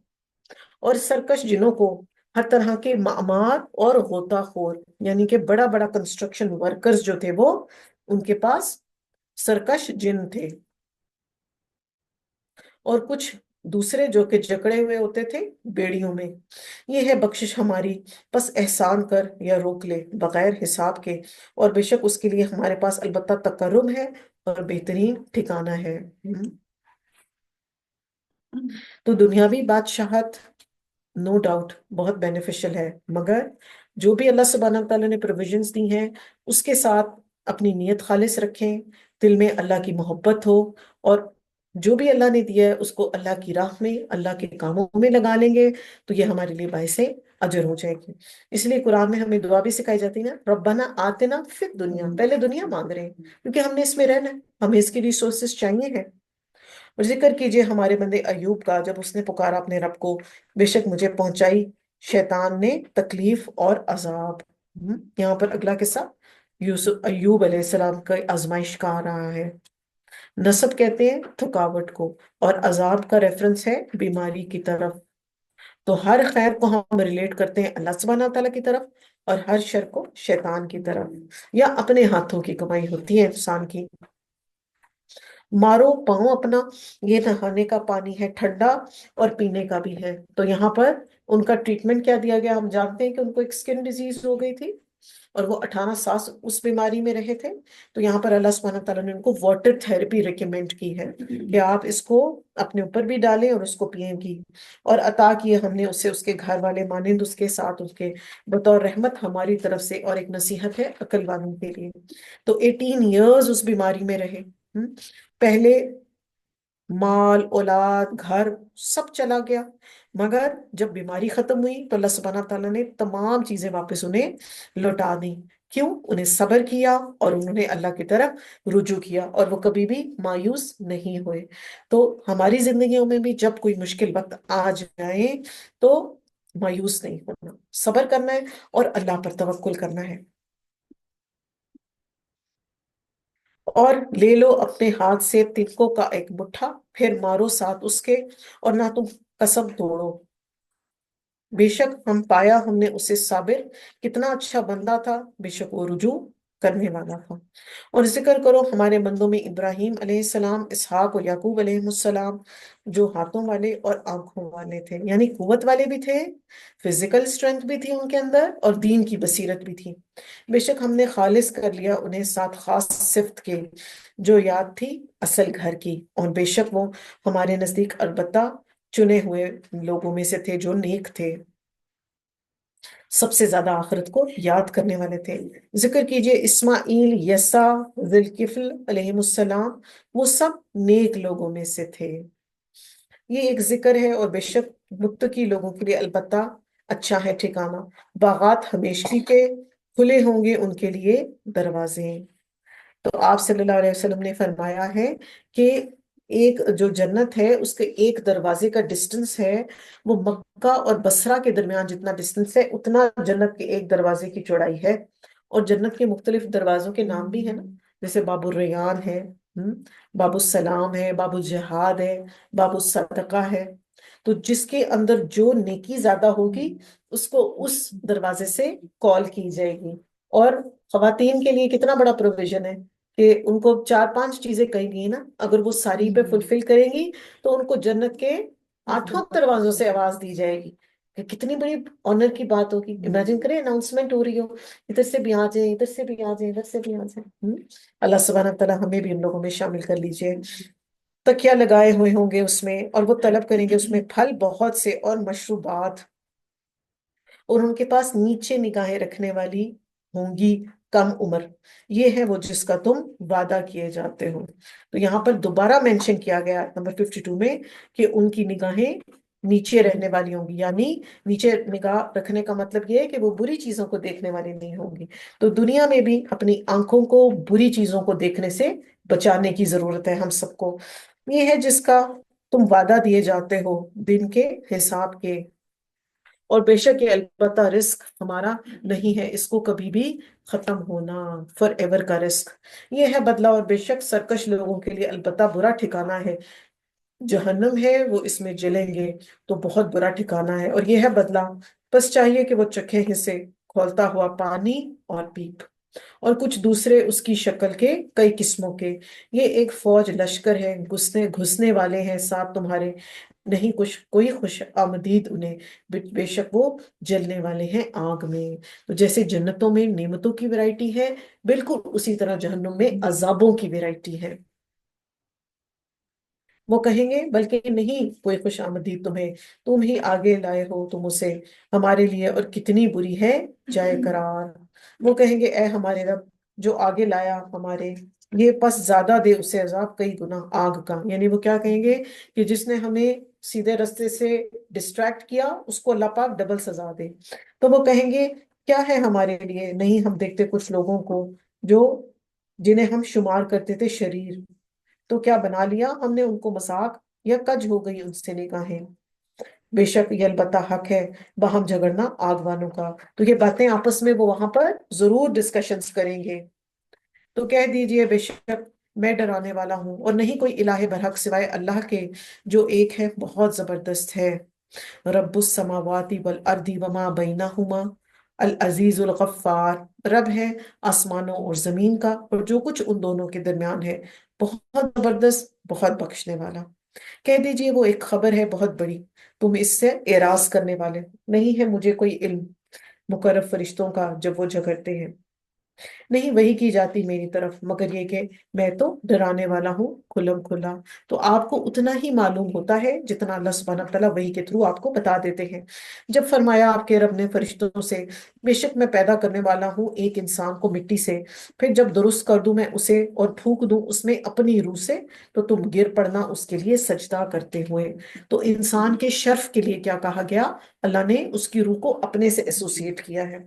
A: اور سرکش جنوں کو، ہر طرح کے معمار اور غوطہ خور، یعنی کہ بڑا بڑا کنسٹرکشن ورکرز جو تھے وہ ان کے پاس سرکش جن تھے، اور کچھ دوسرے جو کہ جکڑے ہوئے ہوتے تھے بیڑیوں میں۔ یہ ہے بخشش ہماری، بس احسان کر یا روک لے بغیر حساب کے، اور بے شک اس کے لیے ہمارے پاس البتہ تکرم ہے اور بہترین ٹھکانہ ہے۔ تو دنیاوی بادشاہت نو ڈاؤٹ بہت بینیفیشل ہے، مگر جو بھی اللہ سبحانہ تعالیٰ نے پروویژنس دی ہیں اس کے ساتھ اپنی نیت خالص رکھیں، دل میں اللہ کی محبت ہو، اور جو بھی اللہ نے دیا ہے اس کو اللہ کی راہ میں، اللہ کے کاموں میں لگا لیں گے تو یہ ہمارے لیے باعث اجر ہو جائے گی۔ اس لیے قرآن میں ہمیں دعا بھی سکھائی جاتی ہے نا، ربنا آتنا فی الدنیا، پہلے دنیا مانگ رہے ہیں کیونکہ ہم نے اس میں رہنا ہے، ہمیں اس کی ریسورسز چاہیے ہیں۔ اور ذکر کیجئے ہمارے بندے ایوب کا، جب اس نے پکارا اپنے رب کو، بے شک مجھے پہنچائی شیطان نے تکلیف اور عذاب۔ یہاں پر اگلا قصہ یوسف ایوب علیہ السلام کا آزمائش کا آ رہا ہے۔ نصب کہتے ہیں تھکاوٹ کو، اور عذاب کا ریفرنس ہے بیماری کی طرف۔ تو ہر خیر کو ہم ریلیٹ کرتے ہیں اللہ سبحانہ تعالیٰ کی طرف، اور ہر شر کو شیطان کی طرف، یا اپنے ہاتھوں کی کمائی ہوتی ہے انسان کی۔ مارو پاؤں اپنا، یہ نہانے کا پانی ہے ٹھنڈا اور پینے کا بھی ہے۔ تو یہاں پر ان کا ٹریٹمنٹ کیا دیا گیا؟ ہم جانتے ہیں کہ ان کو ایک سکن ڈیزیز ہو گئی تھی، اور وہ 18 سال اس بیماری میں رہے تھے۔ تو یہاں پر اللہ سبحانہ تعالیٰ نے ان کو واٹر تھراپی ریکمینڈ کی ہے کہ آپ اس کو اپنے اوپر بھی ڈالیں اور اس کو پئیں بھی، اور عطا کیے ہم نے اسے اس کے گھر والے مانند اس کے ساتھ اس کے، بطور رحمت ہماری طرف سے، اور ایک نصیحت ہے عقل والوں کے لیے۔ تو 18 ایئرز اس بیماری میں رہے۔ پہلے مال اولاد گھر سب چلا گیا، مگر جب بیماری ختم ہوئی تو اللہ سبحانہ تعالیٰ نے تمام چیزیں واپس انہیں لوٹا دی۔ کیوں؟ انہیں صبر کیا اور انہوں نے اللہ کی طرف رجوع کیا، اور وہ کبھی بھی مایوس نہیں ہوئے۔ تو ہماری زندگیوں میں بھی جب کوئی مشکل وقت آ جائے تو مایوس نہیں ہونا، صبر کرنا ہے اور اللہ پر توکل کرنا ہے۔ اور لے لو اپنے ہاتھ سے تنکوں کا ایک مٹھا، پھر مارو ساتھ اس کے، اور نہ تم قسم توڑو۔ بے شک ہم نے اسے صابر، کتنا اچھا بندہ تھا، بے شک وہ رجوع کرنے والا تھا۔ اور ذکر کرو ہمارے بندوں میں ابراہیم علیہ السلام، اسحاق اور یعقوب علیہ السلام، جو ہاتھوں والے اور آنکھوں والے تھے، یعنی قوت والے بھی تھے، فزیکل اسٹرینتھ بھی تھی ان کے اندر، اور دین کی بصیرت بھی تھی۔ بے شک ہم نے خالص کر لیا انہیں ساتھ خاص صفت کے، جو یاد تھی اصل گھر کی، اور بے شک وہ ہمارے نزدیک البتہ چنے ہوئے لوگوں میں سے تھے جو نیک تھے، سب سے زیادہ آخرت کو یاد کرنے والے تھے۔ ذکر کیجئے اسماعیل، یسع، ذوالکفل علیہ السلام، وہ سب نیک لوگوں میں سے تھے۔ یہ ایک ذکر ہے، اور بے شک متقی لوگوں کے لیے البتہ اچھا ہے ٹھکانہ، باغات ہمیشگی کے، کھلے ہوں گے ان کے لیے دروازے۔ تو آپ صلی اللہ علیہ وسلم نے فرمایا ہے کہ ایک جو جنت ہے اس کے ایک دروازے کا ڈسٹنس ہے، وہ مکہ اور بصرہ کے درمیان جتنا ڈسٹنس ہے اتنا جنت کے ایک دروازے کی چوڑائی ہے۔ اور جنت کے مختلف دروازوں کے نام بھی ہیں نا، جیسے باب الریان ہے، باب السلام ہے، باب الجہاد ہے، باب الصدقہ ہے۔ تو جس کے اندر جو نیکی زیادہ ہوگی اس کو اس دروازے سے کال کی جائے گی۔ اور خواتین کے لیے کتنا بڑا پروویژن ہے کہ ان کو 4 5 چیزیں کہی گئی نا، اگر وہ ساری پہ فلفل کریں گی تو ان کو جنت کے 8 دروازوں سے آواز دی جائے گی۔ کہ کتنی بڑی آنر کی بات ہوگی، امیجن کریں اناؤنسمنٹ ہو رہی ہو، ادھر سے بھی آ جائیں، ادھر سے بھی آ جائیں، ادھر سے بھی آ جائیں۔ اللہ سبحانہ تعالیٰ ہمیں بھی ان لوگوں میں شامل کر لیجئے۔ تکیا لگائے ہوئے ہوں گے اس میں، اور وہ طلب کریں گے اس میں پھل بہت سے اور مشروبات، اور ان کے پاس نیچے نگاہیں رکھنے والی ہوں گی کم عمر، یہ ہے وہ جس کا تم وعدہ کیے جاتے ہو۔ تو یہاں پر دوبارہ مینشن کیا گیا نمبر 52 میں کہ ان کی نگاہیں نیچے رہنے والی ہوں گی، یعنی نیچے نگاہ رکھنے کا مطلب یہ ہے کہ وہ بری چیزوں کو دیکھنے والی نہیں ہوں گی۔ تو دنیا میں بھی اپنی آنکھوں کو بری چیزوں کو دیکھنے سے بچانے کی ضرورت ہے ہم سب کو۔ یہ ہے جس کا تم وعدہ دیے جاتے ہو دن کے حساب کے، اور بے شک یہ البتہ رزق ہمارا نہیں ہے اس کو کبھی بھی ختم ہونا، فار ایور کا رزق یہ ہے بدلہ، اور بے شک سرکش لوگوں کے لیے البتہ برا ٹھکانہ ہے، جہنم ہے وہ اس میں جلیں گے، تو بہت برا ٹھکانہ ہے، اور یہ ہے بدلہ۔ بس چاہیے کہ وہ چکھیں حصے کھولتا ہوا پانی اور پیپ، اور کچھ دوسرے اس کی شکل کے کئی قسموں کے، یہ ایک فوج لشکر ہے، گھسنے والے ہیں ساتھ تمہارے، نہیں کچھ کوئی خوش آمدید انہیں، بے شک وہ جلنے والے ہیں آگ میں۔ تو جیسے جنتوں میں نعمتوں کی ویرائٹی ہے، بالکل اسی طرح جہنم میں عذابوں کی ویرائٹی ہے۔ وہ کہیں گے بلکہ نہیں کوئی خوش آمدید تمہیں، تم ہی آگے لائے ہو تم اسے ہمارے لیے، اور کتنی بری ہے جائے قرار۔ وہ کہیں گے اے ہمارے رب جو آگے لایا ہمارے، یہ پس زیادہ دے اسے عذاب کئی گنا آگ کا، یعنی وہ کیا کہیں گے کہ جس نے ہمیں سیدھے رستے سے ڈسٹریکٹ کیا اس کو اللہ پاک ڈبل سزا دے۔ تو وہ کہیں گے کیا ہے ہمارے لیے، نہیں ہم دیکھتے کچھ لوگوں کو جو جنہیں ہم شمار کرتے تھے شریر، تو کیا بنا لیا ہم نے ان کو مذاق، یا کج ہو گئی ان سے نگاہیں؟ بے شک یہ البتہ حق ہے باہم جھگڑنا آگوانوں کا، تو یہ باتیں آپس میں وہ وہاں پر ضرور ڈسکشنز کریں گے۔ تو کہہ دیجئے بے شک میں ڈرانے والا ہوں، اور نہیں کوئی الہ برحق سوائے اللہ کے جو ایک ہے، بہت زبردست ہے۔ رب السماوات والارض وما بینہما العزیز الغفار، رب ہے آسمانوں اور زمین کا اور جو کچھ ان دونوں کے درمیان ہے، بہت زبردست، بہت بخشنے والا۔ کہہ دیجئے وہ ایک خبر ہے بہت بڑی، تم اس سے اعراض کرنے والے ہو، نہیں ہے مجھے کوئی علم مقرب فرشتوں کا جب وہ جھگڑتے ہیں، نہیں وہی کی جاتی میری طرف، مگر یہ کہ میں تو ڈرانے والا ہوں کھلم کھلا۔ تو آپ کو اتنا ہی معلوم ہوتا ہے جتنا اللہ سبحانہ وتعالیٰ وحی کے تھرو آپ کو بتا دیتے ہیں۔ جب فرمایا آپ کے رب نے فرشتوں سے، بے شک میں پیدا کرنے والا ہوں ایک انسان کو مٹی سے، پھر جب درست کر دوں میں اسے اور پھونک دوں اس میں اپنی روح سے، تو تم گر پڑنا اس کے لیے سجدہ کرتے ہوئے۔ تو انسان کے شرف کے لیے کیا کہا گیا؟ اللہ نے اس کی روح کو اپنے سے ایسوسیٹ کیا ہے۔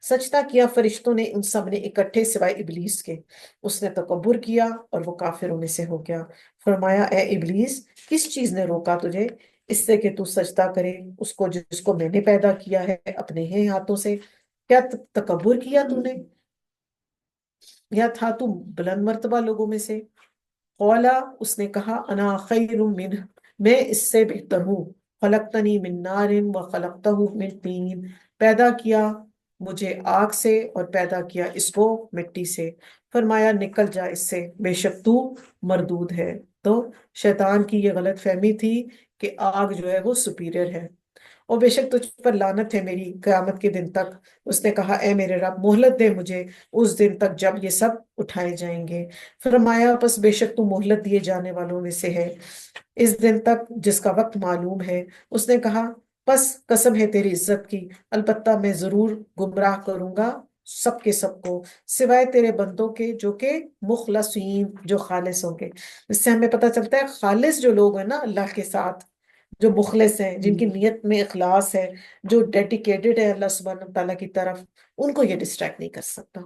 A: سجدہ کیا فرشتوں نے ان سب نے اکٹھے سوائے ابلیس کے، اس نے تکبر کیا اور وہ کافروں میں سے ہو گیا۔ فرمایا اے ابلیس، کس چیز نے روکا تجھے اس سے کہ تو سجدہ کرے اس کو جس کو میں نے پیدا کیا ہے اپنے ہی ہاتھوں سے؟ کیا تکبر کیا تو نے، یا تھا تو بلند مرتبہ لوگوں میں سے؟ قولا، اس نے کہا انا خیر منہ، میں اس سے بہتر ہوں، خلقتنی من نار و خلقتہ من طین، پیدا کیا مجھے آگ سے اور پیدا کیا اس کو مٹی سے۔ فرمایا نکل جا اس سے، بے شک تو مردود ہے۔ تو شیطان کی یہ غلط فہمی تھی کہ آگ جو ہے وہ سپیریئر ہے، اور بے شک تجھ پر لعنت ہے میری قیامت کے دن تک۔ اس نے کہا اے میرے رب مہلت دے مجھے اس دن تک جب یہ سب اٹھائے جائیں گے۔ فرمایا پس بے شک تو مہلت دیے جانے والوں میں سے ہے اس دن تک جس کا وقت معلوم ہے۔ اس نے کہا پس قسم ہے تیری عزت کی، البتہ میں ضرور گمراہ کروں گا سب کے سب کو، سوائے تیرے بندوں کے جو کہ مخلصین، جو خالص ہوں گے۔ اس سے ہمیں پتہ چلتا ہے خالص جو لوگ ہیں نا اللہ کے ساتھ، جو مخلص ہیں، جن کی نیت میں اخلاص ہے، جو ڈیڈیکیٹڈ ہے اللہ سبحانہ تعالیٰ کی طرف، ان کو یہ ڈسٹریکٹ نہیں کر سکتا۔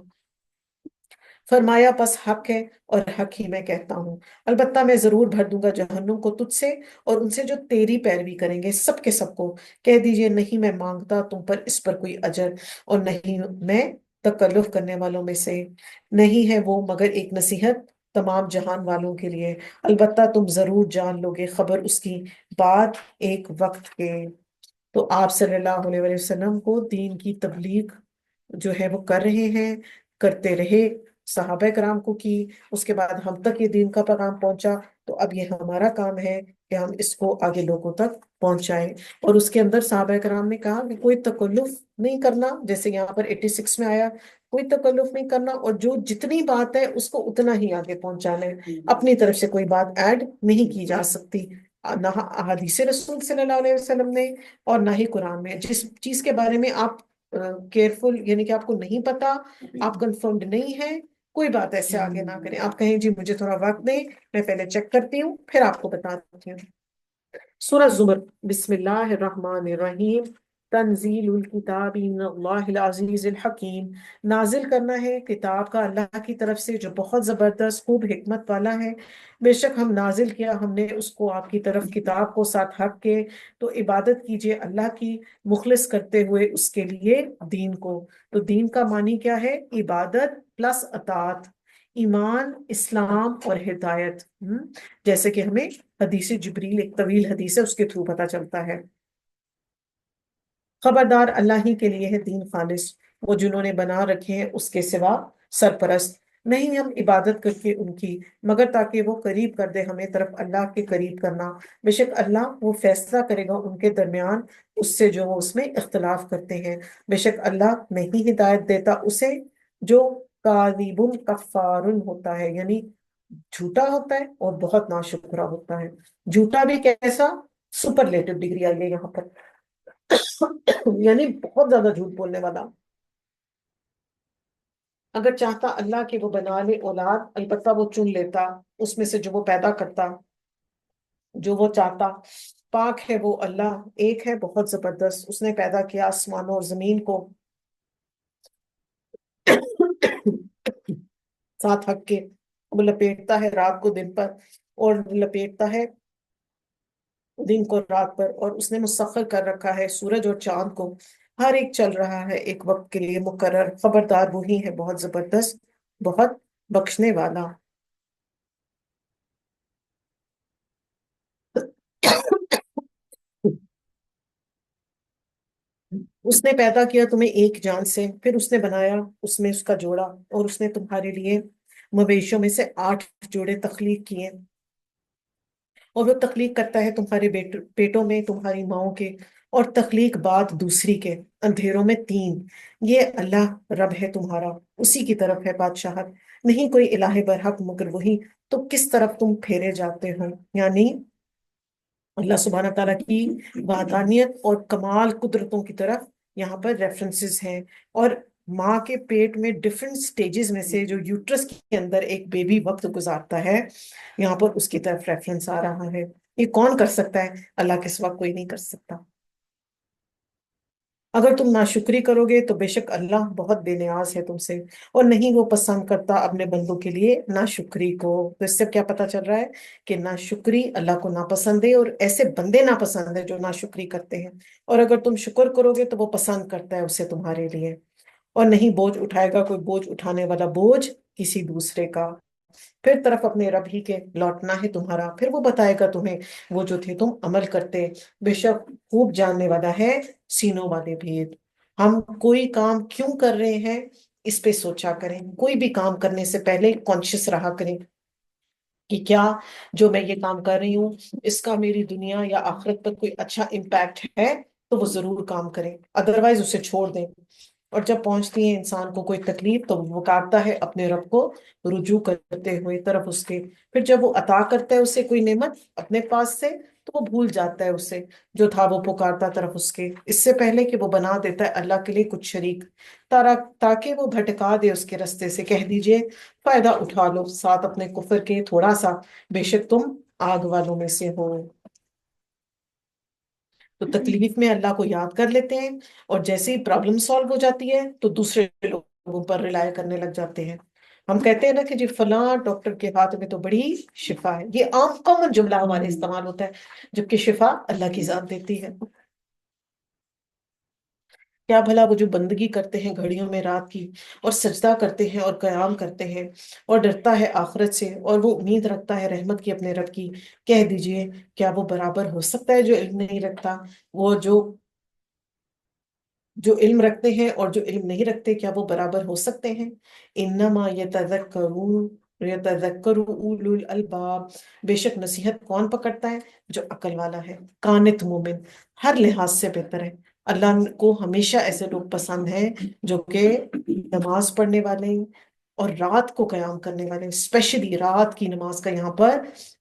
A: فرمایا پس حق ہے اور حق ہی میں کہتا ہوں، البتہ میں ضرور بھر دوں گا جہنم کو تجھ سے اور ان سے جو تیری پیروی کریں گے سب کے سب کو۔ کہہ دیجئے نہیں میں مانگتا تم پر اس پر کوئی اجر، اور نہیں میں تکلف کرنے والوں میں سے، نہیں ہے وہ مگر ایک نصیحت تمام جہان والوں کے لیے، البتہ تم ضرور جان لو گے خبر اس کی بعد ایک وقت کے۔ تو آپ صلی اللہ علیہ وسلم کو دین کی تبلیغ جو ہے وہ کر رہے ہیں، کرتے رہے، صحابہ کرام کو کی، اس کے بعد ہم تک یہ دین کا پیغام پہنچا، تو اب یہ ہمارا کام ہے کہ ہم اس کو آگے لوگوں تک پہنچائیں۔ اور اس کے اندر صحابہ کرام نے کہا کہ کوئی تکلف نہیں کرنا، جیسے یہاں پر 86 میں آیا، کوئی تکلف نہیں کرنا، اور جو جتنی بات ہے اس کو اتنا ہی آگے پہنچانا ہے، اپنی طرف سے کوئی بات ایڈ نہیں کی جا سکتی، نہ احادیث رسول صلی اللہ علیہ وسلم نے اور نہ ہی قرآن میں۔ جس چیز کے بارے میں آپ کیئرفل، یعنی کہ آپ کو نہیں پتا، آپ کنفرمڈ نہیں ہے، کوئی بات ایسے آگے نہ کریں، آپ کہیں جی مجھے تھوڑا وقت دیں میں پہلے چیک کرتی ہوں پھر آپ کو بتاتی ہوں۔ سورہ زمر، بسم اللہ الرحمن الرحیم، تنزیل الکتاب من اللہ العزیز الحکیم، نازل کرنا ہے کتاب کا اللہ کی طرف سے جو بہت زبردست خوب حکمت والا ہے۔ بے شک ہم نازل کیا ہم نے اس کو آپ کی طرف کتاب کو ساتھ حق کے، تو عبادت کیجئے اللہ کی مخلص کرتے ہوئے اس کے لیے دین کو۔ تو دین کا معنی کیا ہے؟ عبادت پلس اطاعت، ایمان، اسلام اور ہدایت۔ جیسے کہ ہمیں حدیث جبریل، ایک طویل حدیث ہے، اس کے تھرو پتہ چلتا ہے۔ خبردار اللہ ہی کے لیے ہے دین خالص، وہ جنہوں نے بنا رکھے ہیں اس کے سوا سرپرست، نہیں ہم عبادت کر کے ان کی مگر تاکہ وہ قریب کر دے ہمیں طرف اللہ کے قریب کرنا، بے شک اللہ وہ فیصلہ کرے گا ان کے درمیان اس سے جو وہ اس میں اختلاف کرتے ہیں، بے شک اللہ نہیں ہدایت دیتا اسے جو کاذب کفار ہوتا ہے، یعنی جھوٹا ہوتا ہے اور بہت ناشکرا ہوتا ہے۔ جھوٹا بھی کیسا؟ سپرلیٹو ڈگری آئی ہے یہاں پر، یعنی بہت زیادہ جھوٹ بولنے والا۔ اگر چاہتا اللہ کہ وہ بنا لے اولاد، البتہ وہ چن لیتا اس میں سے جو وہ پیدا کرتا، جو وہ چاہتا۔ پاک ہے وہ اللہ، ایک ہے بہت زبردست، اس نے پیدا کیا آسمانوں اور زمین کو ساتھ حق کے، وہ لپیٹتا ہے رات کو دن پر، اور لپیٹتا ہے دن کو رات پر، اور اس نے مسخر کر رکھا ہے سورج اور چاند کو، ہر ایک چل رہا ہے ایک وقت کے لیے مقرر، خبردار وہی ہے بہت زبردست، بہت بخشنے والا۔ اس نے پیدا کیا تمہیں ایک جان سے، پھر اس نے بنایا اس میں اس کا جوڑا، اور اس نے تمہارے لیے مویشیوں میں سے 8 جوڑے تخلیق کیے، اور وہ تخلیق کرتا ہے تمہارے پیٹوں میں تمہاری ماؤں کے، اور تخلیق بعد دوسری کے اندھیروں میں 3۔ یہ اللہ رب ہے تمہارا، اسی کی طرف ہے بادشاہت، نہیں کوئی الہ برحق مگر وہی، تو کس طرف تم پھیرے جاتے ہو؟ یعنی اللہ سبحانہ تعالیٰ کی وحدانیت اور کمال قدرتوں کی طرف یہاں پر ریفرنسز ہیں، اور ماں کے پیٹ میں ڈفرنٹ سٹیجز میں سے جو یوٹرس کے اندر ایک بیبی وقت گزارتا ہے، یہاں پر اس کی طرف ریفرنس آ رہا ہے۔ یہ کون کر سکتا ہے؟ اللہ کے سوا کوئی نہیں کر سکتا۔ اگر تم ناشکری کرو گے تو بے شک اللہ بہت بے نیاز ہے تم سے، اور نہیں وہ پسند کرتا اپنے بندوں کے لیے ناشکری کو۔ تو اس سے کیا پتا چل رہا ہے کہ ناشکری اللہ کو ناپسند ہے، اور ایسے بندے ناپسند ہے جو ناشکری کرتے ہیں، اور اگر تم شکر کرو گے تو وہ پسند کرتا ہے اسے تمہارے لیے۔ اور نہیں بوجھ اٹھائے گا کوئی بوجھ اٹھانے والا بوجھ کسی دوسرے کا، پھر طرف اپنے رب ہی کے لوٹنا ہے تمہارا، پھر وہ بتائے گا تمہیں وہ جو تھے تم عمل کرتے، بے شک خوب جاننے والا ہے سینوں والے بھید۔ ہم کوئی کام کیوں کر رہے ہیں اس پہ سوچا کریں، کوئی بھی کام کرنے سے پہلے کانشیس رہا کریں کہ کیا جو میں یہ کام کر رہی ہوں اس کا میری دنیا یا آخرت پر کوئی اچھا امپیکٹ ہے، تو وہ ضرور کام کریں، ادروائز اسے چھوڑ دیں۔ اور جب پہنچتی ہے انسان کو کوئی تکلیف تو وہ پکارتا ہے اپنے رب کو، رجوع کرتے ہوئے طرف اس کے، پھر جب وہ عطا کرتا ہے اسے کوئی نعمت اپنے پاس سے، تو وہ بھول جاتا ہے اسے جو تھا وہ پکارتا طرف اس کے، اس سے پہلے کہ وہ بنا دیتا ہے اللہ کے لیے کچھ شریک، تاکہ وہ بھٹکا دے اس کے رستے سے۔ کہہ دیجئے فائدہ اٹھا لو ساتھ اپنے کفر کے تھوڑا سا، بے شک تم آگ والوں میں سے ہو۔ تو تکلیف میں اللہ کو یاد کر لیتے ہیں، اور جیسے ہی پرابلم سالو ہو جاتی ہے تو دوسرے لوگوں پر ریلائے کرنے لگ جاتے ہیں۔ ہم کہتے ہیں نا کہ جی فلاں ڈاکٹر کے ہاتھ میں تو بڑی شفا ہے، یہ عام کامن جملہ ہمارے استعمال ہوتا ہے، جبکہ شفا اللہ کی ذات دیتی ہے۔ کیا بھلا وہ جو بندگی کرتے ہیں گھڑیوں میں رات کی، اور سجدہ کرتے ہیں اور قیام کرتے ہیں، اور ڈرتا ہے آخرت سے، اور وہ امید رکھتا ہے رحمت کی اپنے رب کی، کہہ دیجئے کیا وہ برابر ہو سکتا ہے جو علم نہیں رکھتا؟ وہ جو علم رکھتے ہیں اور جو علم نہیں رکھتے، کیا وہ برابر ہو سکتے ہیں؟ انما یتذکر اولو الالباب، بے شک نصیحت کون پکڑتا ہے؟ جو عقل والا ہے، قانت مومن، ہر لحاظ سے بہتر ہے۔ اللہ کو ہمیشہ ایسے لوگ پسند ہیں جو کہ نماز پڑھنے والے اور رات کو قیام کرنے والے، اسپیشلی رات کی نماز کا یہاں پر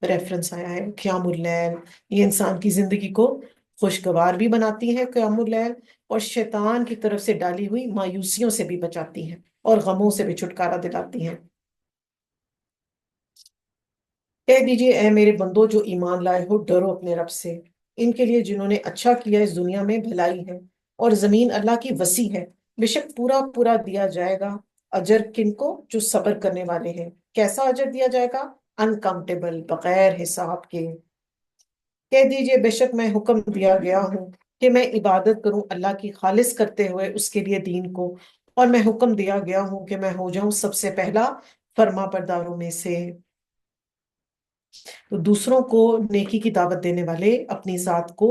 A: ریفرنس آیا ہے، قیام اللیل۔ یہ انسان کی زندگی کو خوشگوار بھی بناتی ہے قیام اللیل، اور شیطان کی طرف سے ڈالی ہوئی مایوسیوں سے بھی بچاتی ہیں، اور غموں سے بھی چھٹکارا دلاتی ہیں۔ کہہ دیجئے اے میرے بندو جو ایمان لائے ہو، ڈرو اپنے رب سے، ان کے لیے جنہوں نے اچھا کیا اس دنیا میں بھلائی ہے، اور زمین اللہ کی وسیع ہے، بے شک پورا پورا دیا جائے گا اجر کن کو؟ جو صبر کرنے والے ہیں۔ کیسا اجر دیا جائے گا؟ انکاؤنٹیبل، بغیر حساب کے۔ کہہ دیجئے بے شک میں حکم دیا گیا ہوں کہ میں عبادت کروں اللہ کی خالص کرتے ہوئے اس کے لیے دین کو، اور میں حکم دیا گیا ہوں کہ میں ہو جاؤں سب سے پہلا فرما برداروں میں سے۔ تو دوسروں کو نیکی کی دعوت دینے والے اپنی ذات کو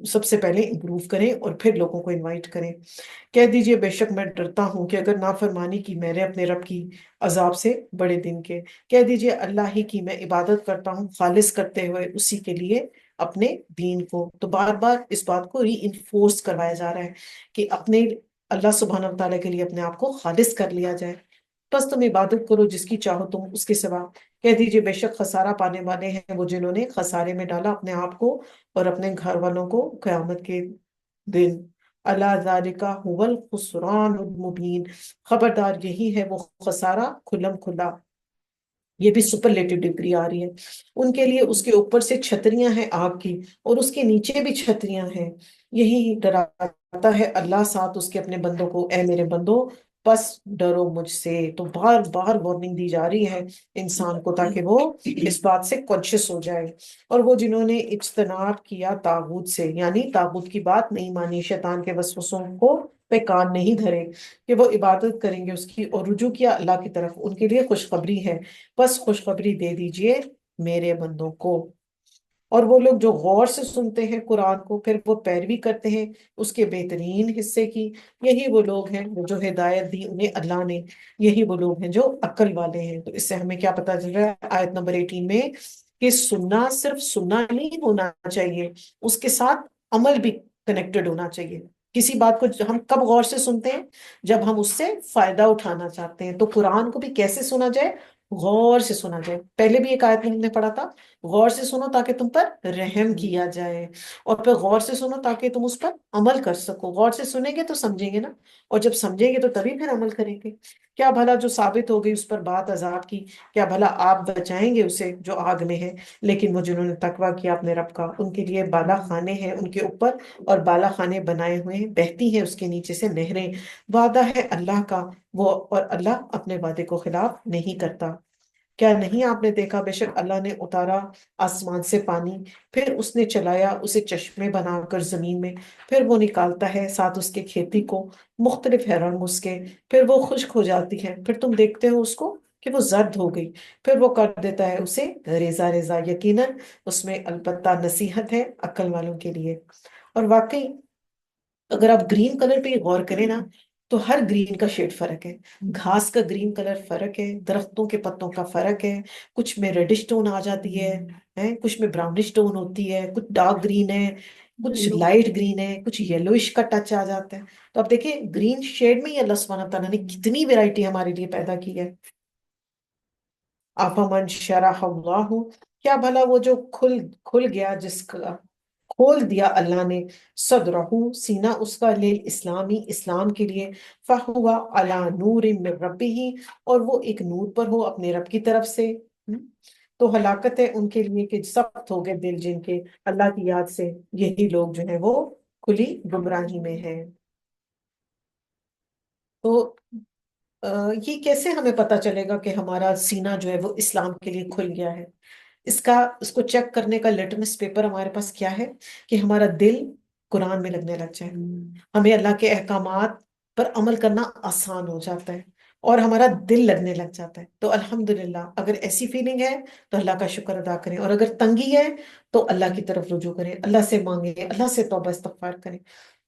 A: سب سے پہلے امپروو کریں، اور پھر لوگوں کو انوائٹ کریں۔ کہہ دیجئے بے شک میں ڈرتا ہوں کہ اگر نافرمانی کی میرے اپنے رب کی عذاب سے بڑے دن کے۔ کہہ دیجئے اللہ ہی کی میں عبادت کرتا ہوں خالص کرتے ہوئے اسی کے لیے اپنے دین کو۔ تو بار بار اس بات کو ری انفورس کروایا جا رہا ہے کہ اپنے اللہ سبحانہ و تعالیٰ کے لیے اپنے آپ کو خالص کر لیا جائے، بس تم عبادت کرو جس کی چاہو تم اس کے سوا۔ کہہ دیجئے بے شک خسارہ پانے والے ہیں وہ جنہوں نے خسارے میں ڈالا اپنے آپ کو اور اپنے گھر والوں کو قیامت کے دن۔ اللہ ذالک هو الخسران المبین، خبردار یہی ہے وہ خسارہ کھلم کھلا۔ یہ بھی سپرلیٹو ڈگری آ رہی ہے۔ ان کے لیے اس کے اوپر سے چھتریاں ہیں آگ کی، اور اس کے نیچے بھی چھتریاں ہیں۔ یہی ڈراتا ہے اللہ ساتھ اس کے اپنے بندوں کو، اے میرے بندو بس ڈرو مجھ سے. تو بار بار وارننگ دی جا رہی ہے انسان کو تاکہ وہ اس بات سے کانشیس ہو جائے. اور وہ جنہوں نے اجتناب کیا طاغوت سے، یعنی طاغوت کی بات نہیں مانی، شیطان کے وسوسوں کو پہ کان نہیں دھرے کہ وہ عبادت کریں گے اس کی اور رجوع کیا اللہ کی طرف، ان کے لیے خوشخبری ہے. بس خوشخبری دے دیجئے میرے بندوں کو. اور وہ لوگ جو غور سے سنتے ہیں قرآن کو پھر وہ پیروی کرتے ہیں اس کے بہترین حصے کی، یہی وہ لوگ ہیں جو ہدایت دی انہیں اللہ نے، یہی وہ لوگ ہیں جو عقل والے ہیں. تو اس سے ہمیں کیا پتہ چل رہا ہے آیت نمبر 18 میں کہ سننا صرف سننا نہیں ہونا چاہیے، اس کے ساتھ عمل بھی کنیکٹڈ ہونا چاہیے. کسی بات کو ہم کب غور سے سنتے ہیں؟ جب ہم اس سے فائدہ اٹھانا چاہتے ہیں. تو قرآن کو بھی کیسے سنا جائے؟ غور سے سنا جائے. پہلے بھی ایک آیت میں ہم نے پڑھا تھا، غور سے سنو تاکہ تم پر رحم کیا جائے، اور پھر غور سے سنو تاکہ تم اس پر عمل کر سکو. غور سے سنیں گے تو سمجھیں گے نا، اور جب سمجھیں گے تو تبھی پھر عمل کریں گے. کیا بھلا جو ثابت ہو گئی اس پر بات عذاب کی، کیا بھلا آپ بچائیں گے اسے جو آگ میں ہے؟ لیکن وہ جنہوں نے تقویٰ کیا اپنے رب کا، ان کے لیے بالا خانے ہیں ان کے اوپر، اور بالا خانے بنائے ہوئے ہیں، بہتی ہیں اس کے نیچے سے نہریں. وعدہ ہے اللہ کا وہ، اور اللہ اپنے وعدے کو خلاف نہیں کرتا. کیا نہیں آپ نے دیکھا بے شک اللہ نے اتارا آسمان سے پانی، پھر اس نے چلایا اسے چشمے بنا کر زمین میں، پھر وہ نکالتا ہے ساتھ اس کے کھیتی کو، مختلف ہے رنگ اس کے، پھر وہ خشک ہو جاتی ہے، پھر تم دیکھتے ہو اس کو کہ وہ زرد ہو گئی، پھر وہ کر دیتا ہے اسے ریزہ ریزہ. یقیناً اس میں البتہ نصیحت ہے عقل والوں کے لیے. اور واقعی اگر آپ گرین کلر پہ غور کریں نا تو ہر گرین کا شیڈ فرق ہے. گھاس کا گرین کلر فرق ہے، درختوں کے پتوں کا فرق ہے، کچھ میں ریڈش ٹون آ جاتی ہے، کچھ میں براؤنش ٹون ہوتی ہے، کچھ ڈارک گرین ہے، کچھ لائٹ گرین ہے، کچھ یلوئش کا ٹچ آ جاتا ہے. تو اب دیکھیں گرین شیڈ میں ہی اللہ سبحانہ تعالیٰ نے کتنی ویرائٹی ہمارے لیے پیدا کی ہے. آفامن شرح اللہ، کیا بھلا وہ جو کھل گیا، جس کا کھول دیا اللہ نے صدرہ سینہ اس کا اسلامی اسلام کے لیے، فہوا علی نور من ربہ، اور وہ ایک نور پر ہو اپنے رب کی طرف سے. تو ہلاکت ہے ان کے لیے کہ سخت ہو گئے دل جن کے اللہ کی یاد سے، یہی لوگ جو ہیں وہ کھلی گمراہی میں ہیں. تو یہ کیسے ہمیں پتا چلے گا کہ ہمارا سینہ جو ہے وہ اسلام کے لیے کھل گیا ہے؟ اس کو چیک کرنے کا لٹمس پیپر ہمارے پاس کیا ہے کہ ہمارا دل قرآن میں لگنے لگ جائے، ہمیں اللہ کے احکامات پر عمل کرنا آسان ہو جاتا ہے، اور ہمارا دل لگنے لگ جاتا ہے. تو الحمدللہ اگر ایسی فیلنگ ہے تو اللہ کا شکر ادا کریں، اور اگر تنگی ہے تو اللہ کی طرف رجوع کریں، اللہ سے مانگیں، اللہ سے توبہ استغفار کریں.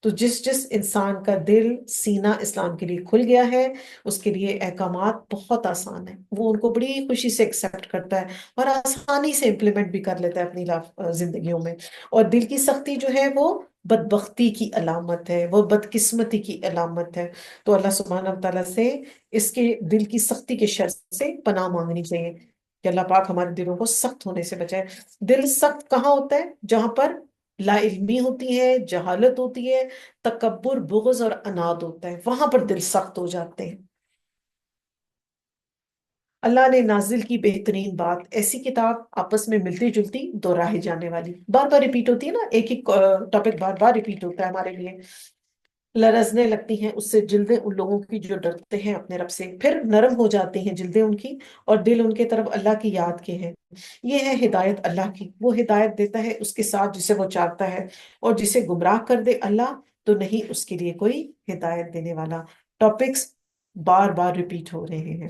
A: تو جس انسان کا دل سینہ اسلام کے لیے کھل گیا ہے اس کے لیے احکامات بہت آسان ہیں، وہ ان کو بڑی خوشی سے ایکسیپٹ کرتا ہے اور آسانی سے امپلیمنٹ بھی کر لیتا ہے اپنی زندگیوں میں. اور دل کی سختی جو ہے وہ بدبختی کی علامت ہے، وہ بدقسمتی کی علامت ہے. تو اللہ سبحانہ تعالیٰ سے اس کے دل کی سختی کے شر سے پناہ مانگنی چاہیے کہ اللہ پاک ہمارے دلوں کو سخت ہونے سے بچائے. دل سخت کہاں ہوتا ہے؟ جہاں پر لا علمی ہوتی ہے، جہالت ہوتی ہے، تکبر، بغض اور اناد ہوتا ہے، وہاں پر دل سخت ہو جاتے ہیں. اللہ نے نازل کی بہترین بات، ایسی کتاب آپس میں ملتی جلتی دہرائے جانے والی، بار بار ریپیٹ ہوتی ہے نا، ایک ایک ٹاپک بار بار ریپیٹ ہوتا ہے ہمارے لیے، لرزنے لگتی ہیں اس سے جلدیں ان لوگوں کی جو ڈرتے ہیں اپنے رب سے، پھر نرم ہو جاتی ہیں جلدیں ان کی اور دل ان کے طرف اللہ کی یاد کے ہیں. یہ ہے ہدایت اللہ کی، وہ ہدایت دیتا ہے اس کے ساتھ جسے وہ چاہتا ہے، اور جسے گمراہ کر دے اللہ تو نہیں اس کے لیے کوئی ہدایت دینے والا. ٹاپکس بار بار ریپیٹ ہو رہے ہیں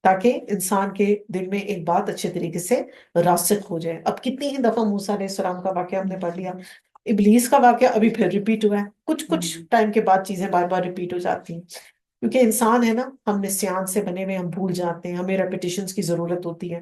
A: تاکہ انسان کے دل میں ایک بات اچھے طریقے سے راسخ ہو جائے. اب کتنی ہی دفعہ موسیٰ علیہ السلام کا واقعہ ہم نے پڑھ لیا، ابلیس کا واقعہ ابھی پھر ریپیٹ ہوا ہے، کچھ ٹائم کے بعد چیزیں بار بار ریپیٹ ہو جاتی ہیں، کیونکہ انسان ہے نا، ہم نسیان سے بنے ہوئے، ہم بھول جاتے ہیں، ہمیں ریپیٹیشنز کی ضرورت ہوتی ہے.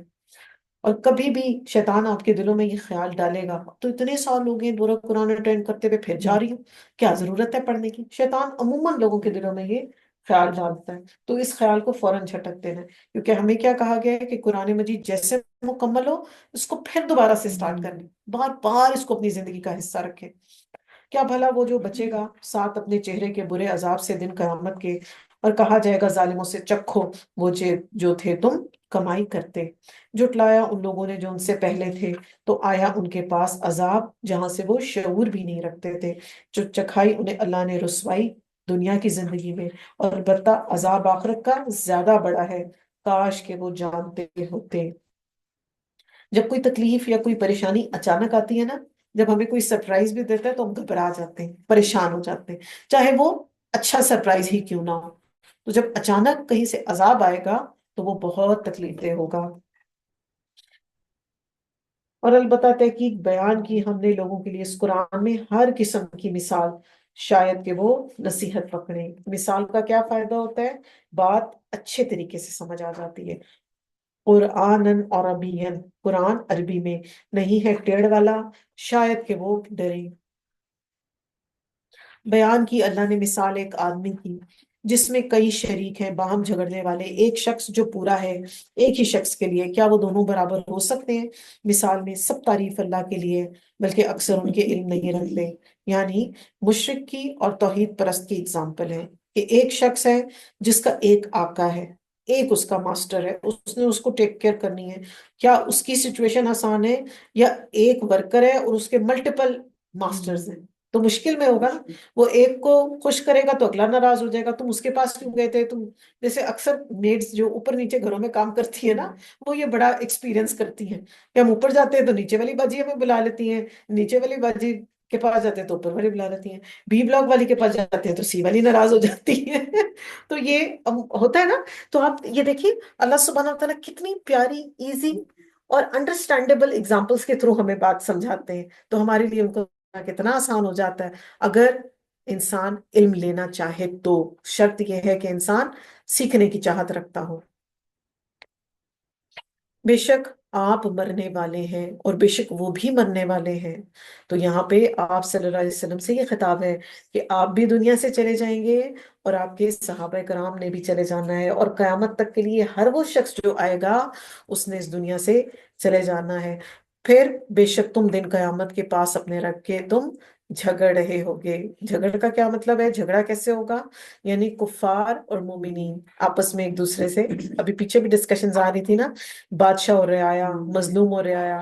A: اور کبھی بھی شیطان آپ کے دلوں میں یہ خیال ڈالے گا تو اتنے سال لوگ ہیں دورہ قرآن اٹینڈ کرتے ہوئے پھر جا رہی ہوں، کیا ضرورت ہے پڑھنے کی؟ شیطان عموماً لوگوں کے دلوں میں یہ خیال ڈالتا ہے، تو اس خیال کو فوراً جھٹک دینا ہے، کیونکہ ہمیں کیا کہا گیا ہے کہ قرآن مجید جیسے مکمل ہو اس کو پھر دوبارہ سے سٹارٹ کرنے، بار بار اس کو اپنی زندگی کا حصہ رکھے. کیا بھلا وہ جو بچے گا ساتھ اپنے چہرے کے برے عذاب سے دن قیامت کے، اور کہا جائے گا ظالموں سے چکھو وہ جو تھے تم کمائی کرتے. جھٹلایا ان لوگوں نے جو ان سے پہلے تھے، تو آیا ان کے پاس عذاب جہاں سے وہ شعور بھی نہیں رکھتے تھے، جو چکھائی انہیں اللہ نے رسوائی دنیا کی زندگی میں، اور البتہ عذاب آخرت کا زیادہ بڑا ہے، کاش کہ وہ جانتے ہوتے۔ جب کوئی تکلیف یا کوئی پریشانی اچانک آتی ہے نا، جب ہمیں کوئی سرپرائز بھی دیتا ہے تو ہم گھبرا جاتے ہیں، پریشان ہو جاتے ہیں، چاہے وہ اچھا سرپرائز ہی کیوں نہ ہو۔ تو جب اچانک کہیں سے عذاب آئے گا تو وہ بہت تکلیف دہ ہوگا۔ اور البتہ تحقیق بیان کی ہم نے لوگوں کے لیے اس قرآن میں ہر قسم کی مثال، شاید کہ وہ نصیحت پکڑیں۔ مثال کا کیا فائدہ ہوتا ہے؟ بات اچھے طریقے سے سمجھ آ جاتی ہے۔ قرآن عربین، قرآن عربی میں، نہیں ہے ٹیڑھ والا، شاید کہ وہ ڈرے۔ بیان کی اللہ نے مثال ایک آدمی کی جس میں کئی شریک ہیں باہم جھگڑنے والے، ایک شخص جو پورا ہے ایک ہی شخص کے لیے، کیا وہ دونوں برابر ہو سکتے ہیں؟ مثال میں سب تعریف اللہ کے لیے، بلکہ اکثر ان کے علم نہیں رکھتے۔ یعنی مشرک کی اور توحید پرست کی اگزامپل ہے کہ ایک شخص ہے جس کا ایک آقا ہے، ایک اس کا ماسٹر ہے، اس نے اس کو ٹیک کیئر کرنی ہے۔ کیا اس کی سچویشن آسان ہے؟ یا ایک ورکر ہے اور اس کے ملٹیپل ماسٹرز ہیں، تو مشکل میں ہوگا نا۔ وہ ایک کو خوش کرے گا تو اگلا ناراض ہو جائے گا، تم اس کے پاس کیوں گئے تھے تم۔ جیسے اکثر میڈز جو اوپر نیچے گھروں میں کام کرتی ہے نا، وہ یہ بڑا ایکسپیرینس کرتی ہیں کہ ہم اوپر جاتے ہیں تو نیچے والی باجی ہمیں بلا لیتی ہیں، نیچے والی باجی کے پاس جاتے ہیں تو اوپر والی بلا لیتی ہیں، بی بلاک والی کے پاس جاتے ہیں تو سی والی ناراض ہو جاتی ہے۔ تو یہ ہوتا ہے نا۔ تو آپ یہ دیکھیے اللہ سبحانہ وتعالیٰ کتنی پیاری، ایزی اور انڈرسٹینڈیبل اگزامپلس کے تھرو ہمیں بات سمجھاتے ہیں، تو ہمارے لیے ان کو کتنا آسان ہو جاتا ہے اگر انسان علم لینا چاہے تو۔ شرط یہ ہے کہ انسان سیکھنے کی چاہت رکھتا ہو۔ بے شک آپ مرنے والے ہیں اور بے شک وہ بھی مرنے والے ہیں۔ تو یہاں پہ آپ صلی اللہ علیہ وسلم سے یہ خطاب ہے کہ آپ بھی دنیا سے چلے جائیں گے اور آپ کے صحابہ کرام نے بھی چلے جانا ہے، اور قیامت تک کے لیے ہر وہ شخص جو آئے گا اس نے اس دنیا سے چلے جانا ہے۔ پھر بے شک تم دن قیامت کے پاس اپنے رکھ کے تم جھگڑ رہے ہوگے۔ جھگڑ کا کیا مطلب ہے؟ جھگڑا کیسے ہوگا؟ یعنی کفار اور مومنین آپس میں ایک دوسرے سے، ابھی پیچھے بھی ڈسکشنز آ رہی تھی نا، بادشاہ اور رعایا، مظلوم اور رعایا،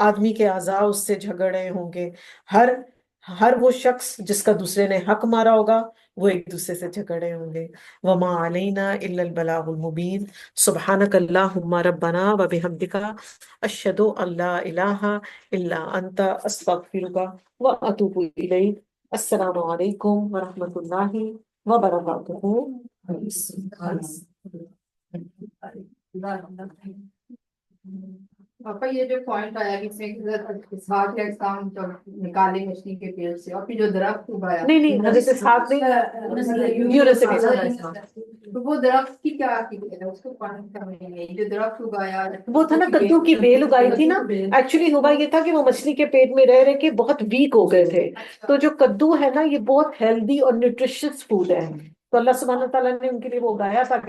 A: آدمی کے اعضاء اس سے جھگڑ رہے ہوں گے۔ ہر ہر وہ شخص جس کا دوسرے نے حق مارا ہوگا وہ ایک دوسرے سے جھگڑ رہے ہوں گے۔ وما علینا الا البلاغ المبین۔ سبحانک اللہم ربنا وبحمدک، اشہد ان لا الہ الا انت، استغفرک واتوب الیک۔ السلام علیکم ورحمۃ اللہ وبرکاتہ۔
B: پاپا یہ جو پوائنٹ آیا کہ اس میں اسحاق علیہ السلام جب نکالے مچھلی کے پیٹ سے اور پھر جو درخت اگایا،
A: نہیں نہیں، حضرت اسحاق نے یونس علیہ السلام،
B: تو وہ درخت کی کیا عقیدت ہے؟ اس کو پوائنٹ کا نہیں ہے جو درخت اگایا
A: وہ تھا نا کدو کی بیل اگائی تھی نا۔ ایکچولی ہوا یہ تھا کہ وہ مچھلی کے پیٹ میں رہ رہ کے بہت ویک ہو گئے تھے، تو جو کدو ہے نا یہ بہت ہیلدی اور نیوٹریشس فوڈ ہے، تو اللہ سبحانہ تعالیٰ نے ان کے لیے وہ اگایا تاکہ